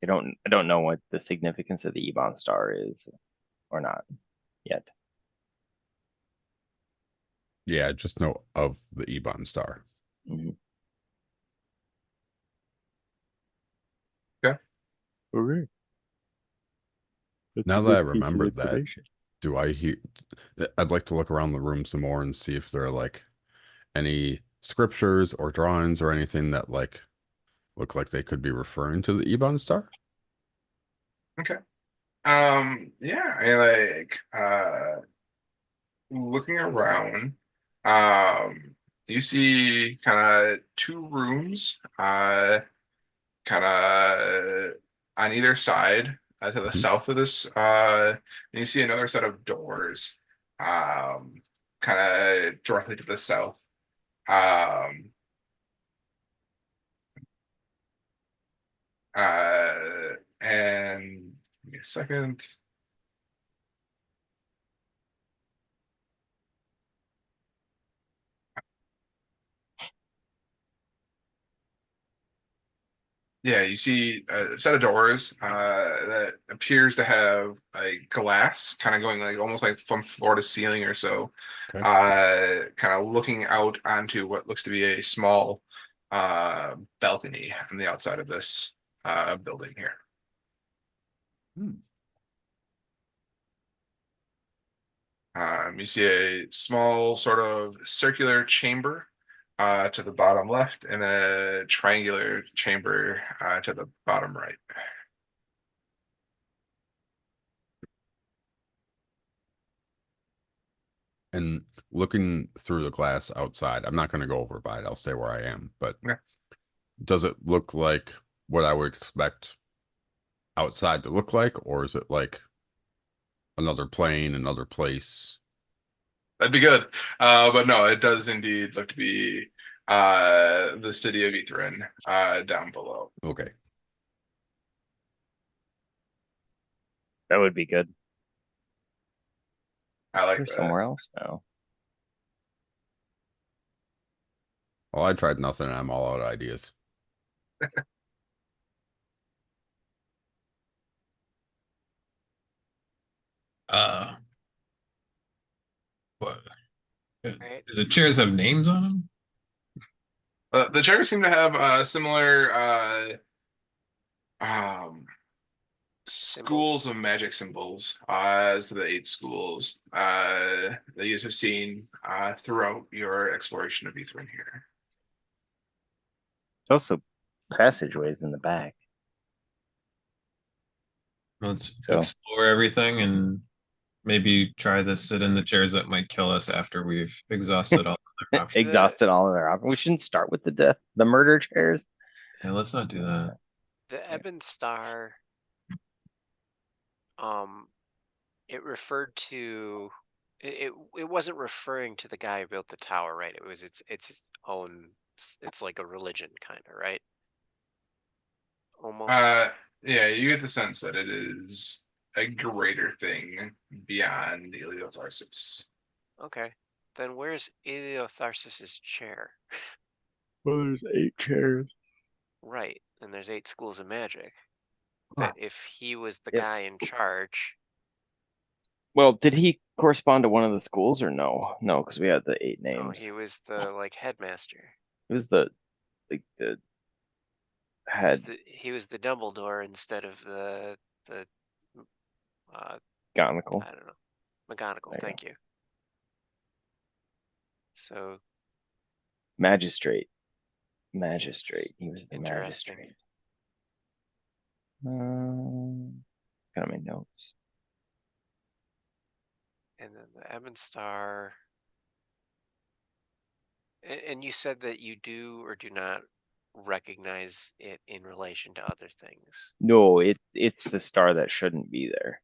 I don't know what the significance of the Ebon star is or not yet. Yeah, I just know of the Ebon Star. Mhm. Okay. Okay. Now that I remembered that, do I hear? I'd like to look around the room some more and see if there are like any scriptures or drawings or anything that like look like they could be referring to the Ebon Star. Okay. Yeah, looking around, you see kind of two rooms, kind of on either side, to the south of this, and you see another set of doors, kind of directly to the south. And give me a second. Yeah, you see a set of doors that appears to have a glass kind of going like almost like from floor to ceiling or so. Okay. Kind of looking out onto what looks to be a small balcony on the outside of this building here. You see a small sort of circular chamber to the bottom left and a triangular chamber to the bottom right. And looking through the glass outside, I'm not going to go over by it. I'll stay where I am. But Okay. does it look like what I would expect outside to look like, or is it like another plane, another place? That'd be good. But no, it does indeed look to be the city of Ithrin down below. Okay. That would be good. I like Or that. somewhere else now. Well, I tried nothing and I'm all out of ideas. What? Right. Do the chairs have names on them? The chairs seem to have similar schools of magic symbols as the 8 schools that you have seen throughout your exploration of Ithrin here. There's also passageways in the back. Let's So- explore everything and maybe try to sit in the chairs that might kill us after we've exhausted all other options. Exhausted all of their options. We shouldn't start with the murder chairs. Yeah, let's not do that. The Ebon Star, it referred to, it wasn't referring to the guy who built the tower, right? It was its own, it's like a religion kind of, right? Almost. Yeah, you get the sense that it is a greater thing beyond Eliotharsis. Okay, then where's Eliotharsis's chair? Well, there's 8 chairs. Right, and there's 8 schools of magic. Ah. That if he was the Yep. guy in charge, Well, did he correspond to one of the schools or no? No, because we had the 8 no, names. he was the like headmaster. It was the head He was the Dumbledore instead of the Gonical. I don't know, McGonagall. There you Thank you. So Magistrate. He was the interesting. magistrate. Got my notes. And then the Ebon Star. And you said that you do or do not recognize it in relation to other things. No, it's the star that shouldn't be there.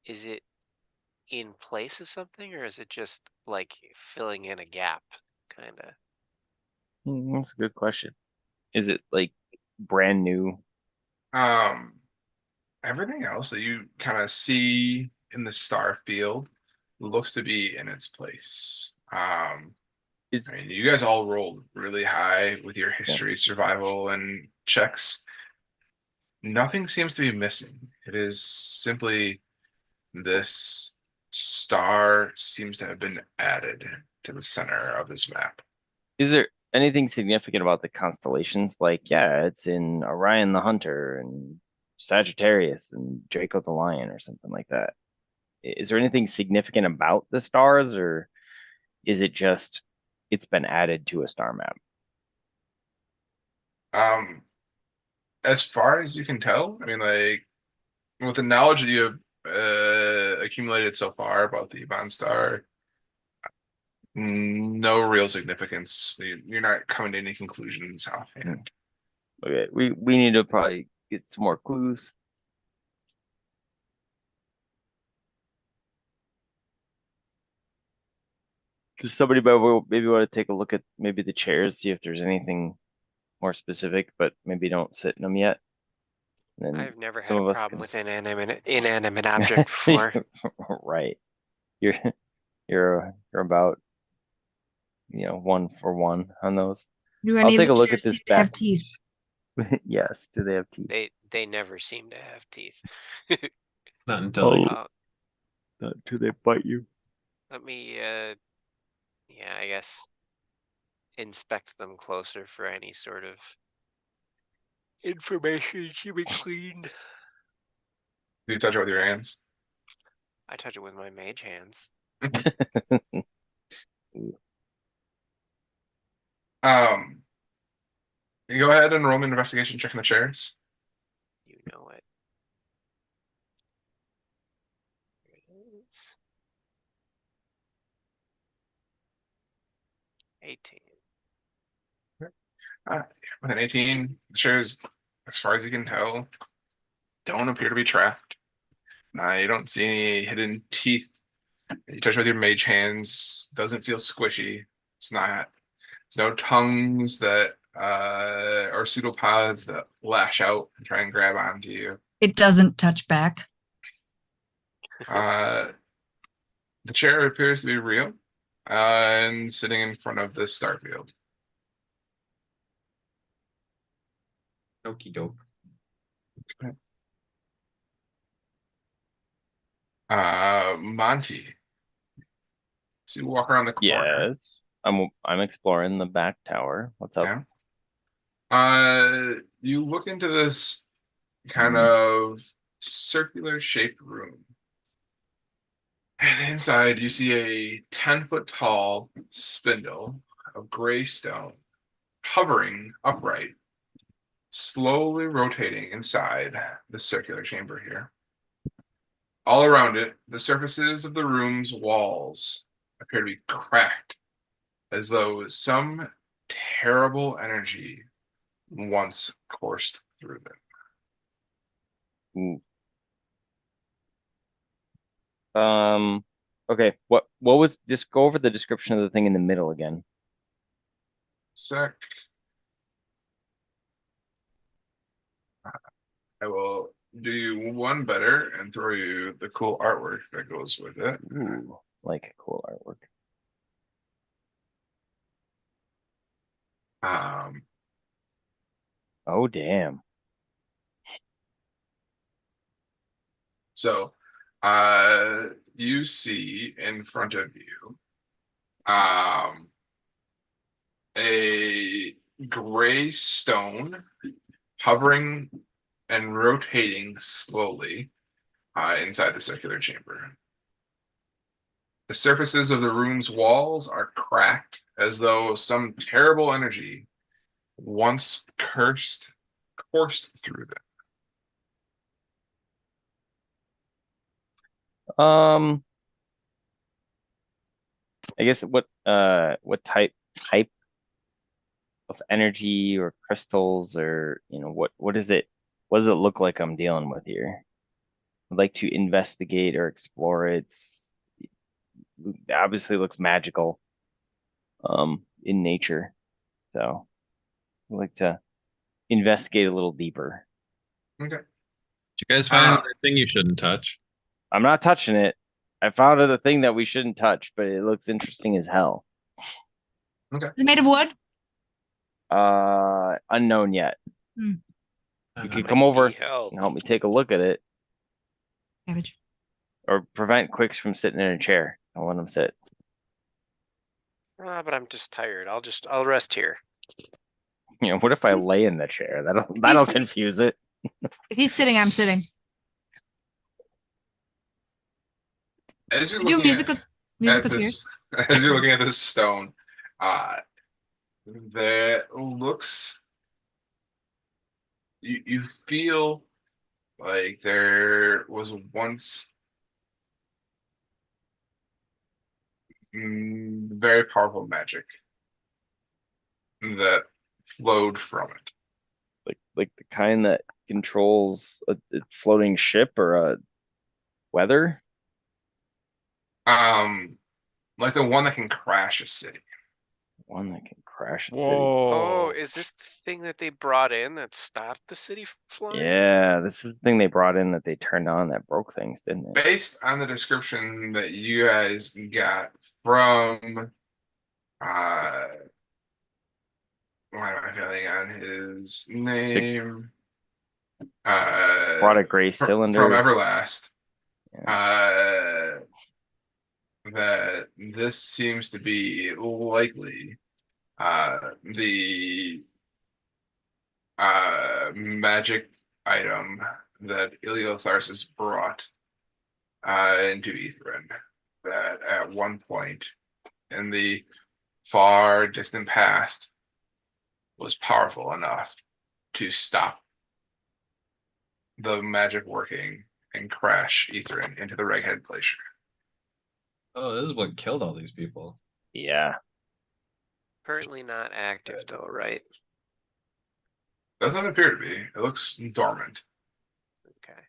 Is it in place of something, or is it just like filling in a gap, kind of? That's a good question. Is it like brand new? Everything else that you kind of see in the star field looks to be in its place. Is I mean, you guys all rolled really high with your history, survival, and checks. Nothing seems to be missing. It is simply this star seems to have been added to the center of this map. is there anything significant about the constellations? Like, yeah, it's in Orion the Hunter and Sagittarius and Draco the Lion or something like that. Is there anything significant about the stars, or is it just it's been added to a star map? As far as you can tell, I mean, like with the knowledge that you have accumulated so far about the Ebon Star, no real significance. You're not coming to any conclusions offhand. Okay, we need to probably get some more clues. Does somebody maybe want to take a look at maybe the chairs, see if there's anything more specific, but maybe don't sit in them yet. And then I've never had some a of us problem can- with inanimate object before. Right. You're about, 1 for 1 on those. Do I'll any of take the a look chairs at this seem to have back. teeth? Yes, do they have teeth? They never seem to have teeth. Not until they Oh. Do they bite you? Let me, yeah, I guess inspect them closer for any sort of information to be cleaned. You touch it with your hands. I touch it with my mage hands. You go ahead and roll an investigation checking the chairs. You know it. Here it is. 18. With an 18, the chairs, as far as you can tell, don't appear to be trapped. You don't see any hidden teeth. You touch it with your mage hands, doesn't feel squishy. It's not. There's no tongues that or pseudopods that lash out and try and grab onto you. It doesn't touch back. The chair appears to be real and sitting in front of the starfield. Okie doke. Monty. So you walk around the corner. Yes. I'm exploring the back tower. What's up? Yeah. You look into this kind of circular shaped room. And inside you see a 10-foot tall spindle of gray stone hovering upright, slowly rotating inside the circular chamber here. All around it, the surfaces of the room's walls appear to be cracked, as though some terrible energy once coursed through them. Okay, what was, just go over the description of the thing in the middle again. Sec. I will do you one better and throw you the cool artwork that goes with it. Ooh, like cool artwork. Oh damn. So you see in front of you a gray stone hovering and rotating slowly inside the circular chamber. The surfaces of the room's walls are cracked, as though some terrible energy once coursed through them. I guess what type of energy or crystals, or what is it? What does it look like I'm dealing with here? I'd like to investigate or explore it. It obviously looks magical in nature. So I'd like to investigate a little deeper. Okay. Did you guys find another thing you shouldn't touch? I'm not touching it. I found the thing that we shouldn't touch, but it looks interesting as hell. Okay. Is it made of wood? Unknown yet. You could come Might over be help. and help me take a look at it, Cabbage. or prevent Quicks from sitting in a chair. I'll let him sit. But I'm just tired. I'll rest here. What if I lay in the chair? That'll confuse it. If he's sitting, I'm sitting. As you're We do looking musical at chairs. this, as you're looking at this stone, there looks. You feel like there was once very powerful magic that flowed from it. Like the kind that controls a floating ship or a weather. Like the one that can crash a city. One that can crash the city. Oh, Whoa. is this the thing that they brought in that stopped the city from flying? Yeah, this is the thing they brought in that they turned on that broke things, didn't it? Based on the description that you guys got from why am I failing on his name? Brought a gray from cylinder. Everlast. That this seems to be likely the magic item that Iliotharsis brought into Etherin. That at one point in the far distant past was powerful enough to stop the magic working and crash Etherin into the Reghead Glacier. Oh, this is what killed all these people. Yeah. Currently not active though, right? Doesn't appear to be. It looks dormant. Okay.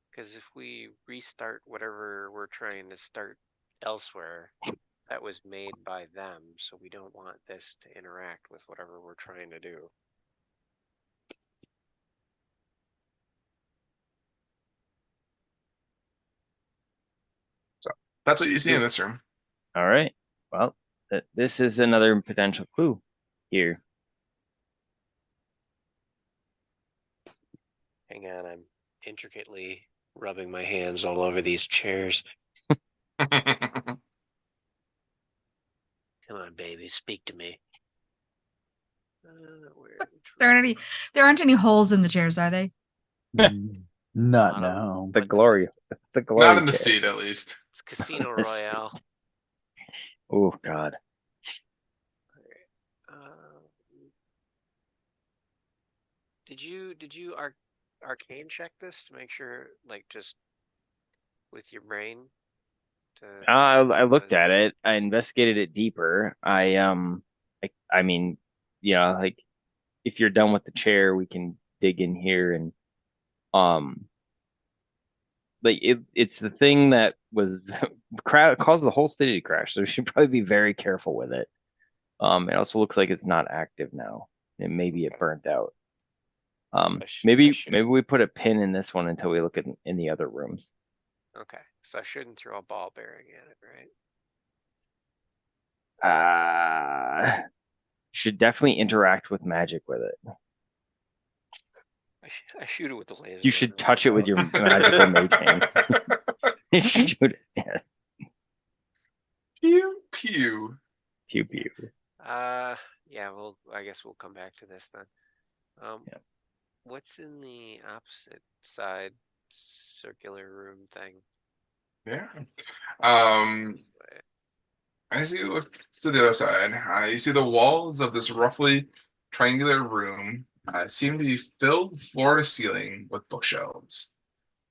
Because if we restart whatever we're trying to start elsewhere, that was made by them, so we don't want this to interact with whatever we're trying to do. That's what you see in this room. All right. Well, this is another potential clue here. Hang on, I'm intricately rubbing my hands all over these chairs. Come on, baby, speak to me. There aren't any holes in the chairs, are they? Not Bottom. now. The glory. The glory. Not in the chair. seat, at least. It's Casino Yes. Royale. Oh God. Did you arcane check this to make sure, like, just with your brain? To see if I looked was- at it. I investigated it deeper. I mean, yeah, like if you're done with the chair, we can dig in here and like it's the thing that was caused the whole city to crash. So we should probably be very careful with it. It also looks like it's not active now. And maybe it burnt out. I Maybe shouldn't- we put a pin in this one until we look in the other rooms. Okay, so I shouldn't throw a ball bearing at it, right? Should definitely interact with magic with it. I shoot it with the laser. You should touch it with your magical mage hand. Shoot it. Yeah. Pew pew. Pew pew. Yeah, I guess we'll come back to this then. Yeah. What's in the opposite side circular room thing? Yeah. This way. As you look to the other side, you see the walls of this roughly triangular room seem to be filled floor to ceiling with bookshelves.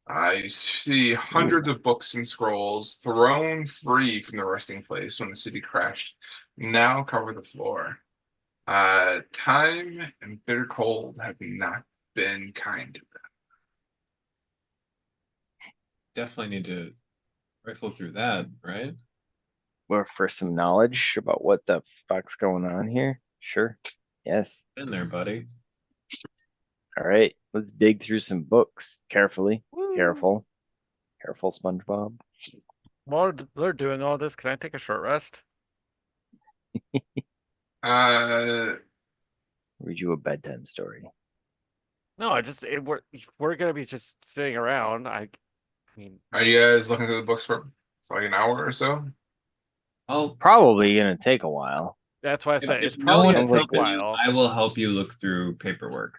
You see hundreds of books and scrolls thrown free from the resting place when the city crashed, now cover the floor. Time and bitter cold have not been kind to them. Definitely need to rifle through that, right? Or for some knowledge about what the fuck's going on here. Sure. Yes. In there, buddy. All right. Let's dig through some books carefully. Careful. Careful, SpongeBob. While they're doing all this, can I take a short rest? Uh, Read you a bedtime story. No, we're gonna be just sitting around. I mean, are you guys looking through the books for like an hour or so? Oh, Probably gonna take a while. that's why I said if it's no probably one gonna is sounds take like a helping you, while. I will help you look through paperwork.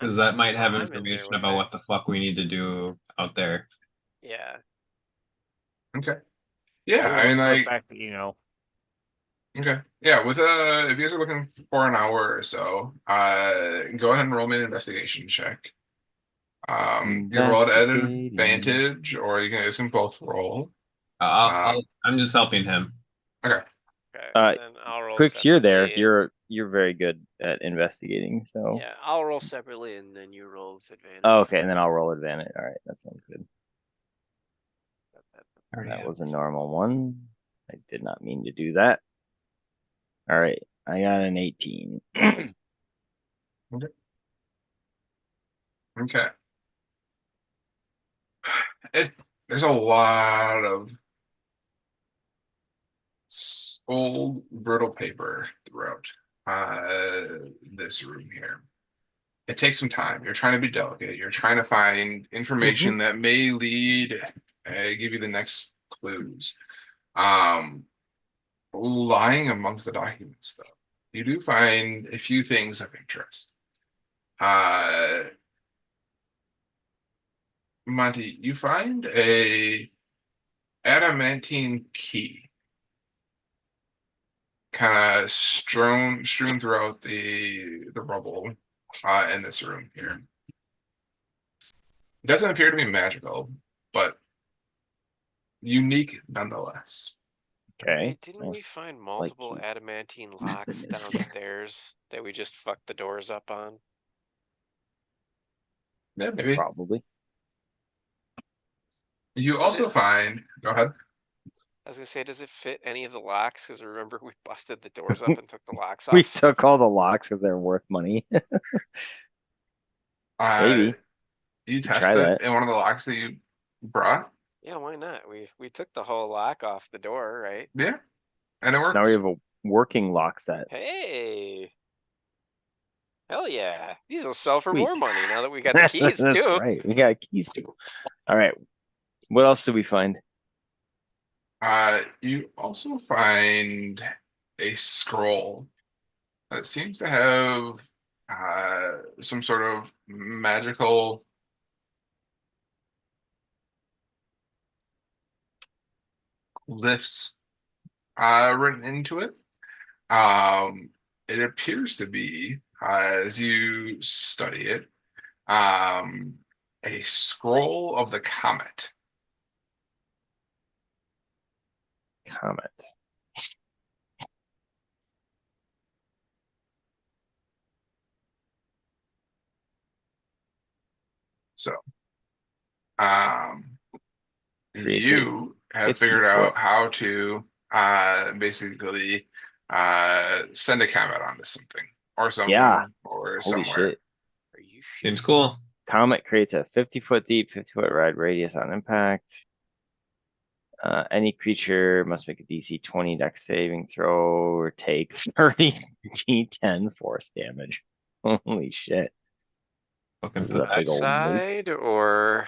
Because that might have I'm in there information with about it. what the fuck we need to do out there. Yeah. Okay. Yeah, We'll I mean, look like, back to okay. Yeah, with if you guys are looking for an hour or so, go ahead and roll me an investigation check. You can roll it at Investigating. advantage, or you guys can both roll. I'm just helping him. Okay. Uh, then I'll roll Quicks, you're there. separately. You're very good at investigating. So Yeah, I'll roll separately and then you roll with advantage. oh, okay, and then I'll roll advantage. All right, that sounds good. Already That have was a this. normal one. I did not mean to do that. All right. I got an 18. Okay. There's a lot of old brittle paper throughout this room here. It takes some time. You're trying to be delicate. You're trying to find information that may lead, give you the next clues. Lying amongst the documents, though, you do find a few things of interest. Monty, you find a adamantine key kind of strewn throughout the rubble in this room here. It doesn't appear to be magical, but unique nonetheless. Okay. Didn't we find multiple adamantine locks downstairs that we just fucked the doors up on? Yeah, maybe. Probably. You also find, go ahead. I was gonna say, does it fit any of the locks? Because remember we busted the doors up and took the locks off. We took all the locks because they're worth money. Maybe. You Try tested that. in one of the locks that you brought? Yeah, why not? We took the whole lock off the door, right? Yeah. And it works. Now we have a working lock set. Hey. Hell yeah. These will sell for Sweet. more money now that we got the keys That's too. right. We got keys too. All right. What else did we find? You also find a scroll that seems to have some sort of magical glyphs written into it. It appears to be, as you study it, a scroll of the comet. Comet. So, Creativity. you have figured out how to basically send a comet onto something or someone or Holy somewhere. shit. Are you Seems cool. Comet creates a 50-foot deep, 50-foot wide radius on impact. Any creature must make a DC 20 dex saving throw or take 30 D10 force damage. Holy shit. Fucking This is a put big old nuke. Side or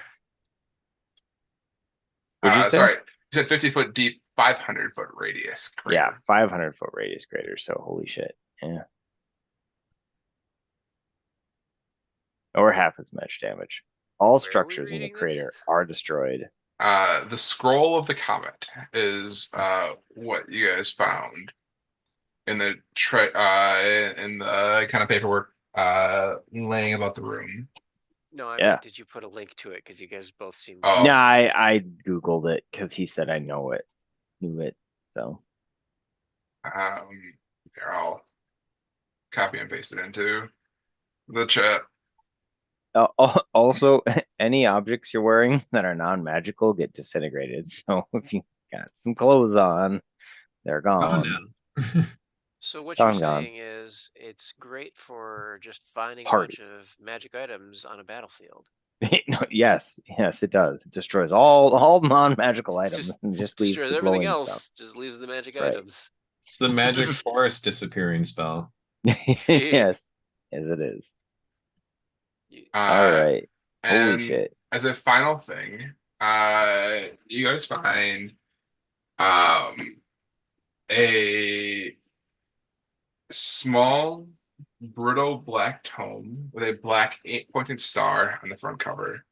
What'd you say? Sorry, you said 50-foot deep, 500-foot radius. Yeah, 500-foot radius greater. So holy shit. Yeah. Or half as much damage. All are we structures in the reading this? crater are destroyed. The scroll of the comet is what you guys found in the kind of paperwork laying about the room. No, I Yeah. mean, did you put a link to it? Because you guys both seem. Oh. Yeah, I Googled it because he said I knew it. So Here, I'll copy and paste it into the chat. also, any objects you're wearing that are non-magical get disintegrated. So if you got some clothes on, they're gone. no. So what Gone, you're gone. saying is it's great for just finding a Parties. bunch of magic items on a battlefield. No, yes, it does. It destroys all non-magical items Just and just leaves Destroys the everything glowing else. Just leaves the magic Right. items. It's the magic forest disappearing spell. stuff. Yes, it is. All right. Holy And shit. as a final thing, you guys find a small brittle black tome with a black 8-pointed star on the front cover.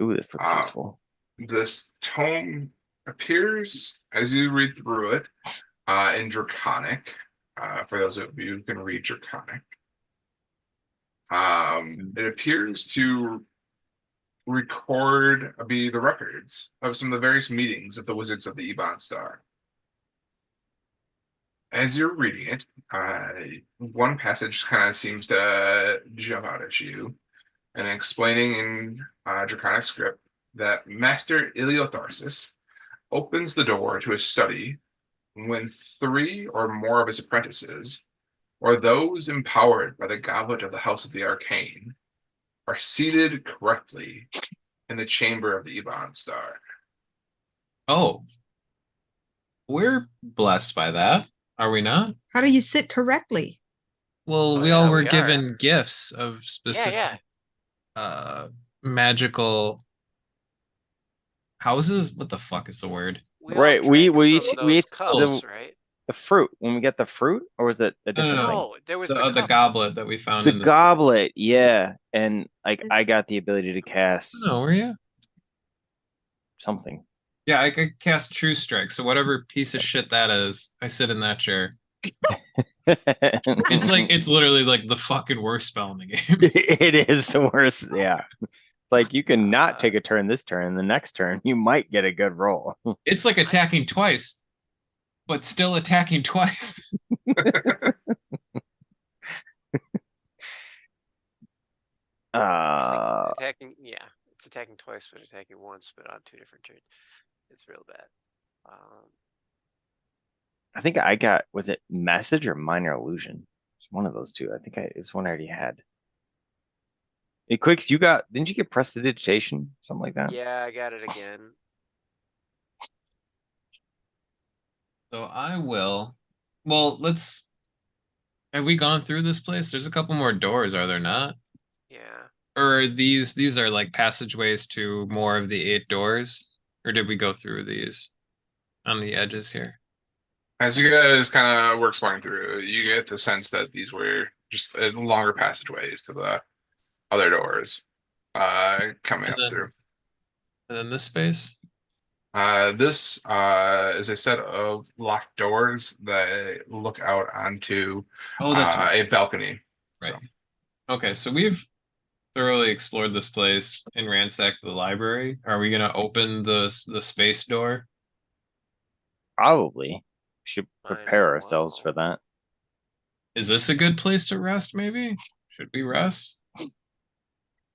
Ooh, this looks useful. This tome appears, as you read through it, in Draconic. For those of you who can read Draconic, it appears to be the records of some of the various meetings of the Wizards of the Ebon Star. As you're reading it, one passage kind of seems to jump out at you, and explaining in Draconic script that Master Iliotharsis opens the door to his study when 3 or more of his apprentices or those empowered by the goblet of the House of the Arcane are seated correctly in the chamber of the Ebon Star. Oh, we're blessed by that, are we not? How do you sit correctly? Well, Oh, we all yeah, were we are. given gifts of Yeah, specific yeah. magical houses. What the fuck is the word? We all Right, drank from we those the- cups, right? The fruit, when we get the fruit, or was it a No, no, different no. thing? No, there was The the cup. goblet that we found The in the goblet, yeah, and like I got the ability to cast No, were you? something. Yeah, I could cast True Strike. So whatever piece of shit that is, I sit in that chair. It's literally like the fucking worst spell in the game. It is the worst, yeah. Like you can not take a turn this turn, and the next turn you might get a good roll. It's like attacking twice, but still attacking twice. It's Uh, like attacking, yeah, it's attacking twice, but attacking once, but on 2 different turns. It's real bad. I think I got, was it message or minor illusion? It's one of those two. I think it's one I already had. Hey, Quicks, didn't you get prestidigitation? Something like that? Yeah, I got it again. So I will. Well, let's. Have we gone through this place? There's a couple more doors, are there not? Yeah. Or are these are like passageways to more of the 8 doors? Or did we go through these on the edges here? As you guys kind of were exploring through, you get the sense that these were just longer passageways to the other doors coming up then- through. And then this space? This is a set of locked doors that look out onto Oh, that's right. a balcony. Right. So Okay, so we've thoroughly explored this place and ransacked the library. Are we gonna open the space door? Probably. Should Might prepare as ourselves for well. that. Is this a good place to rest, maybe? Should we rest?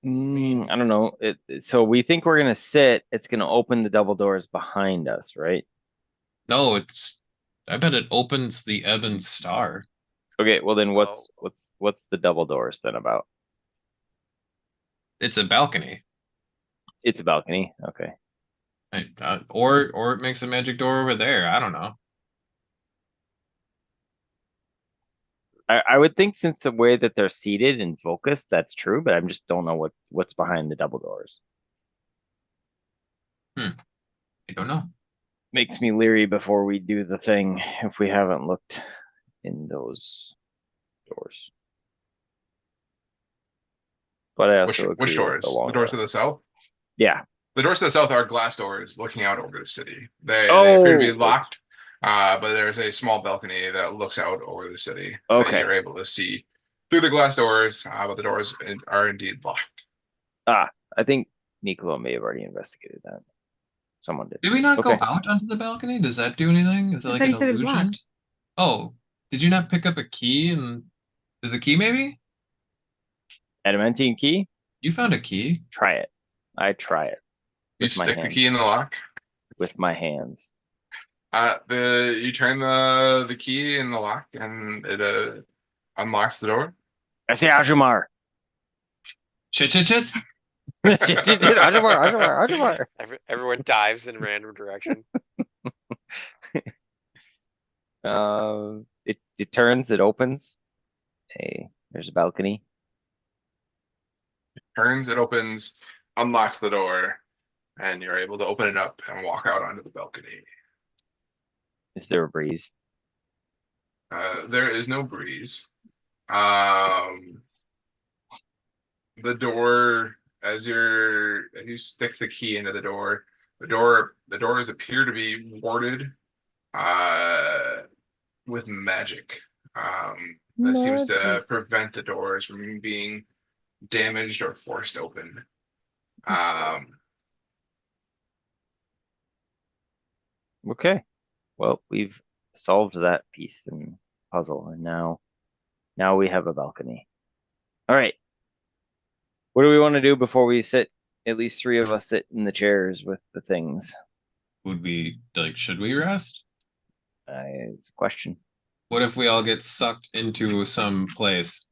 I don't know. So we think we're gonna sit. It's gonna open the double doors behind us, right? No, I bet it opens the Ebon Star. Okay, well then what's the double doors then about? It's a balcony. It's a balcony. Okay. Or it makes a magic door over there. I don't know. I would think since the way that they're seated and focused, that's true, but I just don't know what's behind the double doors. I don't know. Makes me leery before we do the thing if we haven't looked in those doors. But I also which agree with doors? long The doors to rest. the south? Yeah. The doors to the south are glass doors looking out over the city. They appear to be Oh. locked, but there's a small balcony that looks out over the city. Okay. That you're able to see through the glass doors, but the doors are indeed locked. I think Niccolo may have already investigated that. Someone did. Did we not go Okay. out onto the balcony? Does that do anything? Is it I like thought an he said it was illusion? locked. Oh, did you not pick up a key? And is a key maybe? Adamantine key? You found a key. Try it. I try it. You With my stick the hand. key in the lock. With my hands. You turn the key in the lock, and it unlocks the door. I say Ajumar. Shit. Ajumar. Everyone dives in random direction. It turns, it opens. Hey, there's a balcony. Turns, it opens, unlocks the door, and you're able to open it up and walk out onto the balcony. Is there a breeze? There is no breeze. The door, as you stick the key into the doors appear to be warded with magic. That seems to prevent the doors from being damaged or forced open. Okay. Well, we've solved that piece and puzzle, and now we have a balcony. All right. What do we want to do before we sit? At least 3 of us sit in the chairs with the things. Would we should we rest? It's a question. What if we all get sucked into some place?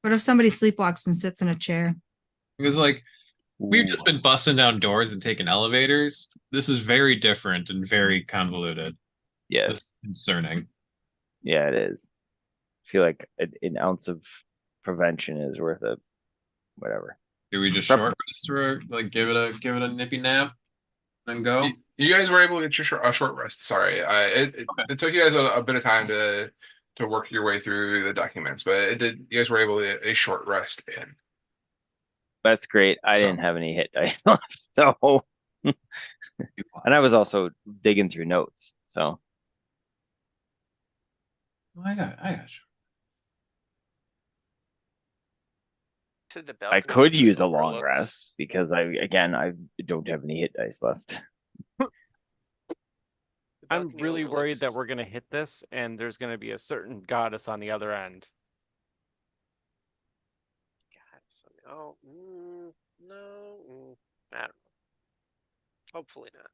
What if somebody sleepwalks and sits in a chair? Because like we've just Ooh, been busting down doors and taking elevators. This is very different and very convoluted. yes, This is concerning. yeah, it is. I feel like an ounce of prevention is worth a whatever. Do we just Prep- short rest or like give it a nippy nap and go? You guys were able to get a short rest. Sorry, it took you guys a bit of time to work your way through the documents, but it did. You guys were able to get a short rest in. That's great. I So- didn't have any hit dice left, so. And I was also digging through notes, so I got you. To the I balcony could that use a long overlooks- rest because I don't have any hit dice left. the I'm balcony really worried that overlooks- we're gonna hit this, and there's gonna be a certain goddess on the other end. God, oh, no, I don't know. Hopefully not.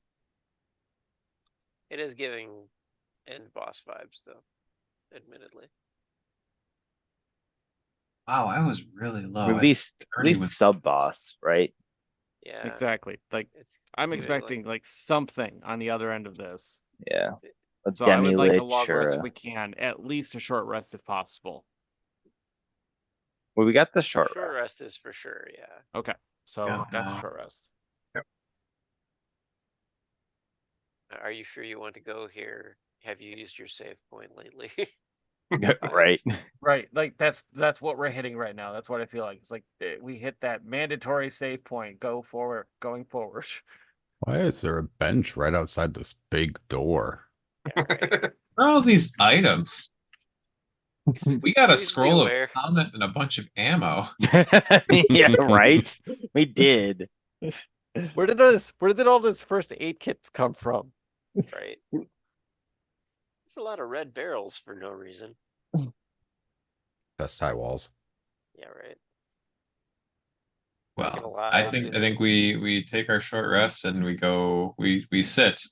It is giving end boss vibes, though, admittedly. Wow, I was really low. At least Ernie was- sub boss, right? Yeah, Exactly. Like I'm it's giving, expecting like something on the other end of this. Yeah. A So I would like a demi-lich long or rest if a- we can, at least a short rest if possible. Well, we got the short short rest. rest is for sure. Yeah. Okay, so Yeah. that's a short rest. Are you sure you want to go here? Have you used your save point lately? Right. Right, like that's what we're hitting right now. That's what I feel like. It's like we hit that mandatory save point. Going forward. Why is there a bench right outside this big door? Yeah, right. Where are all these items? We got a Please be scroll of aware. comment and a bunch of ammo. Yeah, right? We did. Where did all this first aid kits come from? Right. It's a lot of red barrels for no reason. Best tie walls. Yeah, right. Well, gonna lie, I think we take our short rest and we sit.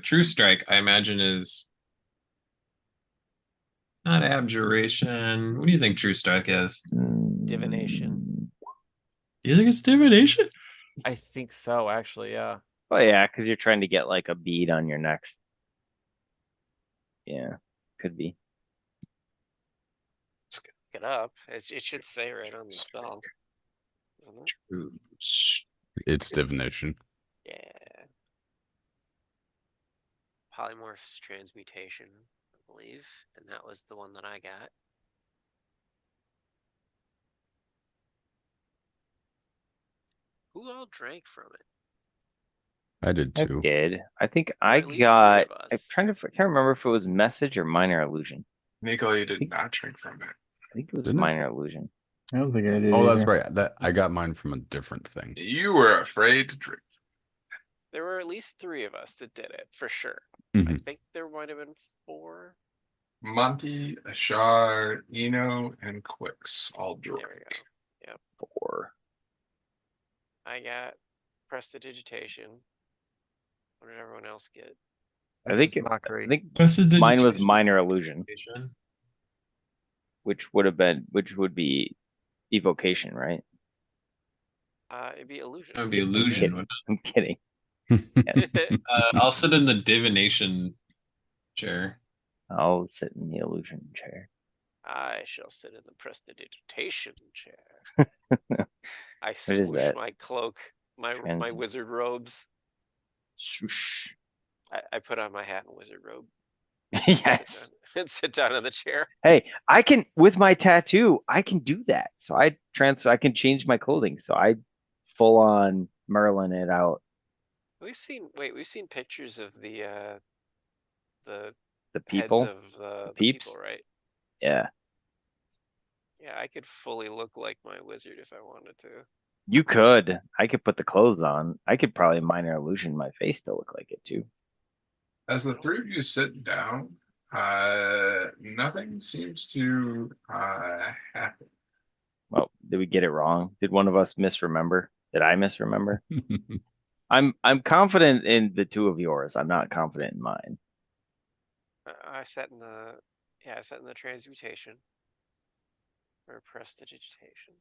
True Strike, I imagine, is not abjuration. What do you think True Strike is? Divination. Do you think it's divination? I think so, actually. Yeah. Oh yeah, because you're trying to get like a bead on your next. Yeah, could be. Look it up. It should say right on the spell. Isn't it? True. It's divination. Yeah. Polymorph's transmutation, I believe, and that was the one that I got. Who all drank from it? I did I too. did. I think I at least three got. of I'm us. trying to. I can't remember if it was message or minor illusion. Nikolai did not drink from it. I think it was Didn't it? minor illusion. I don't think I did. Oh, that's either. right. That I got mine from a different thing. You were afraid to drink. There were at least three of us that did it, for sure. I Mhm. think there might have been four. Monty, Ashar, Eno, and Quix all There we drank. go. Or I got prestidigitation. What did everyone else get? I think. I Mockery. think mine was minor illusion, which would be evocation, right? It'd be illusion. That would be illusion. wouldn't I'm kidding. it? I'll sit in the divination chair. I'll sit in the illusion chair. I shall sit in the prestidigitation chair. I is swoosh that? my cloak, my Trans- wizard robes. Swoosh. I put on my hat and wizard robe. Yes. And sit down in the chair. Hey, I can with my tattoo, I can do that. So I can change my clothing. So I full on Merlin it out. We've seen pictures of the The heads people. of the peeps? people, right? Yeah. Yeah, I could fully look like my wizard if I wanted to. You could. I could put the clothes on. I could probably minor illusion my face to look like it too. As the three of you sit down, nothing seems to happen. Well, did we get it wrong? Did one of us misremember? Did I misremember? I'm confident in the two of yours. I'm not confident in mine. I sat in the, yeah, I sat in the transmutation. Or prestidigitation.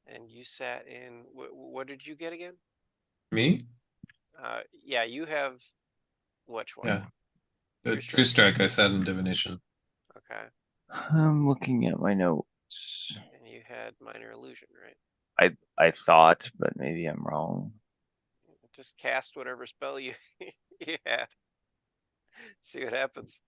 And you sat in, what did you get again? Me? Yeah, you have, which one? Yeah. The True True Strike. Strike I said in divination. Okay, I'm looking at my notes. and you had minor illusion, right? I thought, but maybe I'm wrong. Just cast whatever spell you you had. See what happens.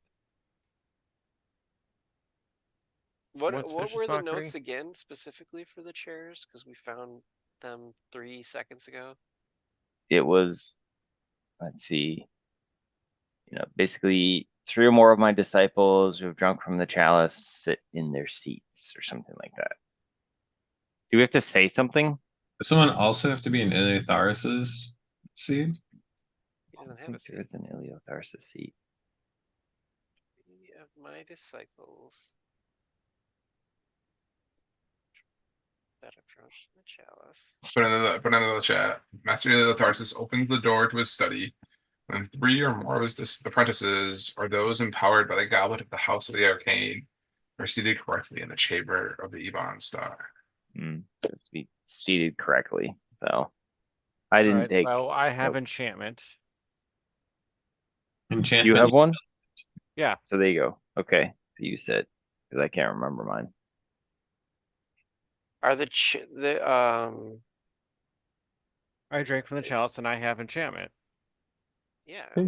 What What's what Vicious were the Mockery? notes again specifically for the chairs? Because we found them 3 seconds ago. It was, let's see, basically 3 or more of my disciples who have drunk from the chalice sit in their seats or something like that. Do we have to say something? Does someone also have to be in Eleutherus's seed? He doesn't I have a think there seat. is an Eleutherus seat. Of my disciples that have drunk from the chalice. Put into the chat. Master Eleutherus opens the door to his study. When 3 or more of his apprentices, or those empowered by the goblet of the House of the Arcane, are seated correctly in the chamber of the Ebon Star. To be seated correctly, though. I didn't Alright, take. so I have nope. enchantment. Enchantment. You have one? Yeah. So there you go. Okay. You said, because I can't remember mine. Are the I drank from the chalice and I have enchantment. yeah, Hmm.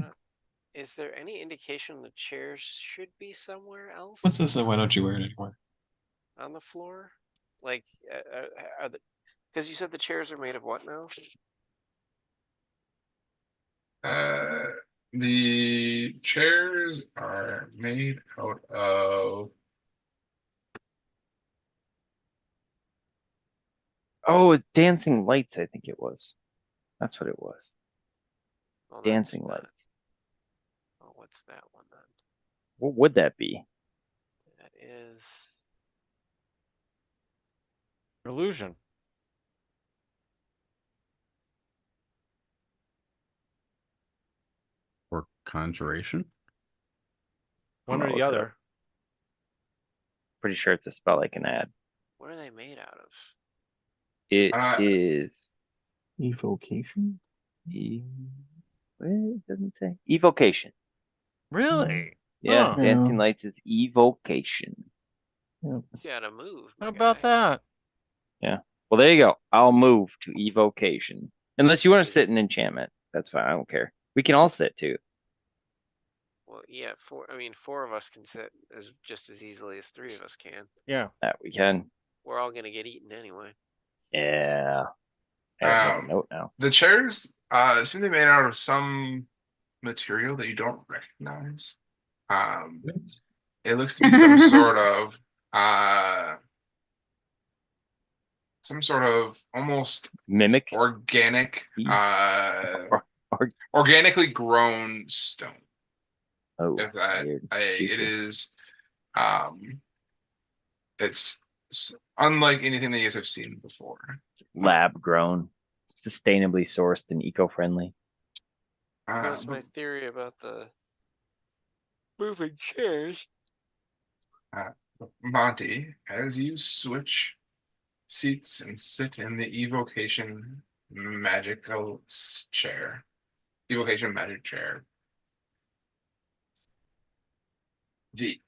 is there any indication the chairs should be somewhere else What's this? Why don't you wear it anymore? on the floor? Like, are the, because you said the chairs are made of what now? The chairs are made out of Oh, it's dancing lights, I think it was. That's what it was. Well, that's Dancing not- lights. Oh, what's that one then? What would that be? That is, Illusion. Or conjuration? One I'm or gonna the look it other. up. Pretty sure it's a spell I can add. what are they made out of? It is. Evocation? It doesn't say. Evocation. Really? Yeah, Huh. dancing Yeah. lights is evocation. You gotta move. How my about guy. that? Well, there you go. I'll move to evocation. Unless you want to sit in enchantment. That's fine. I don't care. We can all sit too. Well, yeah, 4 of us can sit as just as easily as 3 of us can. Yeah. That we can. We're all gonna get eaten anyway. Yeah. I have another note now. the chairs. Seem to be made out of some material that you don't recognize. It looks to be some sort of almost Mimic. organic, Or- organically grown stone. Oh, If that, weird. it is, it's unlike anything that you guys have seen before. Lab grown, sustainably sourced, and eco-friendly. That's my theory about the moving chairs. Monty, as you switch seats and sit in the evocation magic chair, the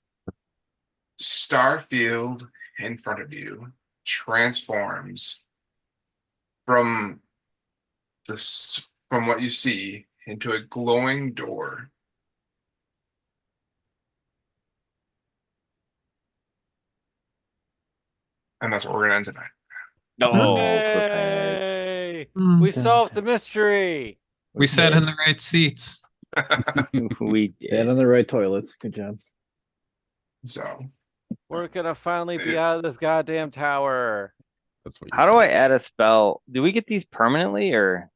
star field in front of you transforms from what you see into a glowing door. And that's what we're gonna end tonight. No, cliffhangers. Yay! Mm. We solved the mystery. We sat in the right seats. We Dead did. on the right toilets. Good job. So We're gonna finally be out of this goddamn tower. That's what you How do I said. add a spell? Do we get these permanently, or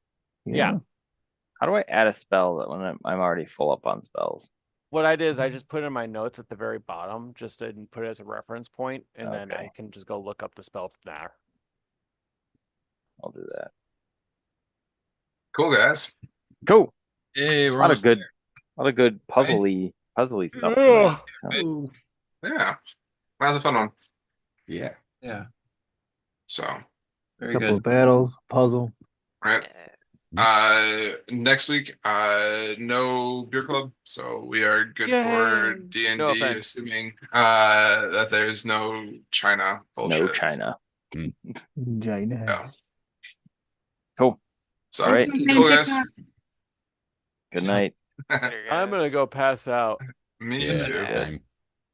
Yeah. how do I add a spell that when I'm already full up on spells? What I did is I just put in my notes at the very bottom, just to put it as a reference point, and then I Okay. can just go look up the spell from there. I'll do that. cool, guys. Cool. Hey, A we're lot of almost good, there. A lot of good puzzly stuff. Ugh. tonight, so. Yeah, that was a fun one. Yeah. Yeah. So, Very Couple good. of battles, puzzle. right. Next week, no beer club, so we are good for Yay. D and No D, offense. assuming that there's no China bullshit. No China. China. Yeah. Cool. So, All right. cool guys. Good night. Later, I'm gonna guys. go pass out. Me Yeah. too. Same.